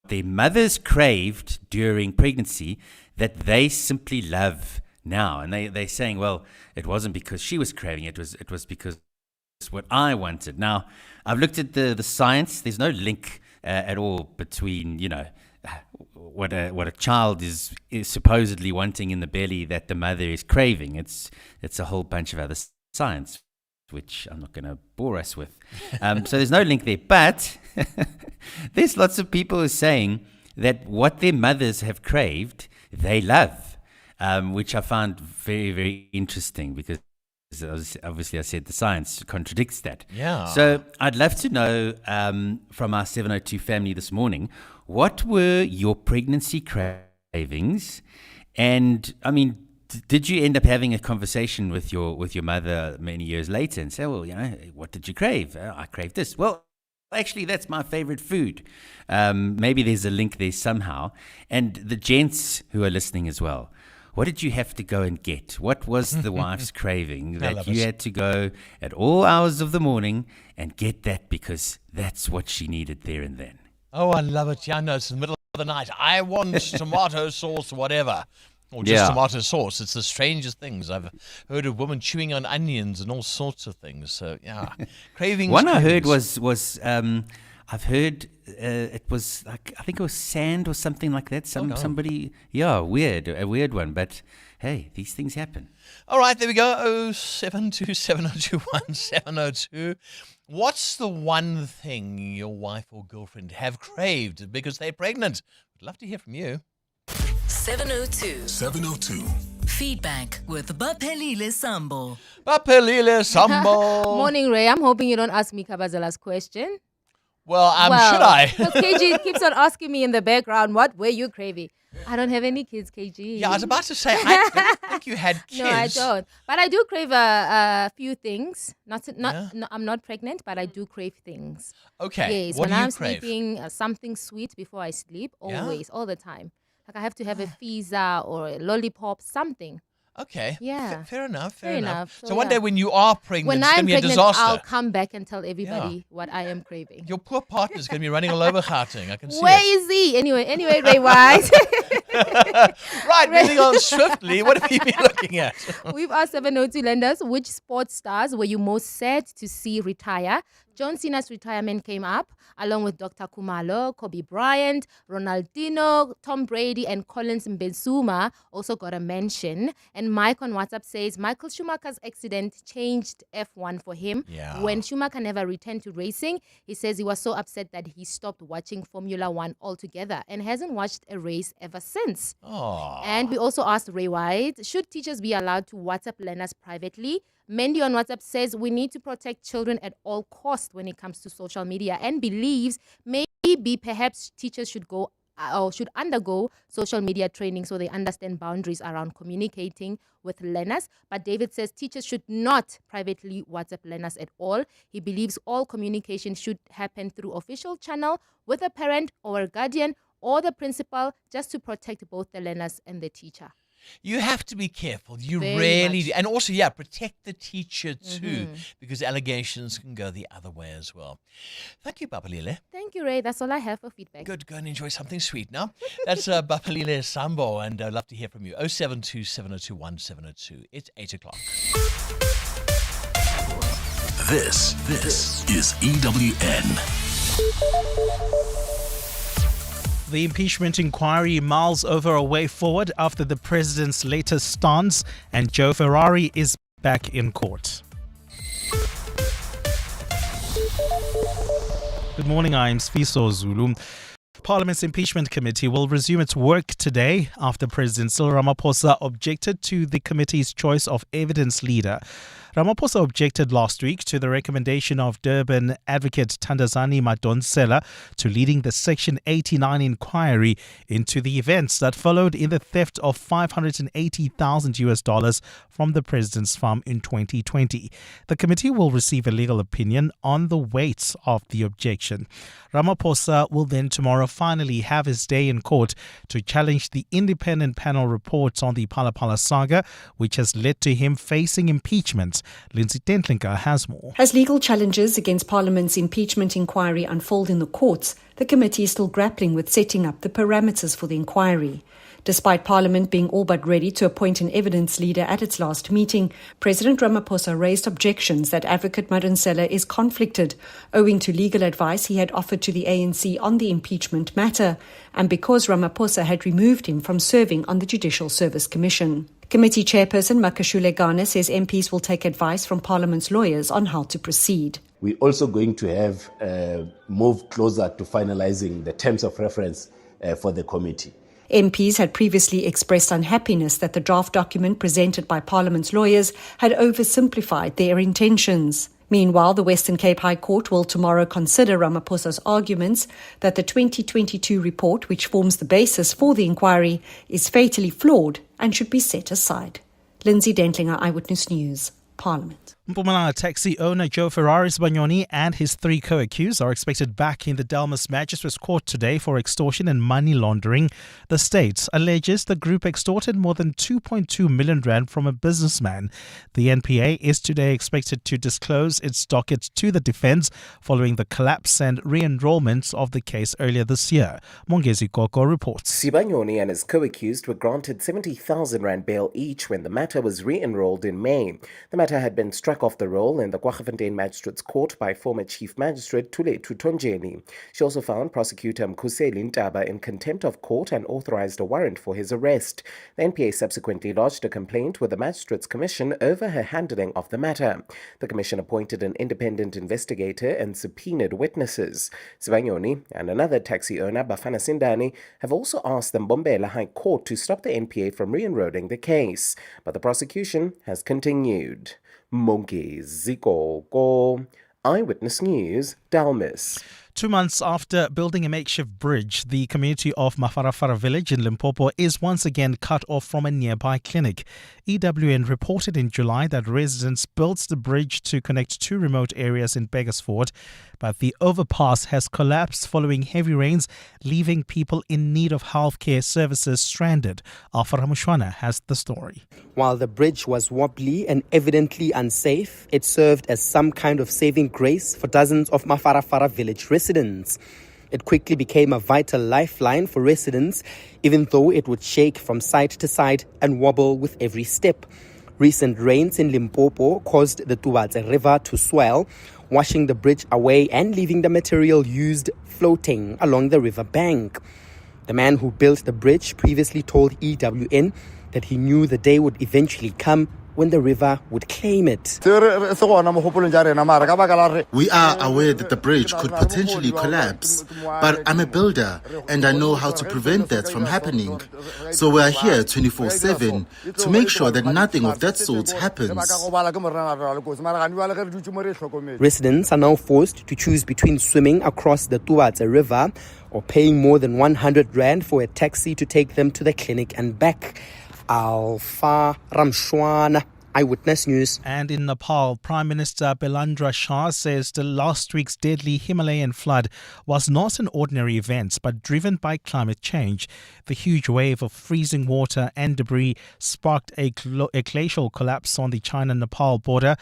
their mothers craved during pregnancy that they simply love now. And they're saying, well, it wasn't because she was craving it, it was because it's what I wanted. Now, I've looked at the science. There's no link at all between, what a child is supposedly wanting in the belly that the mother is craving. It's a whole bunch of other science, which I'm not going to bore us with. So there's no link there. But there's lots of people who are saying that what their mothers have craved, they love, which I found very, very interesting, because obviously I said the science contradicts that. Yeah. So I'd love to know from our 702 family this morning, what were your pregnancy cravings? And I mean, did you end up having a conversation with your mother many years later and say, well, what did you crave? I craved this. Well, actually, that's my favorite food. Maybe there's a link there somehow. And the gents who are listening as well, what did you have to go and get? What was the wife's craving that you had to go at all hours of the morning and get that because that's what she needed there and then? Oh, I love it. Yeah, no, it's the middle of the night. I want tomato sauce, whatever. Or just tomato sauce. It's the strangest things. I've heard of women chewing on onions and all sorts of things. So, yeah. Cravings. One I heard was I've heard it was like, I think it was sand or something like that. Somebody, a weird one. But hey, these things happen. All right, there we go. 0727021702. What's the one thing your wife or girlfriend have craved because they're pregnant? We'd love to hear from you. 702. 702. Feedback with Baphelile Sambo. Baphelile Sambo. Morning, Ray. I'm hoping you don't ask me Kabazela's question. Well, should I? Because KG keeps on asking me in the background, what were you craving? I don't have any kids, KG. Yeah, I was about to say, I don't think you had kids. No, I don't. But I do crave a few things. No, I'm not pregnant, but I do crave things. Okay. Yes, What when do you I'm crave? sleeping, something sweet before I sleep, always, all the time. Like I have to have a pizza or a lollipop, something. Okay. Yeah. Fair enough. Fair enough. So one day when you are pregnant, when it's going I'm to be a pregnant, disaster. I'll come back and tell everybody what I am craving. Your poor partner's going to be running all over Gauteng. I can see Where it. is he? Anyway, Ray Wise. Right, moving on swiftly. What have you been looking at? We've asked 702 lenders, which sports stars were you most sad to see retire? John Cena's retirement came up, along with Dr. Kumalo, Kobe Bryant, Ronaldinho, Tom Brady, and Collins Mbenzuma also got a mention. And Mike on WhatsApp says Michael Schumacher's accident changed F1 for him. Yeah. When Schumacher never returned to racing, he says he was so upset that he stopped watching Formula One altogether and hasn't watched a race ever since. Oh. And we also asked Ray White, should teachers be allowed to WhatsApp learners privately? Mendy on WhatsApp says we need to protect children at all costs when it comes to social media and believes maybe perhaps teachers should go or should undergo social media training so they understand boundaries around communicating with learners. But David says teachers should not privately WhatsApp learners at all. He believes all communication should happen through official channel with a parent or a guardian or the principal, just to protect both the learners and the teacher. You have to be careful. You Very really much. do. And also, protect the teacher too, because allegations can go the other way as well. Thank you, Bapalile. Thank you, Ray. That's all I have for feedback. Good. Go and enjoy something sweet now. That's Bapalile Sambo, and I'd love to hear from you. 072 702 1702. It's 8 o'clock. This is EWN. The impeachment inquiry mulls over a way forward after the president's latest stance, and Joe Ferrari is back in court. Good morning, I'm Sfiso Zulu. Parliament's impeachment committee will resume its work today after President Cyril Ramaphosa objected to the committee's choice of evidence leader. Ramaphosa objected last week to the recommendation of Durban advocate Thandazani Madonsela to leading the Section 89 inquiry into the events that followed in the theft of $580,000 from the president's farm in 2020. The committee will receive a legal opinion on the weight of the objection. Ramaphosa will then tomorrow finally have his day in court to challenge the independent panel reports on the Phala saga, which has led to him facing impeachment. Lindsay Tentlinker has more. As legal challenges against Parliament's impeachment inquiry unfold in the courts, the committee is still grappling with setting up the parameters for the inquiry. Despite Parliament being all but ready to appoint an evidence leader at its last meeting, President Ramaphosa raised objections that Advocate Madonsela is conflicted, owing to legal advice he had offered to the ANC on the impeachment matter, and because Ramaphosa had removed him from serving on the Judicial Service Commission. Committee Chairperson Makashule Gana says MPs will take advice from Parliament's lawyers on how to proceed. We're also going to have moved closer to finalizing the terms of reference for the committee. MPs had previously expressed unhappiness that the draft document presented by Parliament's lawyers had oversimplified their intentions. Meanwhile, the Western Cape High Court will tomorrow consider Ramaphosa's arguments that the 2022 report, which forms the basis for the inquiry, is fatally flawed and should be set aside. Lindsay Dentlinger, Eyewitness News, Parliament. Mpumalanga taxi owner Joe Ferrari Bongani and his 3 co-accused are expected back in the Delmas Magistrates Court today for extortion and money laundering. The state alleges the group extorted more than 2.2 million rand from a businessman. The NPA is today expected to disclose its docket to the defence following the collapse and re-enrollment of the case earlier this year. Mongezi Koko reports. Sibanyoni and his co-accused were granted 70,000 rand bail each when the matter was re-enrolled in May. The matter had been struck off the roll in the Kwaggafontein Magistrates Court by former Chief Magistrate Thulethu Tonjeni. She also found prosecutor Mkhuseli Ntaba in contempt of court and authorized a warrant for his arrest. The NPA subsequently lodged a complaint with the Magistrates Commission over her handling of the matter. The commission appointed an independent investigator and subpoenaed witnesses. Sibanyoni and another taxi owner, Bafana Sindani, have also asked the Mbombela High Court to stop the NPA from re-enrolling the case, but the prosecution has continued. Mongezi Koko, Eyewitness News, Delmas. 2 months after building a makeshift bridge, the community of Mafarafara village in Limpopo is once again cut off from a nearby clinic. EWN reported in July that residents built the bridge to connect two remote areas in Beggarsford, but the overpass has collapsed following heavy rains, leaving people in need of healthcare services stranded. Alfa Ramushwana has the story. While the bridge was wobbly and evidently unsafe, it served as some kind of saving grace for dozens of Mafarafara village residents. It quickly became a vital lifeline for residents, even though it would shake from side to side and wobble with every step. Recent rains in Limpopo caused the Tuvatse River to swell, washing the bridge away and leaving the material used floating along the river bank. The man who built the bridge previously told EWN that he knew the day would eventually come when the river would claim it. We are aware that the bridge could potentially collapse, but I'm a builder and I know how to prevent that from happening. So we are here 24/7 to make sure that nothing of that sort happens. Residents are now forced to choose between swimming across the Tuvatse River or paying more than 100 rand for a taxi to take them to the clinic and back. Alfa Ramshwana, Eyewitness News. And in Nepal, Prime Minister Belandra Shah says the last week's deadly Himalayan flood was not an ordinary event, but driven by climate change. The huge wave of freezing water and debris sparked a glacial collapse on the China-Nepal border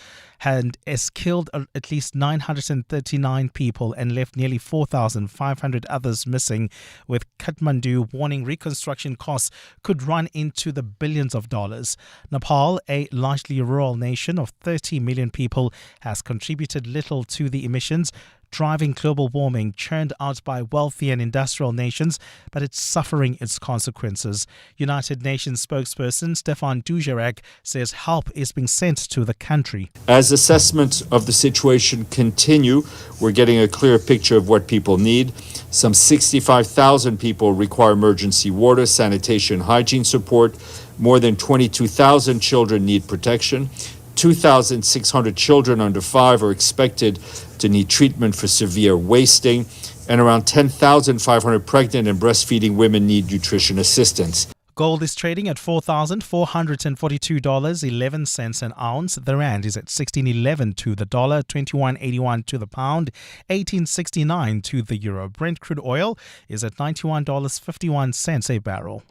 and has killed at least 939 people and left nearly 4,500 others missing, with Kathmandu warning reconstruction costs could run into the billions of dollars. Nepal, a largely rural nation of 30 million people, has contributed little to the emissions driving global warming churned out by wealthy and industrial nations, but it's suffering its consequences. United Nations spokesperson Stefan Dujarric says help is being sent to the country. As assessments of the situation continue, we're getting a clear picture of what people need. Some 65,000 people require emergency water, sanitation, hygiene support. More than 22,000 children need protection. 2,600 children under 5 are expected to need treatment for severe wasting, and around 10,500 pregnant and breastfeeding women need nutrition assistance. Gold is trading at $4,442.11 an ounce. The rand is at 16.11 to the dollar, 21.81 to the pound, 18.69 to the euro. Brent crude oil is at $91.51 a barrel.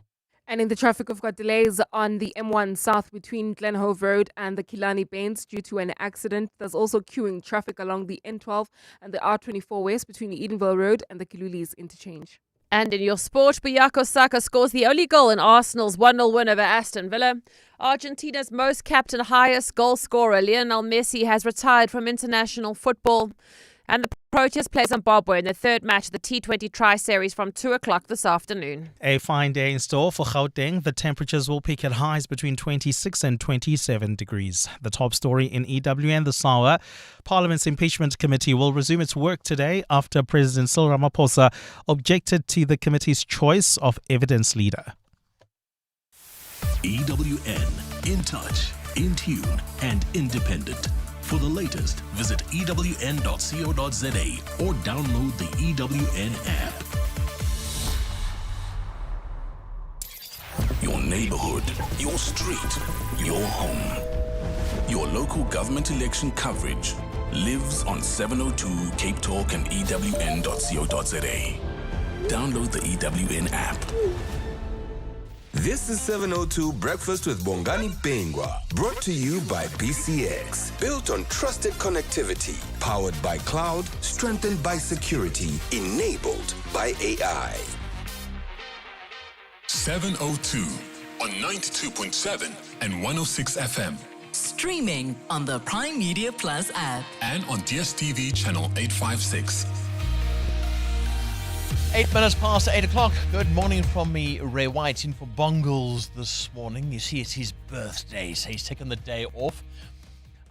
And in the traffic, we've got delays on the M1 South between Glenhove Road and the Kilani Bains due to an accident. There's also queuing traffic along the N12 and the R24 West between the Edenville Road and the Kilulis interchange. And in your sport, Bukayo Saka scores the only goal in Arsenal's 1-0 win over Aston Villa. Argentina's most capped and highest goal scorer, Lionel Messi, has retired from international football. And the Proteas play Zimbabwe in their third match of the T20 Tri-Series from 2 o'clock this afternoon. A fine day in store for Gauteng. The temperatures will peak at highs between 26 and 27 degrees. The top story in EWN this hour. Parliament's impeachment committee will resume its work today after President Cyril Ramaphosa objected to the committee's choice of evidence leader. EWN, in touch, in tune and independent. For the latest, visit ewn.co.za or download the EWN app. Your neighborhood, your street, your home. Your local government election coverage lives on 702 Cape Talk and ewn.co.za. Download the EWN app. This is 702 Breakfast with Bongani Bingwa, brought to you by BCX. Built on trusted connectivity, powered by cloud, strengthened by security, enabled by AI. 702 on 92.7 and 106 FM. Streaming on the Prime Media Plus app. And on DSTV channel 856. 8 minutes past 8 o'clock. Good morning from me, Ray White, in for Bongles this morning. You see, it's his birthday, so he's taken the day off.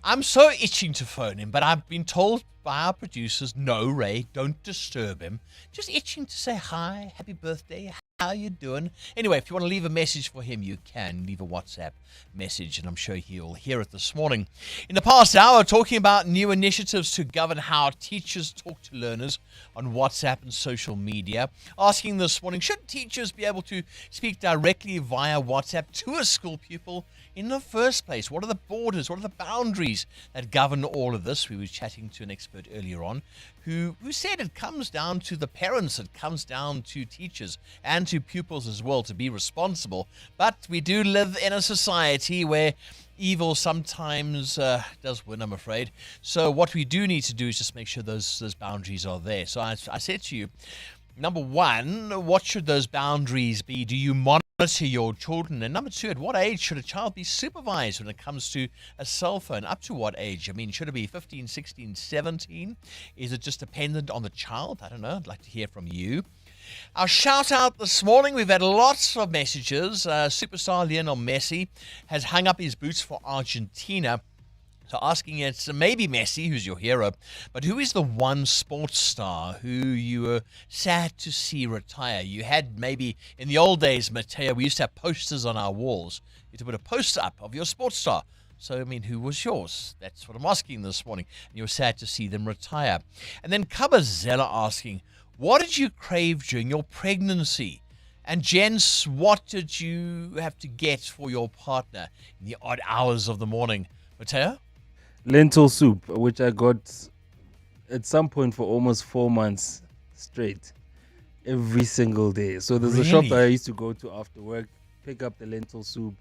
I'm so itching to phone him, but I've been told by our producers, no, Ray, don't disturb him. Just itching to say hi, happy birthday, How you doing? Anyway, if you want to leave a message for him, you can leave a WhatsApp message, and I'm sure he'll hear it this morning. In the past hour, talking about new initiatives to govern how teachers talk to learners on WhatsApp and social media. Asking this morning, should teachers be able to speak directly via WhatsApp to a school pupil in the first place? What are the borders? What are the boundaries that govern all of this? We were chatting to an expert earlier on who said it comes down to the parents, it comes down to teachers and to pupils as well to be responsible. But we do live in a society where evil sometimes does win, I'm afraid. So what we do need to do is just make sure those boundaries are there. So I said to you, number one, what should those boundaries be? Do you monitor your children? And number two, at what age should a child be supervised when it comes to a cell phone? Up to what age? I mean, should it be 15, 16, 17? Is it just dependent on the child? I don't know. I'd like to hear from you. Our shout out this morning, we've had lots of messages. Superstar Lionel Messi has hung up his boots for Argentina. So asking it, maybe Messi, who's your hero, but who is the one sports star who you were sad to see retire? You had maybe in the old days, Mateo, we used to have posters on our walls. You had to put a poster up of your sports star. So, I mean, who was yours? That's what I'm asking this morning. And you were sad to see them retire. And then Kabazella asking, what did you crave during your pregnancy? And Jens, what did you have to get for your partner in the odd hours of the morning? Mateo? Lentil soup, which I got at some point for almost 4 months straight, every single day. So there's a shop that I used to go to after work, pick up the lentil soup,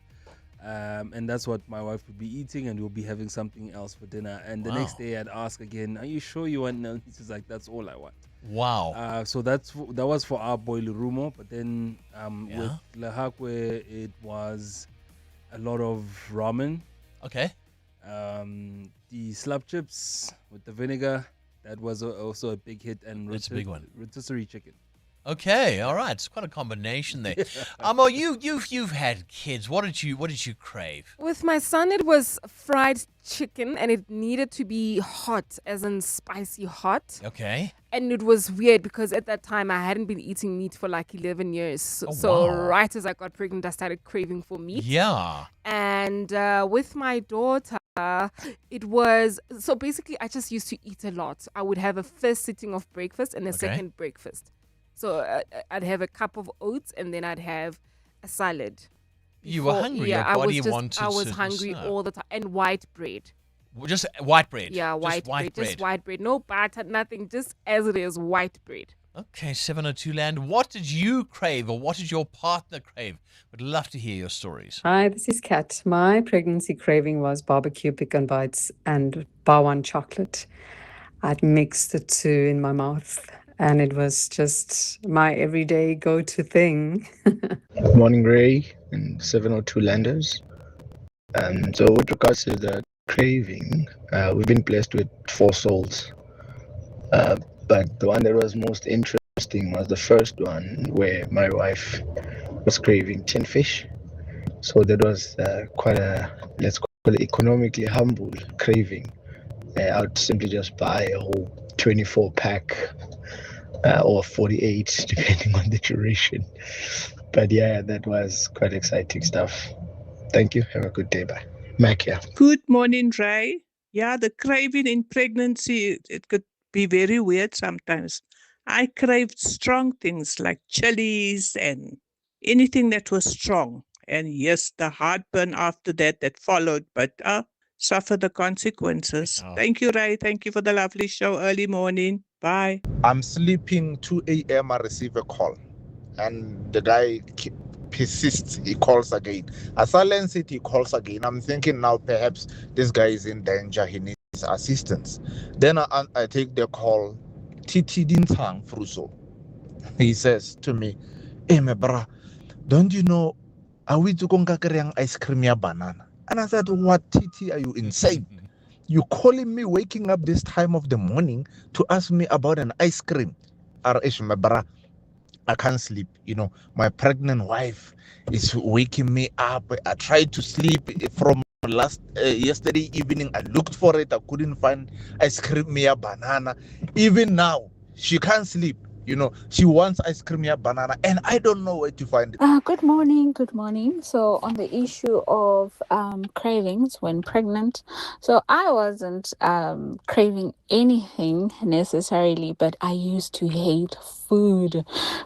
and that's what my wife would be eating, and we'll be having something else for dinner. And the next day I'd ask again, are you sure you want? No, she's like, that's all I want. Wow. So that was for our boilerumo, but then with Lahakwe, it was a lot of ramen. Okay. The slab chips with the vinegar, that was also a big hit, and that's a big one. Rotisserie chicken. Okay, all right. It's quite a combination there. Amo, you've had kids. What did you crave? With my son, it was fried chicken, and it needed to be hot, as in spicy hot. Okay. And it was weird because at that time I hadn't been eating meat for like 11 years. So right as I got pregnant, I started craving for meat. Yeah. And with my daughter, it was, so basically I just used to eat a lot. I would have a first sitting of breakfast and a second breakfast. So I'd have a cup of oats and then I'd have a salad. You were hungry. Yeah, Your body wanted I was to hungry serve. all the time. And white bread. Just white bread? Yeah, white bread. Just white bread. No butter, nothing. Just as it is, white bread. Okay, 702 Land. What did you crave, or what did your partner crave? Would love to hear your stories. Hi, this is Kat. My pregnancy craving was barbecue pecan bites and Bawan chocolate. I'd mixed the two in my mouth, and it was just my everyday go-to thing. Morning, Ray, and 702 Landers. So with regards to the craving, we've been blessed with 4 souls. But the one that was most interesting was the first one, where my wife was craving tin fish. So that was quite a, let's call it, economically humble craving. I would simply just buy a whole 24 pack or 48, depending on the duration. But yeah, that was quite exciting stuff. Thank you. Have a good day. Bye. Mac here. Good morning, Ray. Yeah, the craving in pregnancy, it could be very weird sometimes. I craved strong things like chilies and anything that was strong. And yes, the heartburn after that followed, but suffer the consequences. Oh. Thank you, Ray. Thank you for the lovely show early morning. Bye. I'm sleeping 2 a.m. I receive a call, and the guy persists. He calls again. I silence it. He calls again. I'm thinking now perhaps this guy is in danger. He needs assistance. Then I take the call. Titi Dintang Fruso. He says to me, "Hey, my bra, don't you know? Are we to go get ice cream ya banana?" And I said, "What, Titi? Are you insane? You calling me waking up this time of the morning to ask me about an ice cream? My bra, I can't sleep. You know, my pregnant wife is waking me up. I tried to sleep from yesterday evening. I looked for it. I couldn't find ice cream, banana. Even now, she can't sleep. She wants ice cream, yeah, banana, and I don't know where to find it. Good morning. Good morning. So, on the issue of cravings when pregnant, so I wasn't craving anything necessarily, but I used to hate food.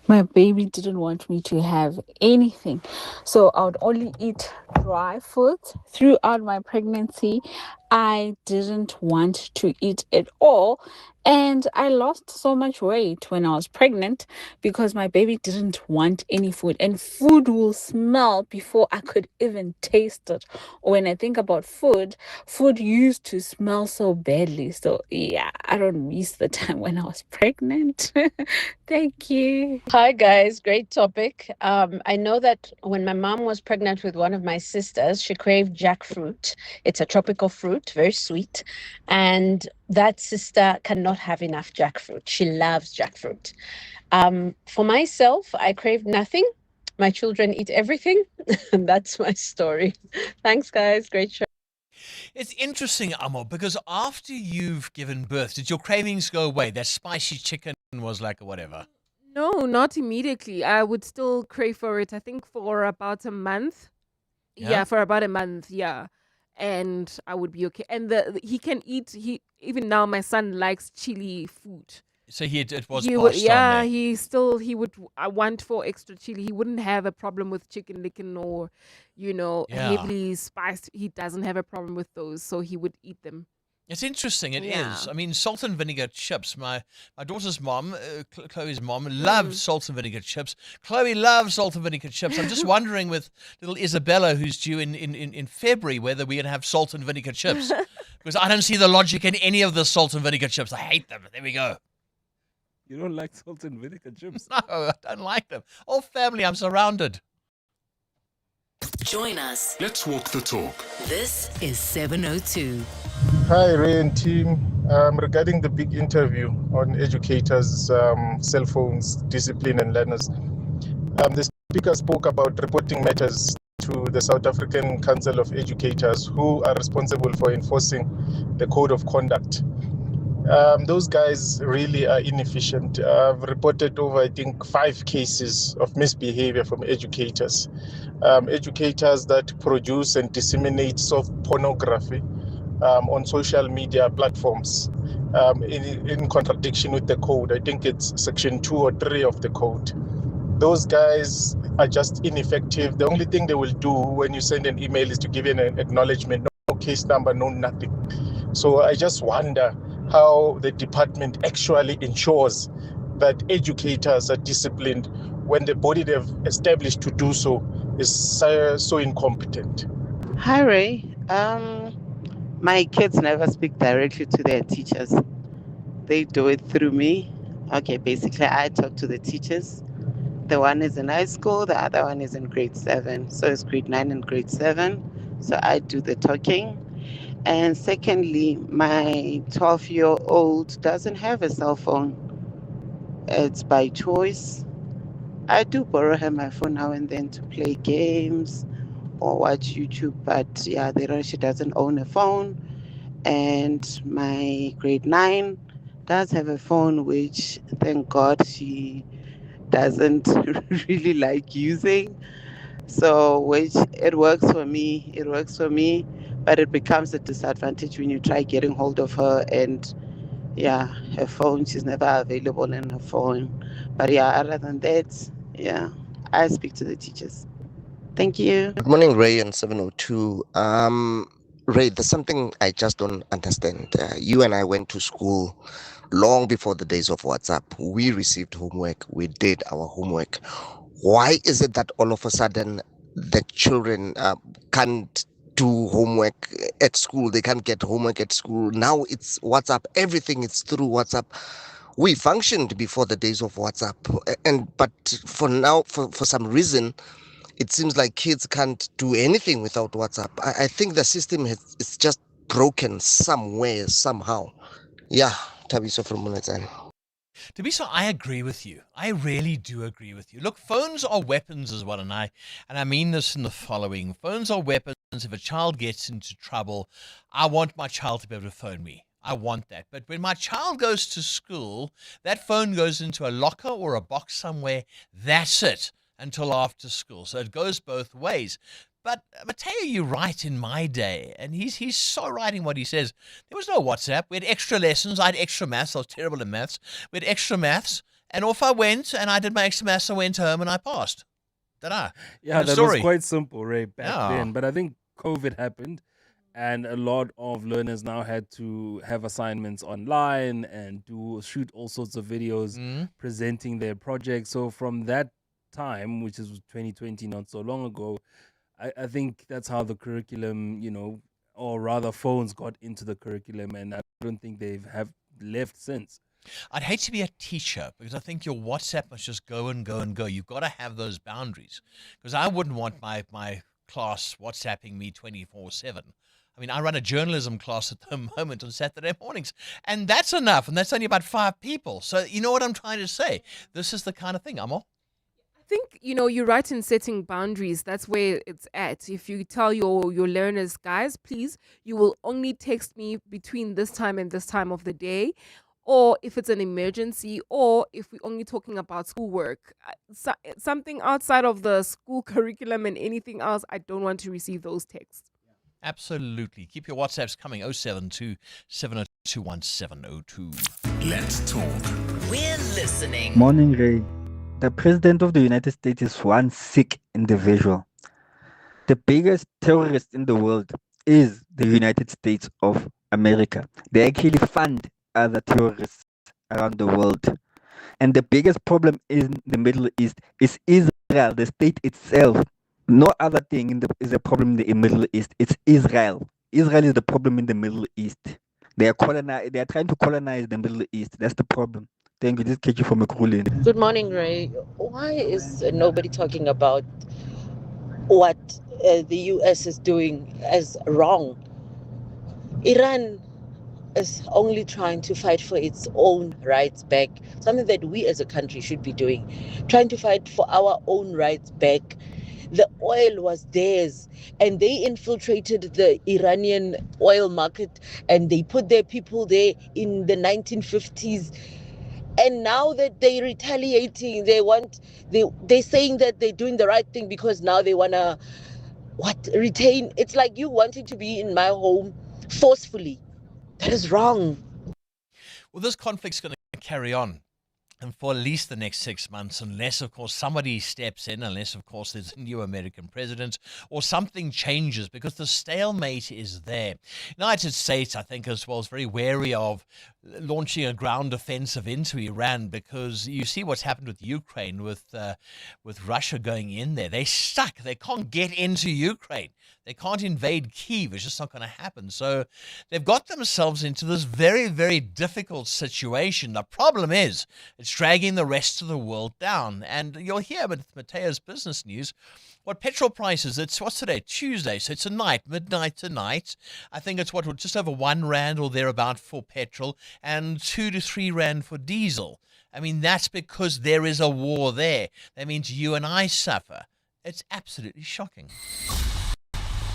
My baby didn't want me to have anything, so I would only eat dry food throughout my pregnancy. I didn't want to eat at all. And I lost so much weight when I was pregnant because my baby didn't want any food. And food will smell before I could even taste it. Or when I think about food, food used to smell so badly. So, yeah, I don't miss the time when I was pregnant. Thank you. Hi, guys. Great topic. I know that when my mom was pregnant with one of my sisters, she craved jackfruit. It's a tropical fruit, very sweet. And that sister cannot have enough jackfruit. She loves jackfruit. For myself, I crave nothing. My children eat everything. And that's my story. Thanks, guys. Great show. It's interesting, Amo, because after you've given birth, did your cravings go away? That spicy chicken was like whatever. No, not immediately. I would still crave for it. I think for about a month. Yeah, for about a month. Yeah, and I would be okay. And he can eat. Even now, my son likes chili food. So it was He would, passed yeah, on there. he would want for extra chili. He wouldn't have a problem with chicken licken or, Yeah. heavily spiced. He doesn't have a problem with those, so he would eat them. It's interesting. It is. Yeah. I mean, salt and vinegar chips. My daughter's mom, Chloe's mom, loves salt and vinegar chips. Chloe loves salt and vinegar chips. I'm just wondering with little Isabella, who's due in February, whether we're going to have salt and vinegar chips. Because I don't see the logic in any of the salt and vinegar chips. I hate them. There we go. You don't like salt and vinegar chips? No, I don't like them. All family, I'm surrounded. Join us. Let's walk the talk. This is 702. Hi, Ray and team. Regarding the big interview on educators' cell phones, discipline, and learners, the speaker spoke about reporting matters to the South African Council of Educators, who are responsible for enforcing the code of conduct. Those guys really are inefficient. I've reported over, I think, 5 cases of misbehavior from educators. Educators that produce and disseminate soft pornography on social media platforms in contradiction with the code. I think it's section 2 or 3 of the code. Those guys are just ineffective. The only thing they will do when you send an email is to give you an acknowledgement, no case number, no nothing. So I just wonder how the department actually ensures that educators are disciplined when the body they've established to do so is so incompetent. Hi, Ray. My kids never speak directly to their teachers. They do it through me. Okay, basically, I talk to the teachers. The one is in high school, the other one is in grade 7. So it's grade 9 and grade 7. So I do the talking. And secondly, my 12-year-old doesn't have a cell phone. It's by choice. I do borrow her my phone now and then to play games or watch YouTube, but yeah, she doesn't own a phone. And my grade 9 does have a phone, which thank God she doesn't really like using. So which it works for me, but it becomes a disadvantage when you try getting hold of her, and yeah, her phone, she's never available in her phone. But yeah, other than that, yeah, I speak to the teachers. Thank you. Good morning, Ray and 702. Ray, there's something I just don't understand. You and I went to school long before the days of WhatsApp. We received homework. We did our homework. Why is it that all of a sudden the children can't do homework at school? They can't get homework at school. Now it's WhatsApp. Everything is through WhatsApp. We functioned before the days of WhatsApp, but for now, for some reason, it seems like kids can't do anything without WhatsApp. I think the system is just broken somewhere, somehow. Yeah, Tabiso from Munazan. Tabiso, I agree with you. I really do agree with you. Look, phones are weapons as well, and I mean this in the following. Phones are weapons. If a child gets into trouble, I want my child to be able to phone me. I want that. But when my child goes to school, that phone goes into a locker or a box somewhere. That's it until after school. So it goes both ways. But Mateo, you're right in my day, and he's so right in what he says. There was no WhatsApp. We had extra lessons. I had extra maths. I was terrible in maths. We had extra maths, and off I went, and I did my extra maths. I went home, and I passed. Ta-da. Yeah, that story. was quite simple, Ray, back then. But I think COVID happened, and a lot of learners now had to have assignments online and shoot all sorts of videos presenting their projects. So from that time, which is 2020, not so long ago, I think that's how the curriculum, or rather phones got into the curriculum, and I don't think have left since. I'd hate to be a teacher because I think your WhatsApp must just go and go and go. You've got to have those boundaries because I wouldn't want my class WhatsApping me 24/7. I mean, I run a journalism class at the moment on Saturday mornings, and that's enough, and that's only about 5 people. So you know what I'm trying to say? This is the kind of thing, Amo. I think, you're right in setting boundaries. That's where it's at. If you tell your learners, guys, please, you will only text me between this time and this time of the day, or if it's an emergency, or if we're only talking about schoolwork, something outside of the school curriculum and anything else, I don't want to receive those texts. Absolutely. Keep your WhatsApps coming. 072 702 1702. Let's talk. We're listening. Morning, Ray. The President of the United States is one sick individual. The biggest terrorist in the world is the United States of America. They actually fund other terrorists around the world. And the biggest problem in the Middle East is Israel, the state itself. No other thing is a problem in the Middle East. It's Israel. Israel is the problem in the Middle East. They are trying to colonize the Middle East. That's the problem. Thank you. This is Kechi from Ekurhuleni. Good morning, Ray. Why is nobody talking about what the U.S. is doing as wrong? Iran is only trying to fight for its own rights back, something that we as a country should be doing, trying to fight for our own rights back. The oil was theirs, and they infiltrated the Iranian oil market, and they put their people there in the 1950s. And now that they're retaliating, they're saying that they're doing the right thing because now they want to retain. It's like you wanting to be in my home forcefully. That is wrong. Well, this conflict's going to carry on. And for at least the next 6 months, unless, of course, somebody steps in, unless, of course, there's a new American president or something changes, because the stalemate is there. United States, I think, as well, is very wary of launching a ground offensive into Iran, because you see what's happened with Ukraine, with Russia going in there. They're stuck. They can't get into Ukraine. They can't invade Kyiv. It's just not going to happen. So they've got themselves into this very, very difficult situation. The problem is it's dragging the rest of the world down. And you'll hear with Mateo's business news what petrol prices, what's today? Tuesday. So it's midnight tonight. I think it's just over R1 or thereabout for petrol and 2 to 3 rand for diesel. I mean, that's because there is a war there. That means you and I suffer. It's absolutely shocking.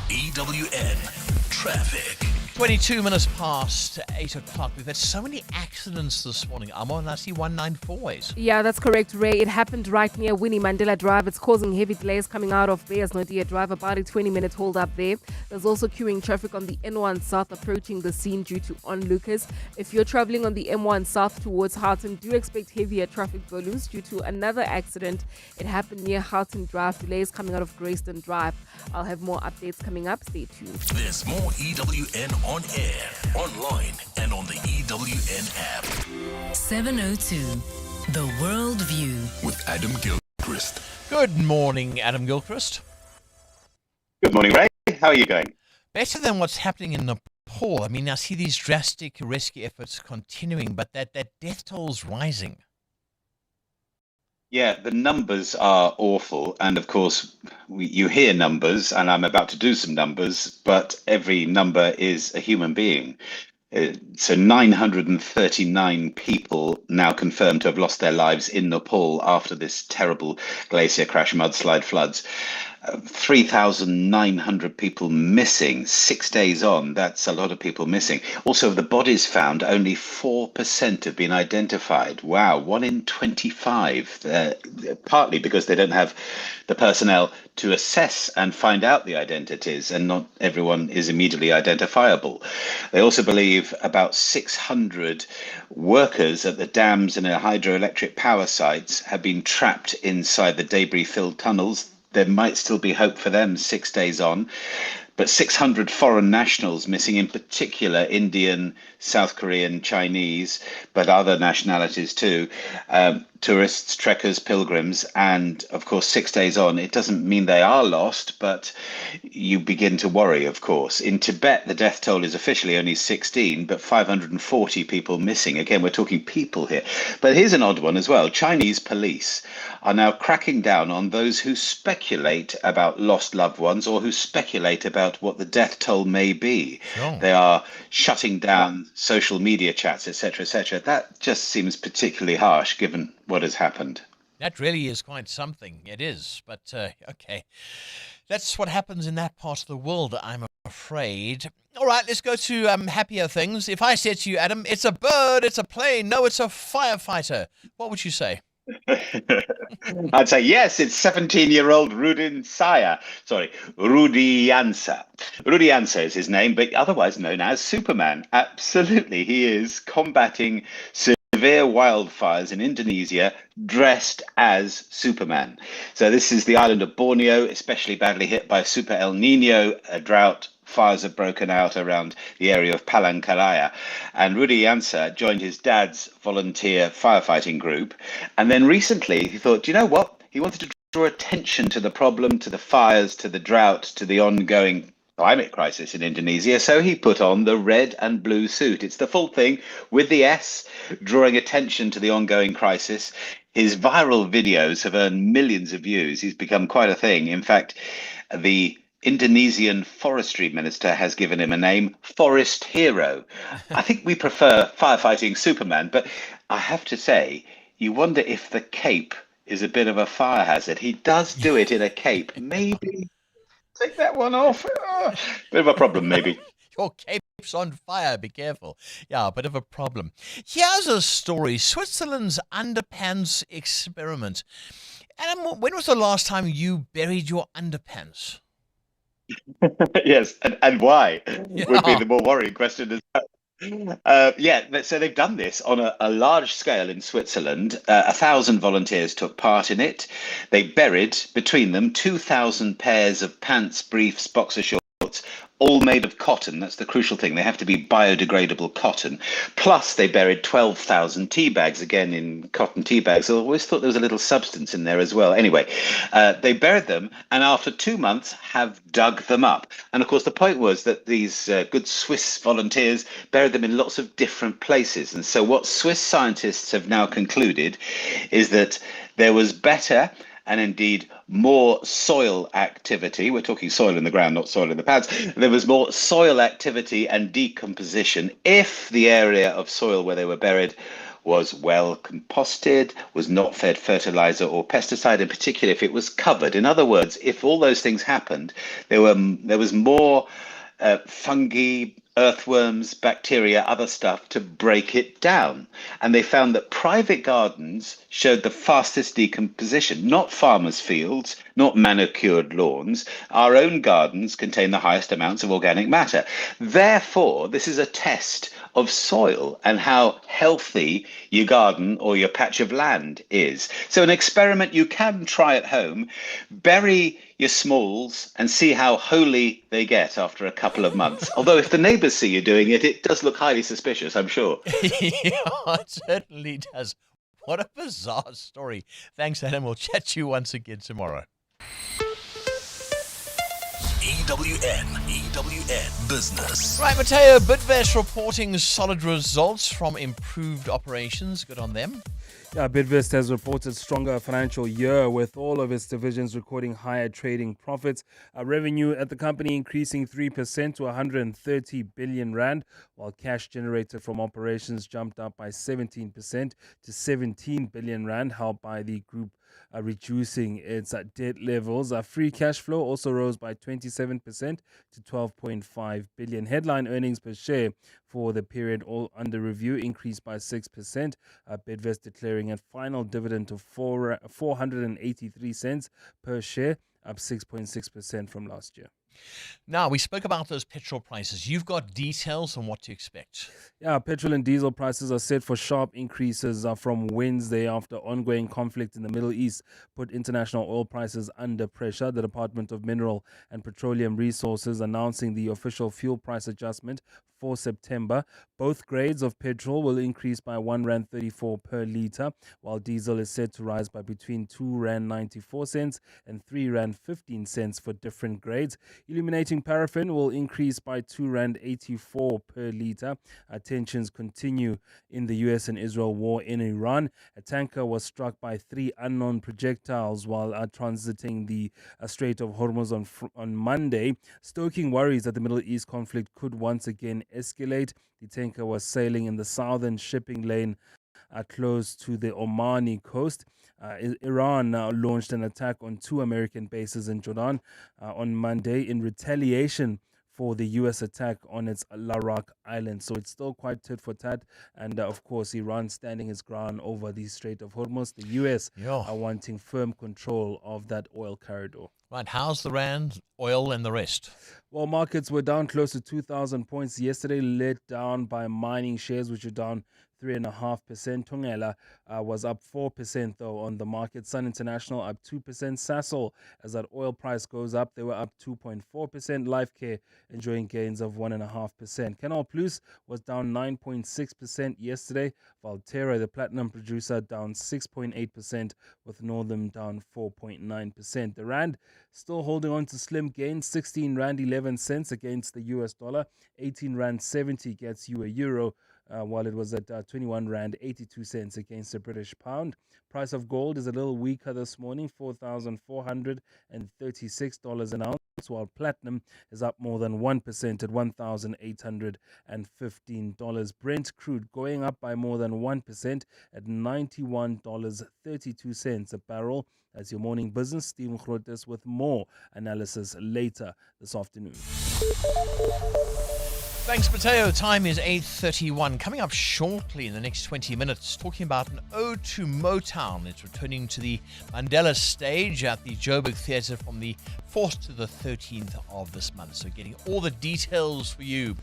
EWN Traffic. 22 minutes past 8 o'clock. We've had so many accidents this morning. I'm on, I see 194 ways. Yeah, that's correct, Ray. It happened right near Winnie Mandela Drive. It's causing heavy delays coming out of Beyers Naudé Drive. About a 20-minute hold up there. There's also queuing traffic on the N1 South approaching the scene due to onlookers. If you're traveling on the M1 South towards Houghton, do expect heavier traffic volumes due to another accident. It happened near Houghton Drive. Delays coming out of Grayston Drive. I'll have more updates coming up. Stay tuned. There's more EWN on air, online, and on the EWN app. 702, The World View. With Adam Gilchrist. Good morning, Adam Gilchrist. Good morning, Ray. How are you going? Better than what's happening in Nepal. I mean, I see these drastic rescue efforts continuing, but that death toll's rising. Yeah, the numbers are awful. And of course, you hear numbers, and I'm about to do some numbers, but every number is a human being. So 939 people now confirmed to have lost their lives in Nepal after this terrible glacier crash, mudslide, floods. 3,900 people missing 6 days on. That's a lot of people missing. Also, of the bodies found, only 4% have been identified. Wow, 1 in 25. Partly because they don't have the personnel to assess and find out the identities, and not everyone is immediately identifiable. They also believe about 600 workers at the dams and hydroelectric power sites have been trapped inside the debris-filled tunnels. There might still be hope for them 6 days on, but 600 foreign nationals missing, in particular Indian, South Korean, Chinese, but other nationalities too, tourists, trekkers, pilgrims, and of course 6 days on, it doesn't mean they are lost, but you begin to worry, of course. In Tibet, the death toll is officially only 16, but 540 people missing. Again, we're talking people here. But here's an odd one as well. Chinese police are now cracking down on those who speculate about lost loved ones or who speculate about what the death toll may be. Sure. They are shutting down social media chats, etc., etc. That just seems particularly harsh given what has happened. That really is quite something. It is. But, okay. That's what happens in that part of the world, I'm afraid. All right, let's go to happier things. If I said to you, Adam, it's a bird, it's a plane, no, it's a firefighter, what would you say? I'd say, yes, it's 17-year-old Rudiansa. Rudiansa is his name, but otherwise known as Superman. Absolutely, he is combating severe wildfires in Indonesia dressed as Superman. So this is the island of Borneo, especially badly hit by Super El Nino, a drought. Fires have broken out around the area of Palangkaraya. And Rudy Jansa joined his dad's volunteer firefighting group. And then recently he thought, you know what? He wanted to draw attention to the problem, to the fires, to the drought, to the ongoing climate crisis in Indonesia. So he put on the red and blue suit. It's the full thing with the S, drawing attention to the ongoing crisis. His viral videos have earned millions of views. He's become quite a thing. In fact, the Indonesian forestry minister has given him a name, Forest Hero. I think we prefer firefighting Superman, but I have to say, you wonder if the cape is a bit of a fire hazard. He does do it in a cape. Maybe take that one off. Bit of a problem, maybe. Your cape's on fire, be careful. Yeah, a bit of a problem. Here's a story, Switzerland's underpants experiment. Adam, when was the last time you buried your underpants? Yes, and why would be the more worrying question as well. So they've done this on a large scale in Switzerland. 1,000 volunteers took part in it. They buried between them 2,000 pairs of pants, briefs, boxer shorts, all made of cotton. That's the crucial thing. They have to be biodegradable cotton. Plus, they buried 12,000 tea bags, again in cotton tea bags. I always thought there was a little substance in there as well. Anyway, they buried them, and after 2 months have dug them up. And of course, the point was that these good Swiss volunteers buried them in lots of different places. And so what Swiss scientists have now concluded is that there was better and indeed more soil activity. We're talking soil in the ground, not soil in the pads. There was more soil activity and decomposition if the area of soil where they were buried was well composted, was not fed fertilizer or pesticide, in particular if it was covered. In other words, if all those things happened, there was more fungi, earthworms, bacteria, other stuff to break it down. And they found that private gardens showed the fastest decomposition, not farmers' fields, not manicured lawns. Our own gardens contain the highest amounts of organic matter. Therefore, this is a test of soil and how healthy your garden or your patch of land is. So an experiment you can try at home. Bury your smalls and see how holy they get after a couple of months. Although if the neighbours see you doing it, it does look highly suspicious, I'm sure. Yeah, it certainly does. What a bizarre story. Thanks, Adam. We'll chat to you once again tomorrow. EWN Business. Right, Mateo, Bidvest reporting solid results from improved operations. Good on them. Yeah, Bidvest has reported stronger financial year with all of its divisions recording higher trading profits. Revenue at the company increasing 3% to 130 billion rand, while cash generated from operations jumped up by 17% to 17 billion rand, helped by the group reducing its debt levels. Free cash flow also rose by 27% to 12.5 billion. Headline earnings per share for the period all under review increased by 6%. Bidvest declaring a final dividend of 483 cents per share, up 6.6% from last year. Now, we spoke about those petrol prices. You've got details on what to expect. Yeah, petrol and diesel prices are set for sharp increases from Wednesday after ongoing conflict in the Middle East put international oil prices under pressure. The Department of Mineral and Petroleum Resources announcing the official fuel price adjustment for September. Both grades of petrol will increase by R1.34 per litre, while diesel is set to rise by between R2.94 and R3.15 for different grades. Illuminating paraffin will increase by R2.84 per litre. Tensions continue in the US and Israel war in Iran. A tanker was struck by 3 unknown projectiles while transiting the Strait of Hormuz on Monday, stoking worries that the Middle East conflict could once again escalate. The tanker was sailing in the southern shipping lane close to the Omani coast. Iran launched an attack on 2 American bases in Jordan on Monday in retaliation for the U.S. attack on its Larak island. So it's still quite tit for tat. And of course, Iran standing its ground over the Strait of Hormuz. The U.S. are wanting firm control of that oil corridor. Right, how's the rand, oil, and the rest? Well, markets were down close to 2,000 points yesterday, led down by mining shares, which are down 3.5%. Tungela was up 4% though on the market. Sun International up 2%. Sasol, as that oil price goes up, they were up 2.4%. Lifecare enjoying gains of 1.5%. Canal Plus was down 9.6% yesterday. Valterra, the platinum producer, down 6.8%, with Northern down 4.9%. The rand still holding on to slim gains, 16 rand 11 cents against the US dollar, 18 rand 70 gets you a euro, while it was at 21 rand 82 cents against the British pound. Price of gold is a little weaker this morning, $4,436 an ounce, while platinum is up more than 1% at $1,815. Brent crude going up by more than 1% at $91.32 a barrel. That's your morning business. Stephen Grotes with more analysis later this afternoon. Thanks, Mateo. Time is 8:31. Coming up shortly in the next 20 minutes, talking about an ode to Motown. It's returning to the Mandela stage at the Joburg Theatre from the 4th to the 13th of this month. So getting all the details for you.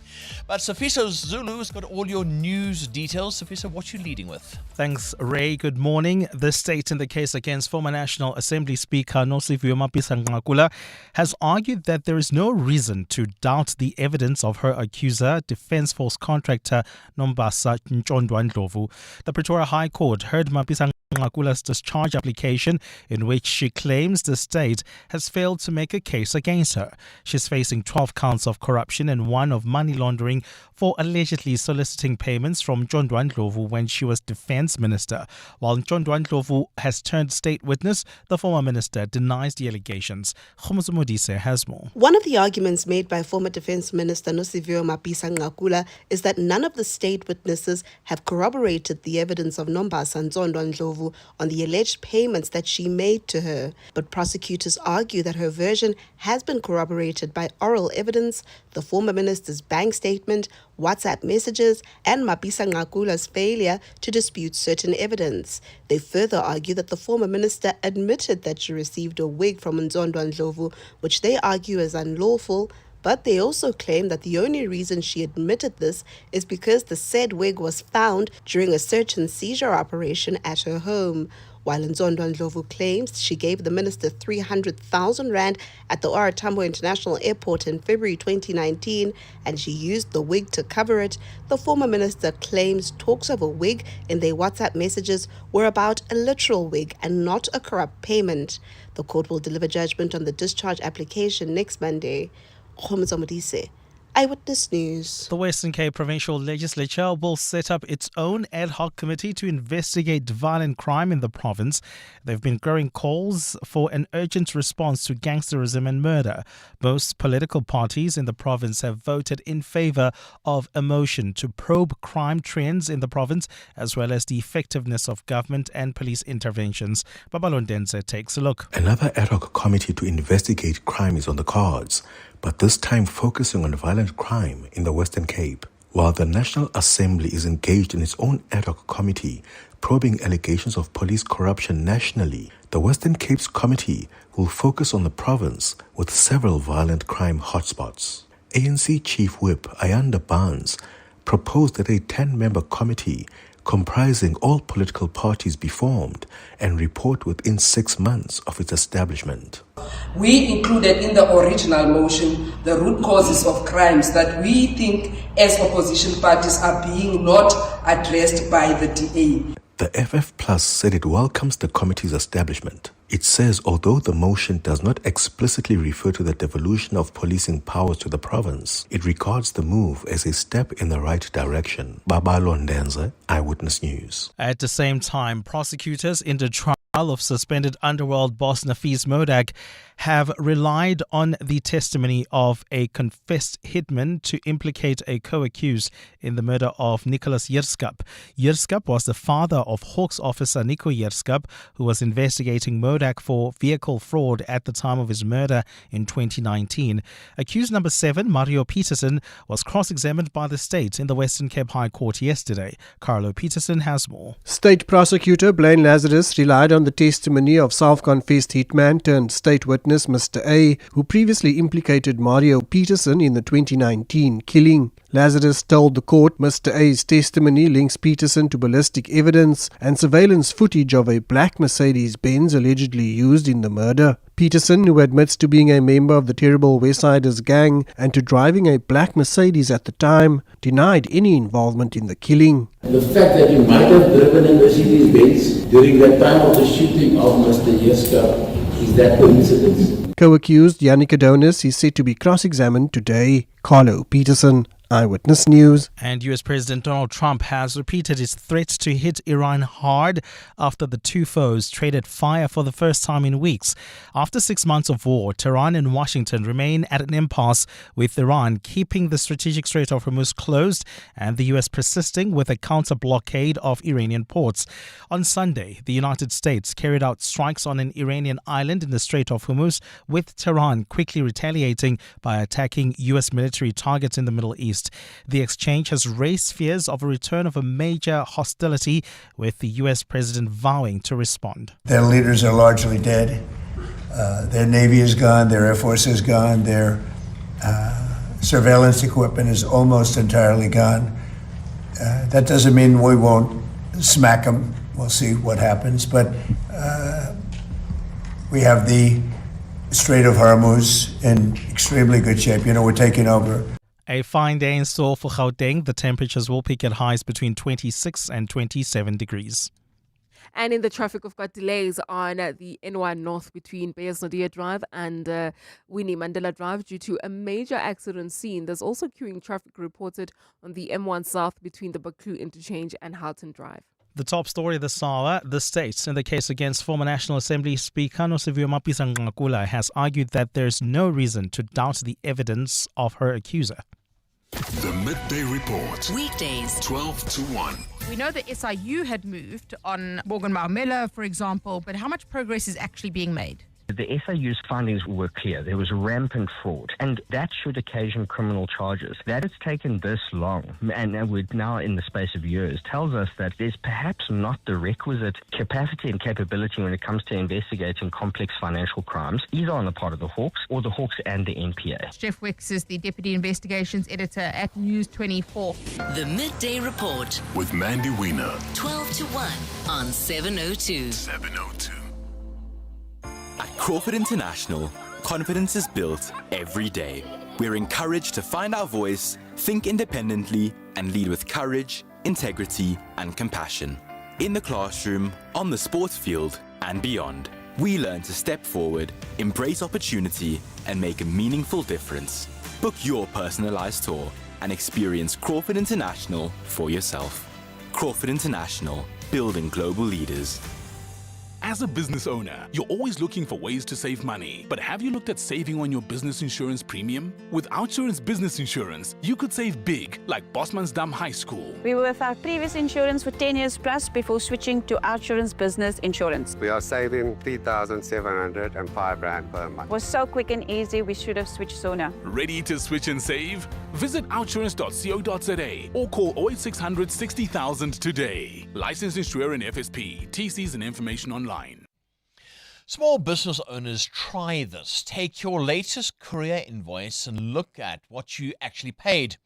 But Safiso Zulu has got all your news details. Safiso, what you leading with? Thanks, Ray. Good morning. The state in the case against former National Assembly Speaker Nosiviwe Mapisa-Nqakula has argued that there is no reason to doubt the evidence of her accuser, Defence Force contractor Nombasa Ntshondwa-Ndlovu. The Pretoria High Court heard Mapisa-Nqakula's discharge application, in which she claims the state has failed to make a case against her. She's facing 12 counts of corruption and 1 of money laundering for allegedly soliciting payments from Ntshondwa-Ndlovu when she was Defence Minister. While Ntshondwa-Ndlovu has turned state witness, the former minister denies the allegations. Khumuzo Modise has more. One of the arguments made by former Defence Minister Nosiviwe Mapisa-Nqakula is that none of the state witnesses have corroborated the evidence of Nombasa Ntshondwa-Ndlovu on the alleged payments that she made to her. But prosecutors argue that her version has been corroborated by oral evidence, the former minister's bank statement, WhatsApp messages, and Mapisa-Nqakula's failure to dispute certain evidence. They further argue that the former minister admitted that she received a wig from Ntshondwa-Ndlovu, which they argue is unlawful. But they also claim that the only reason she admitted this is because the said wig was found during a search and seizure operation at her home. While Ntshondwa-Ndlovu claims she gave the minister 300,000 rand at the OR Tambo International Airport in February 2019 and she used the wig to cover it, the former minister claims talks of a wig in their WhatsApp messages were about a literal wig and not a corrupt payment. The court will deliver judgment on the discharge application next Monday. Khumuzo Modise, Eyewitness News. The Western Cape Provincial Legislature will set up its own ad hoc committee to investigate violent crime in the province. There have been growing calls for an urgent response to gangsterism and murder. Most political parties in the province have voted in favor of a motion to probe crime trends in the province, as well as the effectiveness of government and police interventions. Babalondense takes a look. Another ad hoc committee to investigate crime is on the cards, but this time focusing on violent crime in the Western Cape. While the National Assembly is engaged in its own ad hoc committee probing allegations of police corruption nationally, the Western Cape's committee will focus on the province with several violent crime hotspots. ANC Chief Whip Ayanda Barnes proposed that a 10-member committee comprising all political parties be formed and report within 6 months of its establishment. We included in the original motion the root causes of crimes that we think as opposition parties are being not addressed by the DA. The FF Plus said it welcomes the committee's establishment. It says although the motion does not explicitly refer to the devolution of policing powers to the province, it regards the move as a step in the right direction. Babalondense, Eyewitness News. At the same time, prosecutors in the trial of suspended underworld boss Nafis Modak have relied on the testimony of a confessed hitman to implicate a co-accused in the murder of Nicholas Yerskap. Yerskap was the father of Hawks officer Nico Yerskap, who was investigating Modak for vehicle fraud at the time of his murder in 2019. Accused number 7, Mario Peterson, was cross-examined by the state in the Western Cape High Court yesterday. Carlo Peterson has more. State prosecutor Blaine Lazarus relied on the testimony of self-confessed hitman turned state witness Mr. A, who previously implicated Mario Peterson in the 2019 killing. Lazarus told the court Mr. A's testimony links Peterson to ballistic evidence and surveillance footage of a black Mercedes-Benz allegedly used in the murder. Peterson, who admits to being a member of the terrible Westsiders gang and to driving a black Mercedes at the time, denied any involvement in the killing. The fact that you might have driven a Mercedes-Benz during the time of the shooting of Mr. Yerskap, is that coincidence? Co-accused Yannick Adonis is set to be cross-examined today. Carlo Peterson, Eyewitness News. And US President Donald Trump has repeated his threats to hit Iran hard after the two foes traded fire for the first time in weeks. After 6 months of war, Tehran and Washington remain at an impasse, with Iran keeping the strategic Strait of Hormuz closed and the US persisting with a counter-blockade of Iranian ports. On Sunday, the United States carried out strikes on an Iranian island in the Strait of Hormuz, with Tehran quickly retaliating by attacking US military targets in the Middle East. The exchange has raised fears of a return of a major hostility, with the US president vowing to respond. Their leaders are largely dead. Their Navy is gone, their Air Force is gone, their surveillance equipment is almost entirely gone. That doesn't mean we won't smack them. We'll see what happens. But we have the Strait of Hormuz in extremely good shape. You know, we're taking over. A fine day in store for Gauteng. The temperatures will peak at highs between 26 and 27 degrees. And in the traffic, we've got delays on the N1 North between Beyers Naudé Drive and Winnie Mandela Drive due to a major accident scene. There's also queuing traffic reported on the M1 South between the Baklu Interchange and Houghton Drive. The top story this hour, the states in the case against former National Assembly Speaker Nosiviwe Mapisa-Nqakula has argued that there's no reason to doubt the evidence of her accuser. The Midday Report. Weekdays, 12 to 1. We know that SIU had moved on Morgan Maumela, for example, but how much progress is actually being made? The SIU's findings were clear. There was rampant fraud, and that should occasion criminal charges. That it's taken this long, and we're now in the space of years, tells us that there's perhaps not the requisite capacity and capability when it comes to investigating complex financial crimes, either on the part of the Hawks or the Hawks and the NPA. Jeff Wicks is the Deputy Investigations Editor at News 24. The Midday Report with Mandy Wiener. 12 to 1 on 702. 702. At Crawford International, confidence is built every day. We're encouraged to find our voice, think independently, and lead with courage, integrity, and compassion. In the classroom, on the sports field, and beyond, we learn to step forward, embrace opportunity, and make a meaningful difference. Book your personalized tour and experience Crawford International for yourself. Crawford International, building global leaders. As a business owner, you're always looking for ways to save money. But have you looked at saving on your business insurance premium? With Outsurance Business Insurance, you could save big, like Bosmansdam High School. We were with our previous insurance for 10 years plus before switching to Outsurance Business Insurance. We are saving 3,705 Rand per month. It was so quick and easy, we should have switched sooner. Ready to switch and save? Visit outsurance.co.za or call 08600 60,000 today. Licensed insurer and FSP. TCs and information online. Small business owners, try this. Take your latest courier invoice and look at what you actually paid.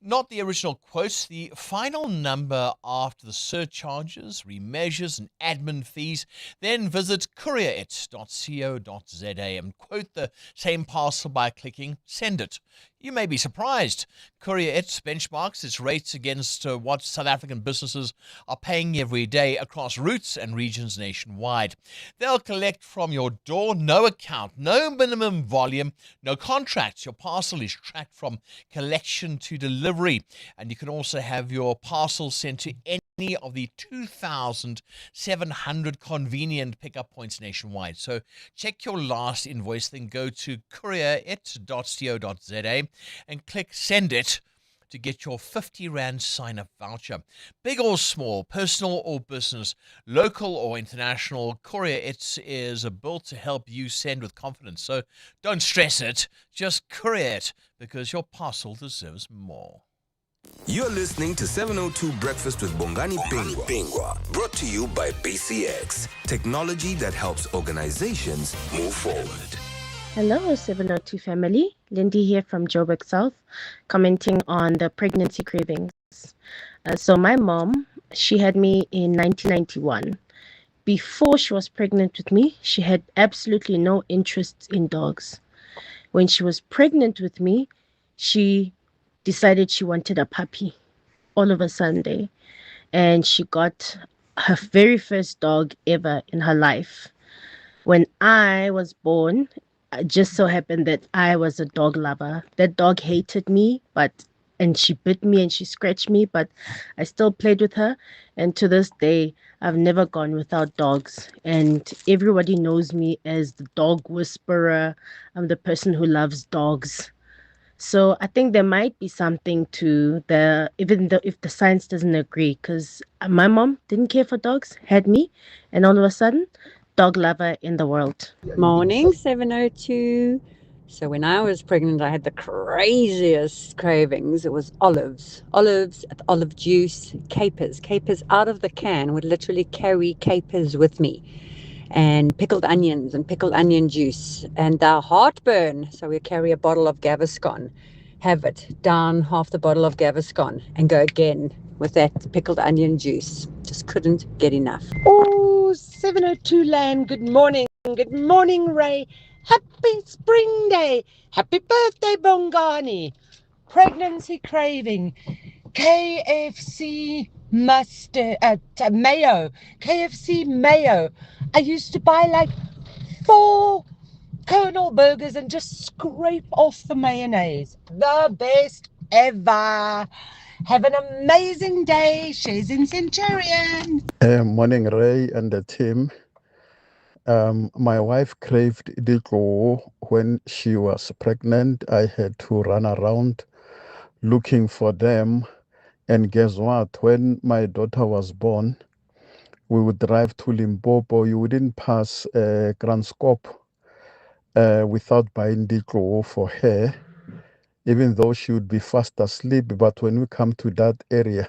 Not the original quote, the final number after the surcharges, remeasures and admin fees. Then visit courierit.co.za and quote the same parcel by clicking send it. You may be surprised. Courierit benchmarks its rates against what South African businesses are paying every day across routes and regions nationwide. They'll collect from your door, no account, no minimum volume, no contracts. Your parcel is tracked from collection to delivery, and you can also have your parcel sent to any of the 2,700 convenient pickup points nationwide. So check your last invoice, then go to courierit.co.za and click send it to get your 50 Rand sign-up voucher. Big or small, personal or business, local or international, Courierit is built to help you send with confidence. So don't stress it, just courier it, because your parcel deserves more. You're listening to 702 Breakfast with Bongani Bingwa, brought to you by BCX, technology that helps organizations move forward. Hello, 702 family. Lindy here from Joburg South, commenting on the pregnancy cravings. So my mom, she had me in 1991. Before she was pregnant with me, she had absolutely no interest in dogs. When she was pregnant with me, she decided she wanted a puppy all of a Sunday. And she got her very first dog ever in her life. When I was born, it just so happened that I was a dog lover. That dog hated me, and she bit me and she scratched me, but I still played with her. And to this day, I've never gone without dogs. And everybody knows me as the dog whisperer. I'm the person who loves dogs. So I think there might be something to even though if the science doesn't agree, because my mom didn't care for dogs, had me, and all of a sudden, dog lover in the world. Morning, 702. So when I was pregnant, I had the craziest cravings. It was olives, olive juice, capers out of the can. Would literally carry capers with me, and pickled onions and pickled onion juice, and heartburn. So we carry a bottle of Gaviscon, have it, down half the bottle of Gaviscon, and go again with that pickled onion juice. Just couldn't get enough. Oh, 702 land, good morning. Good morning, Ray. Happy spring day. Happy birthday, Bongani. Pregnancy craving. KFC mustard, mayo. KFC mayo. I used to buy like 4 Colonel burgers and just scrape off the mayonnaise. The best ever. Have an amazing day. Shares in Centurion. Morning, Ray and the team. My wife craved diko when she was pregnant. I had to run around looking for them. And guess what? When my daughter was born, we would drive to Limpopo. You wouldn't pass Grand Scope without buying diko for her, even though she would be fast asleep. But when we come to that area,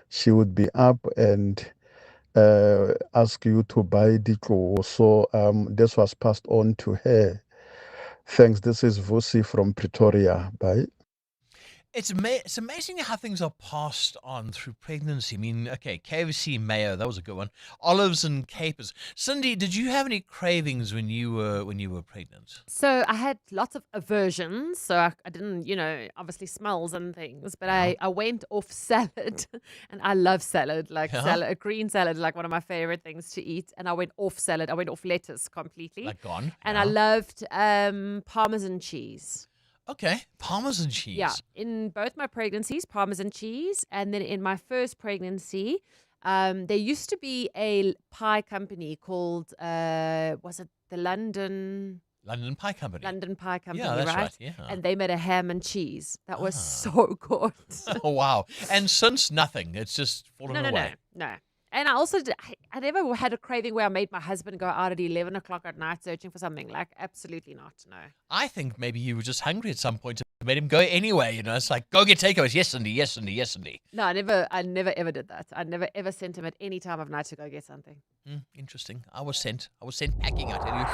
she would be up and ask you to buy diko. So this was passed on to her. Thanks. This is Vusi from Pretoria. Bye. It's amazing how things are passed on through pregnancy. I mean, okay, KFC mayo, that was a good one. Olives and capers. Cindy, did you have any cravings when you were pregnant? So I had lots of aversions. So I didn't, obviously smells and things. But I went off salad, and I love salad, salad, a green salad, like one of my favorite things to eat. And I went off salad. I went off lettuce completely. Like gone. And I loved Parmesan cheese. Okay, Parmesan cheese. Yeah, in both my pregnancies, Parmesan cheese, and then in my first pregnancy, there used to be a pie company called, was it the London Pie Company. London Pie Company, Yeah, that's right? right, yeah. And they made a ham and cheese. That was so good. Oh, wow. And since nothing, it's just fallen away. No. And I also, I never had a craving where I made my husband go out at 11 o'clock at night searching for something. Like, absolutely not, no. I think maybe you were just hungry at some point and made him go anyway. You know, it's like, go get takeaways. Yes, Cindy. Yes, Cindy. Yes, Cindy. No, I never ever did that. I never ever sent him at any time of night to go get something. Interesting. I was sent packing, I tell you.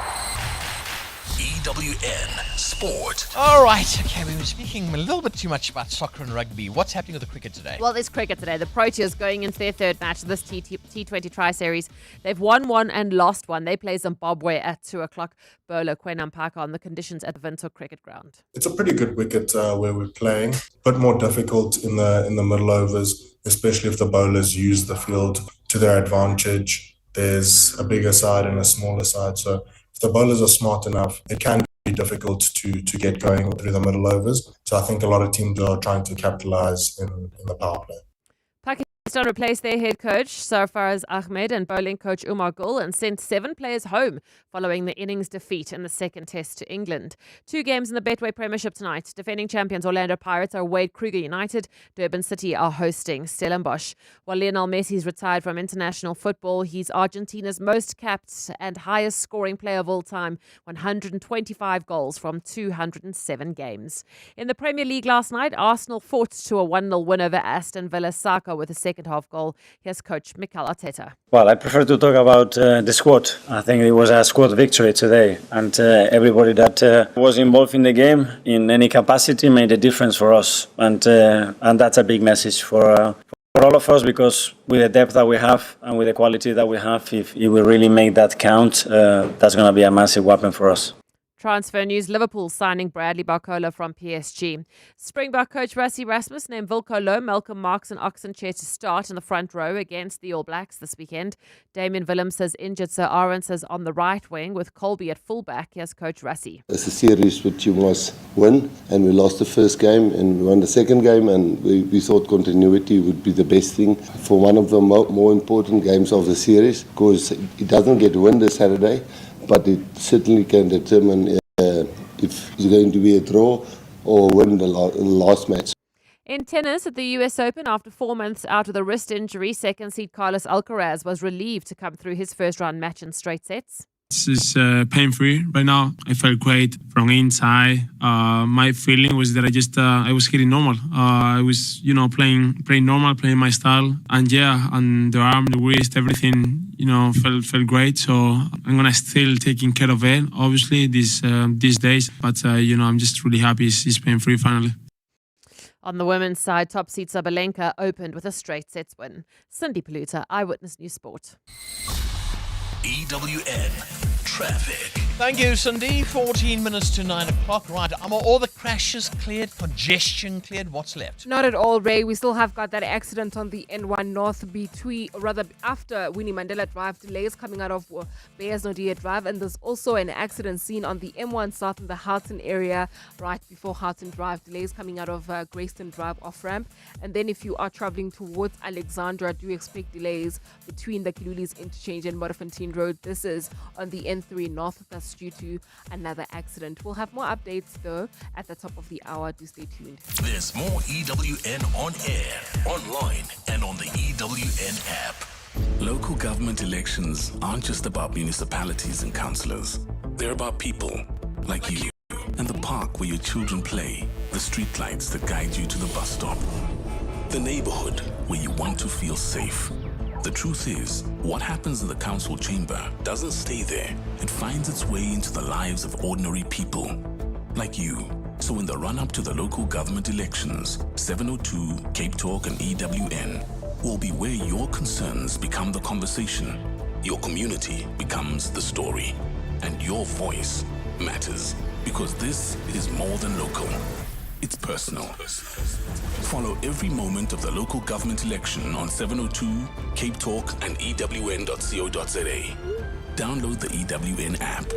EWN Sport. All right. Okay, we were speaking a little bit too much about soccer and rugby. What's happening with the cricket today? Well, there's cricket today. The Proteas going into their third match of this T20 Tri-Series. They've won one and lost one. They play Zimbabwe at 2 o'clock. Bowler Kwenan Parker on the conditions at the Windhoek Cricket Ground. It's a pretty good wicket where we're playing. A bit more difficult in the middle overs, especially if the bowlers use the field to their advantage. There's a bigger side and a smaller side. So if the bowlers are smart enough, it can be difficult to get going through the middle overs. So I think a lot of teams are trying to capitalize in the power play. Pakistan replaced their head coach Sarfraz Ahmed and bowling coach Umar Gul and sent 7 players home following the innings defeat in the second test to England. 2 games in the Betway Premiership tonight. Defending champions Orlando Pirates are Wade Kruger United. Durban City are hosting Stellenbosch. While Lionel Messi's retired from international football, he's Argentina's most capped and highest scoring player of all time, 125 goals from 207 games. In the Premier League last night, Arsenal fought to a 1-0 win over Aston Villa. Saka with a second half goal. Here's coach Mikel Arteta. Well, I prefer to talk about the squad. I think it was a squad victory today, and everybody that was involved in the game in any capacity made a difference for us, and that's a big message for all of us, because with the depth that we have and with the quality that we have, if we really make that count, that's going to be a massive weapon for us. Transfer news, Liverpool signing Bradley Barcola from PSG. Springbok coach Rassie Rasmus named Wilco Louw, Malcolm Marx and Oxenchair to start in the front row against the All Blacks this weekend. Damien Willems says injured Sir Arons is on the right wing with Colby at fullback. Here's coach Rassie. It's a series which you must win, and we lost the first game and we won the second game, and we thought continuity would be the best thing for one of the more important games of the series, because it doesn't get win this Saturday, but it certainly can determine if it's going to be a draw or win the last match. In tennis at the US Open, after 4 months out with a wrist injury, second seed Carlos Alcaraz was relieved to come through his first round match in straight sets. This is pain-free right now. I felt great from inside. My feeling was that I was hitting normal. I was, playing normal, playing my style, and the arm, the wrist, everything, felt great. So I'm gonna still taking care of it, obviously these days. But I'm just really happy it's pain-free finally. On the women's side, top seed Sabalenka opened with a straight sets win. Cindy Paluta, Eyewitness News Sport. EWN Traffic. Thank you, Cindy. 14 minutes to 9 o'clock. Right, are all the crashes cleared? Congestion cleared? What's left? Not at all, Ray. We still have got that accident on the N1 North after Winnie Mandela Drive. Delays coming out of Beyers Naudé Drive. And there's also an accident seen on the M1 South in the Houghton area, right before Houghton Drive. Delays coming out of Greyston Drive off-ramp. And then if you are traveling towards Alexandra, do expect delays between the Kilulis Interchange and Modderfontein Road. This is on the N3 North. That's due to another accident. We'll have more updates though at the top of the hour. Do stay tuned. There's more EWN on air, online, and on the EWN app. Local government elections aren't just about municipalities and councillors. They're about people like you and the park where your children play, the streetlights that guide you to the bus stop, the neighborhood where you want to feel safe. The truth is, what happens in the council chamber doesn't stay there. It finds its way into the lives of ordinary people, like you. So in the run-up to the local government elections, 702, Cape Talk and EWN will be where your concerns become the conversation, your community becomes the story, and your voice matters. Because this is more than local. It's personal. Follow every moment of the local government election on 702, Cape Talk, and EWN.co.za. Download the EWN app.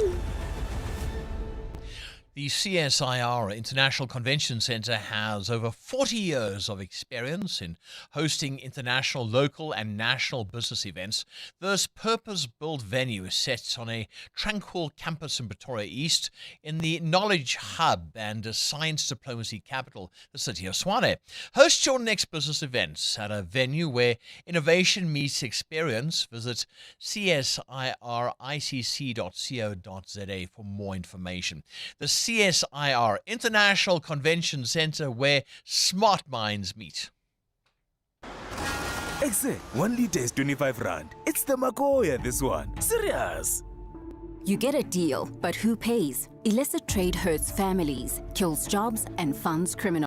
The CSIR International Convention Centre has over 40 years of experience in hosting international, local and national business events. This purpose-built venue is set on a tranquil campus in Pretoria East in the knowledge hub and science diplomacy capital, the city of Tshwane. Host your next business events at a venue where innovation meets experience. Visit csiricc.co.za for more information. The CSIR International Convention Centre, where smart minds meet. Exe, 1 liter is 25 rand. It's the Magoya, this one. Serious. You get a deal, but who pays? Illicit trade hurts families, kills jobs, and funds criminals.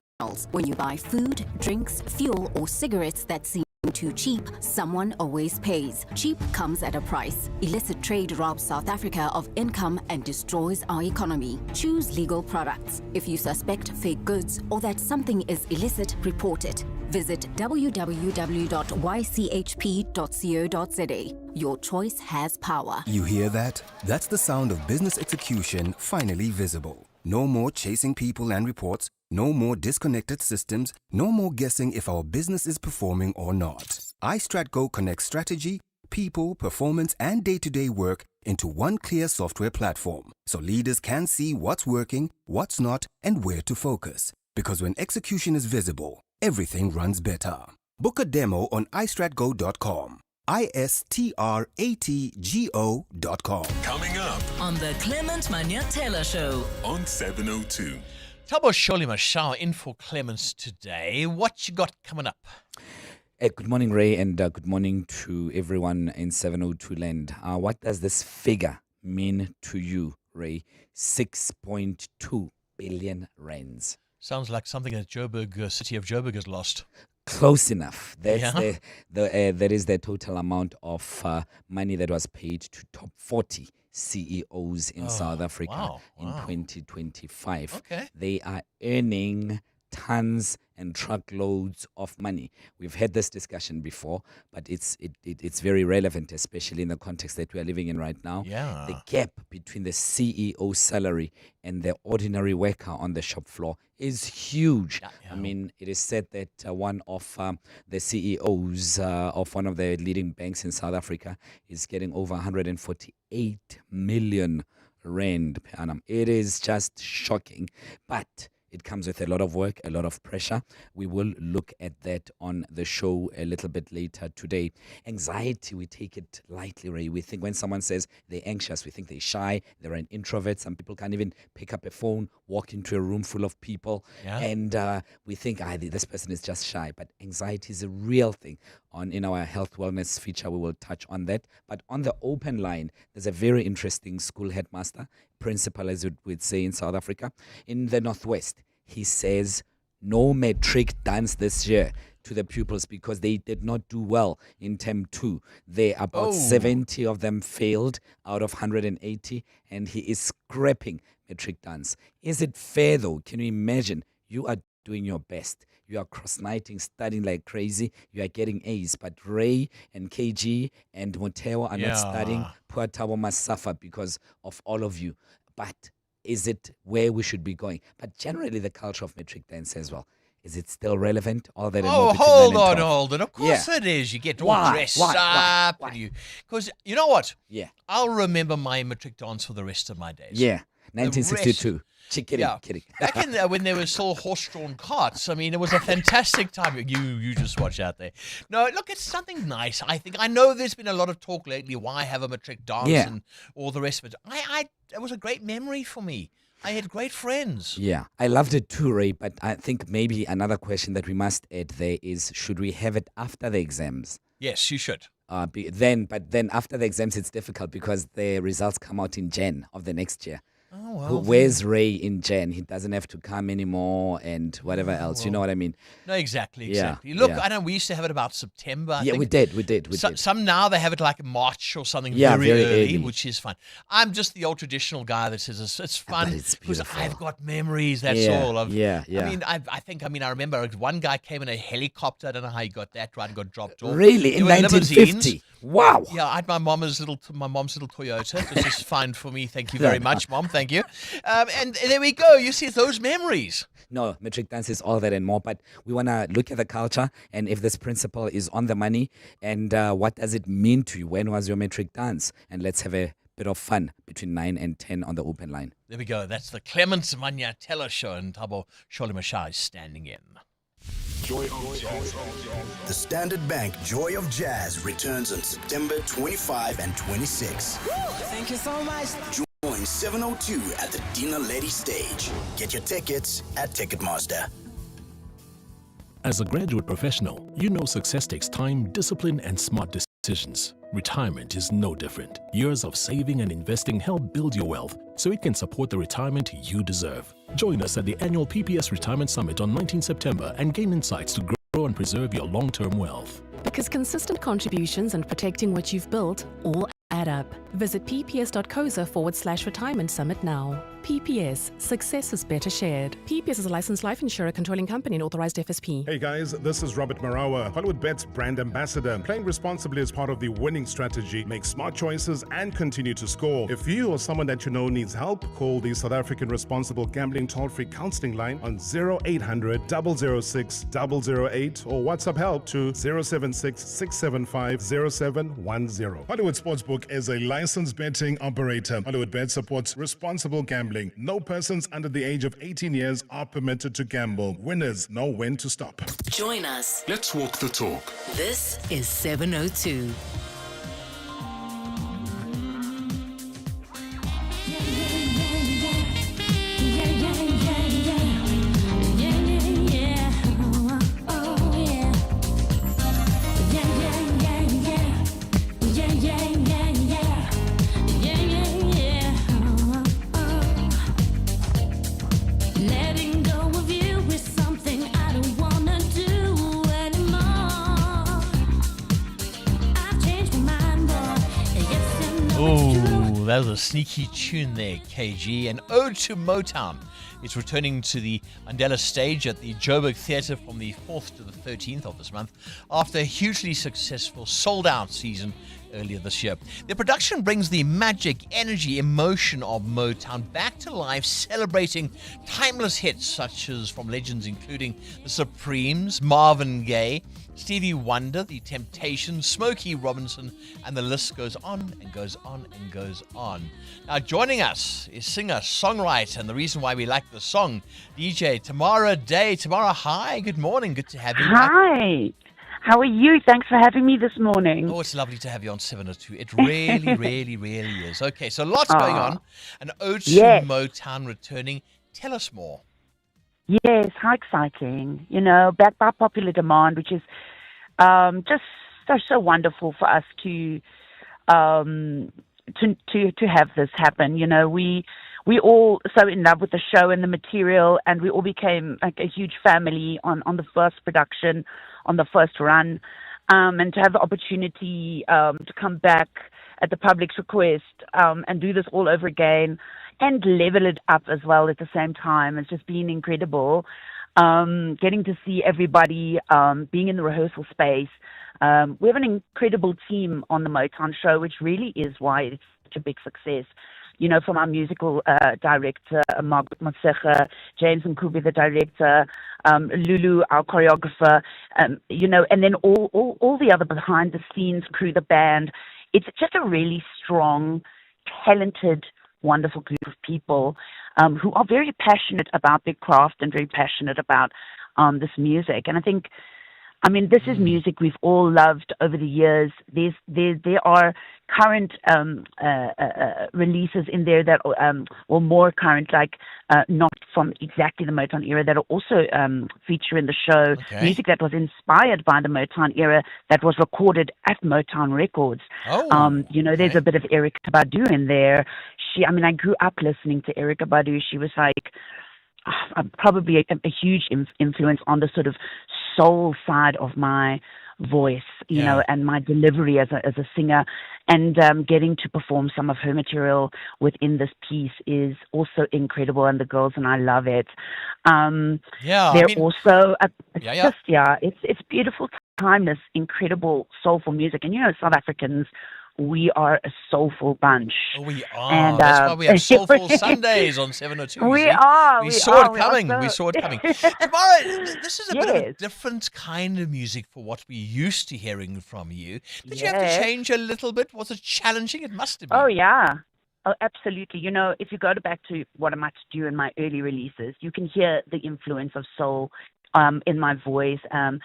When you buy food, drinks, fuel, or cigarettes that seem too cheap, someone always pays. Cheap comes at a price. Illicit trade robs South Africa of income and destroys our economy. Choose legal products. If you suspect fake goods or that something is illicit, report it. Visit www.ychp.co.za. Your choice has power. You hear that? That's the sound of business execution finally visible. No more chasing people and reports. No more disconnected systems. No more guessing if our business is performing or not. iStratGo connects strategy, people, performance, and day-to-day work into one clear software platform, so leaders can see what's working, what's not, and where to focus. Because when execution is visible, everything runs better. Book a demo on istratgo.com. istratgo.com. Coming up on the Clement Manyatela Show on 702. Tabo Sholi Mashao in for Clemens today. What you got coming up? Good morning, Ray, and good morning to everyone in 702 land. What does this figure mean to you, Ray? 6.2 billion rands. Sounds like something that Joburg, city of Joburg has lost. Close enough. That's that is the total amount of money that was paid to top 40 CEOs in South Africa in 2025. Okay. They are earning tons and truckloads of money. We've had this discussion before, but it's very relevant, especially in the context that we are living in right now. Yeah. The gap between the CEO salary and the ordinary worker on the shop floor is huge. I mean, it is said that one of the CEOs of one of the leading banks in South Africa is getting over 148 million rand per annum. It is just shocking, but it comes with a lot of work, a lot of pressure. We will look at that on the show a little bit later today. Anxiety, we take it lightly, Ray. We think when someone says they're anxious, we think they're shy, they're an introvert. Some people can't even pick up a phone, walk into a room full of people, and we think, this person is just shy. But anxiety is a real thing. In our health wellness feature, we will touch on that. But on the open line, there's a very interesting school headmaster, principal, as we'd say in South Africa, in the Northwest. He says no matric dance this year to the pupils because they did not do well in term 2. About 70 of them failed out of 180, and he is scrapping matric dance. Is it fair though? Can you imagine? You are doing your best. You are cross-nighting, studying like crazy. You are getting A's. But Ray and KG and Motewa are not studying. Poor Tabo must suffer because of all of you. But is it where we should be going? But generally, the culture of matric dance as well. Is it still relevant? All that hold on. Of course it is. You get all dressed up. Why? Because you know what? Yeah. I'll remember my matric dance for the rest of my days. Yeah. 1962. Kidding. Back in when there were still horse-drawn carts, I mean, it was a fantastic time. You just watch out there. No, look, it's something nice. I know there's been a lot of talk lately. Why have a matric dance and all the rest of it? It was a great memory for me. I had great friends. Yeah, I loved it too, Ray. But I think maybe another question that we must add there is: should we have it after the exams? Yes, you should. But then after the exams, it's difficult because the results come out in Jan of the next year. Oh, well, where's Ray in Jan? He doesn't have to come anymore and whatever else. Well, you know what I mean? No, exactly. Yeah, Look, I know we used to have it about September. I think. We did. Some now they have it like March or something very early, which is fun. I'm just the old traditional guy that says it's fun because I've got memories. That's all. I mean, I remember one guy came in a helicopter. I don't know how he got that right and got dropped off. Really? In 1950? Wow. Yeah, I had my mom's little Toyota. This is fine for me. Thank you very much, Mom. Thank you. And there we go. You see those memories. No, metric dance is all that and more, but we want to look at the culture and if this principle is on the money and what does it mean to you? When was your metric dance? And let's have a bit of fun between 9 and 10 on the open line. There we go. That's the Clements Manyatela show, and Thabo Sholimashai is standing in. Joy of Jazz. The Standard Bank Joy of Jazz returns on September 25 and 26. Thank you so much. Join 702 at the Dina Lady stage. Get your tickets at Ticketmaster. As a graduate professional, you know success takes time, discipline, and smart decisions. Retirement is no different. Years of saving and investing help build your wealth so it can support the retirement you deserve. Join us at the annual PPS Retirement Summit on 19 September and gain insights to grow and preserve your long-term wealth. Because consistent contributions and protecting what you've built all add up. Visit pps.coza/retirement summit now. PPS, success is better shared. PPS is a licensed life insurer controlling company and authorized FSP. Hey guys, this is Robert Marawa, Hollywood Bet's brand ambassador. Playing responsibly is part of the winning strategy. Make smart choices and continue to score. If you or someone that you know needs help, call the South African Responsible Gambling Toll-Free Counseling Line on 0800 006 008 or WhatsApp help to 076 675 0710. Hollywood Sportsbook is a licensed betting operator. Hollywood Bet supports responsible gambling. No persons under the age of 18 years are permitted to gamble. Winners know when to stop. Join us. Let's walk the talk. This is 702. Oh, that was a sneaky tune there, KG. An ode to Motown. It's returning to the Mandela stage at the Joburg Theatre from the 4th to the 13th of this month after a hugely successful sold-out season earlier this year. The production brings the magic, energy, emotion of Motown back to life, celebrating timeless hits such as from legends including The Supremes, Marvin Gaye, Stevie Wonder, The Temptations, Smokey Robinson, and the list goes on and goes on and goes on. Now, joining us is singer, songwriter, and the reason why we like the song, DJ Tamara Day. Tamara, hi, good morning, good to have you. Hi, how are you? Thanks for having me this morning. Oh, it's lovely to have you on 702. It really, really, really is. Okay, so lots going on. An ode to Motown returning. Tell us more. Yes, how exciting. You know, backed by popular demand, which is just so wonderful for us to have this happen. You know, we all so in love with the show and the material, and we all became like a huge family on the first production, on the first run, and to have the opportunity to come back at the public's request and do this all over again and level it up as well at the same time. It's just been incredible. Getting to see everybody, being in the rehearsal space. We have an incredible team on the Motown show, which really is why it's such a big success. You know, from our musical director, Margaret Motsecha, James Mkubi, the director, Lulu, our choreographer, you know, and then all the other behind-the-scenes crew, the band. It's just a really strong, talented, wonderful group of people who are very passionate about their craft and very passionate about this music. And I think, I mean, this is music we've all loved over the years. There are current releases in there that, or more current, like not from exactly the Motown era, that are also feature in the show. Okay. Music that was inspired by the Motown era that was recorded at Motown Records. Oh, you know, there's a bit of Erykah Badu in there. I grew up listening to Erykah Badu. She was like probably a huge influence on the sort of soul side of my voice, you know, and my delivery as a singer, and getting to perform some of her material within this piece is also incredible, and the girls and I love it. Also it's beautiful, timeless, incredible soulful music, and you know, South Africans we are a soulful bunch. We are. And, That's why we have Soulful Sundays on 702. We We saw it coming. We are We so- saw it coming. Tamara, this is a bit of a Yes. different kind of music for what we're used to hearing from you. Did you have to Yes. change a little bit? Was it challenging? It must have been. Oh, yeah. Oh, absolutely. You know, if you go back to what I might do in my early releases, you can hear the influence of soul in my voice. You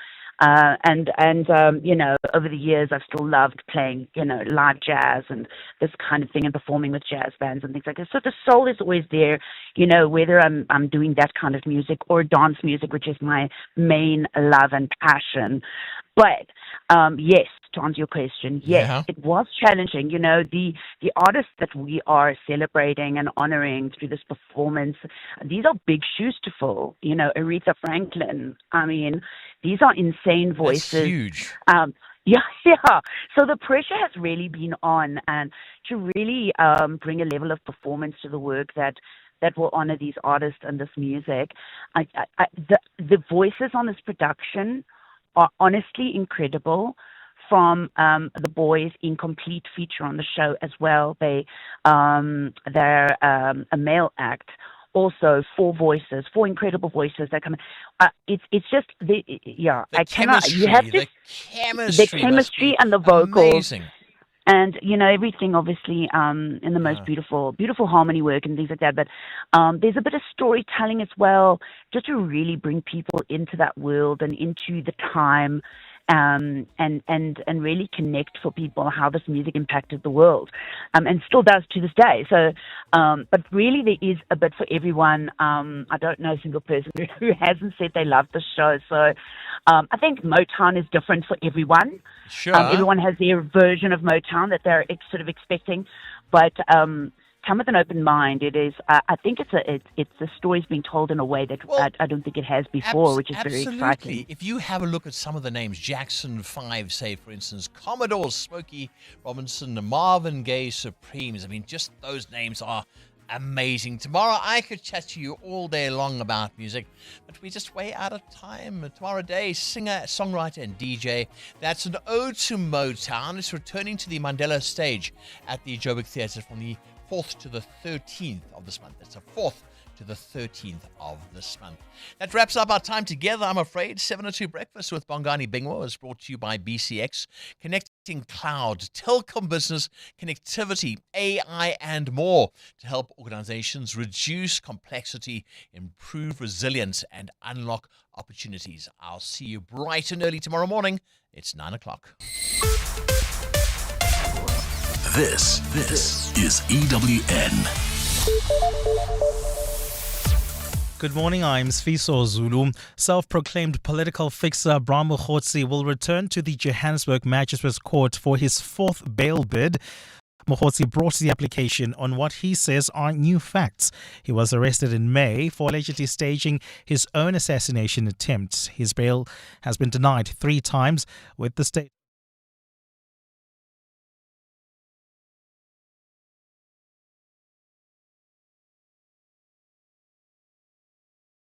know, over the years, I've still loved playing, you know, live jazz and this kind of thing, and performing with jazz bands and things like that. So the soul is always there, you know, whether I'm doing that kind of music or dance music, which is my main love and passion. But yes, to answer your question, yes, Yeah. it was challenging. You know, the artists that we are celebrating and honoring through this performance, these are big shoes to fill. You know, Aretha Franklin. I mean, these are insane voices. That's huge. Yeah. So the pressure has really been on, and to really bring a level of performance to the work that will honor these artists and this music. The voices on this production are honestly incredible. From the boys in complete feature on the show as well. They're a male act. Also, four incredible voices that come in. It's just I cannot. You have to chemistry. The chemistry and the vocals. Amazing. And, you know, everything obviously in the most beautiful harmony work and things like that. But there's a bit of storytelling as well, just to really bring people into that world and into the time, and really connect for people how this music impacted the world, and still does to this day. So, but really there is a bit for everyone. I don't know a single person who hasn't said they love the show. So I think Motown is different for everyone. Sure. Everyone has their version of Motown that they're sort of expecting, but come with an open mind. It is. I think it's the story's being told in a way that I don't think it has before, which is very exciting. If you have a look at some of the names, Jackson 5, say for instance, Commodore Smokey Robinson, the Marvin Gaye Supremes. I mean, just those names are amazing. Tomorrow I could chat to you all day long about music, but we're just way out of time. Tomorrow Day, singer, songwriter, and DJ. That's an ode to Motown. It's returning to the Mandela stage at the Joburg Theatre from the 4th to the 13th of this month. It's the 4th to the 13th of this month. That wraps up our time together, I'm afraid. 702 Breakfast with Bongani Bingwa was brought to you by BCX, connecting cloud, telecom business, connectivity, AI, and more to help organizations reduce complexity, improve resilience, and unlock opportunities. I'll see you bright and early tomorrow morning. It's 9 o'clock. This is EWN. Good morning, I'm Sfiso Zulu. Self-proclaimed political fixer Bra Mokhotsi will return to the Johannesburg Magistrates Court for his fourth bail bid. Mokhotsi brought the application on what he says are new facts. He was arrested in May for allegedly staging his own assassination attempt. His bail has been denied 3 times, with the state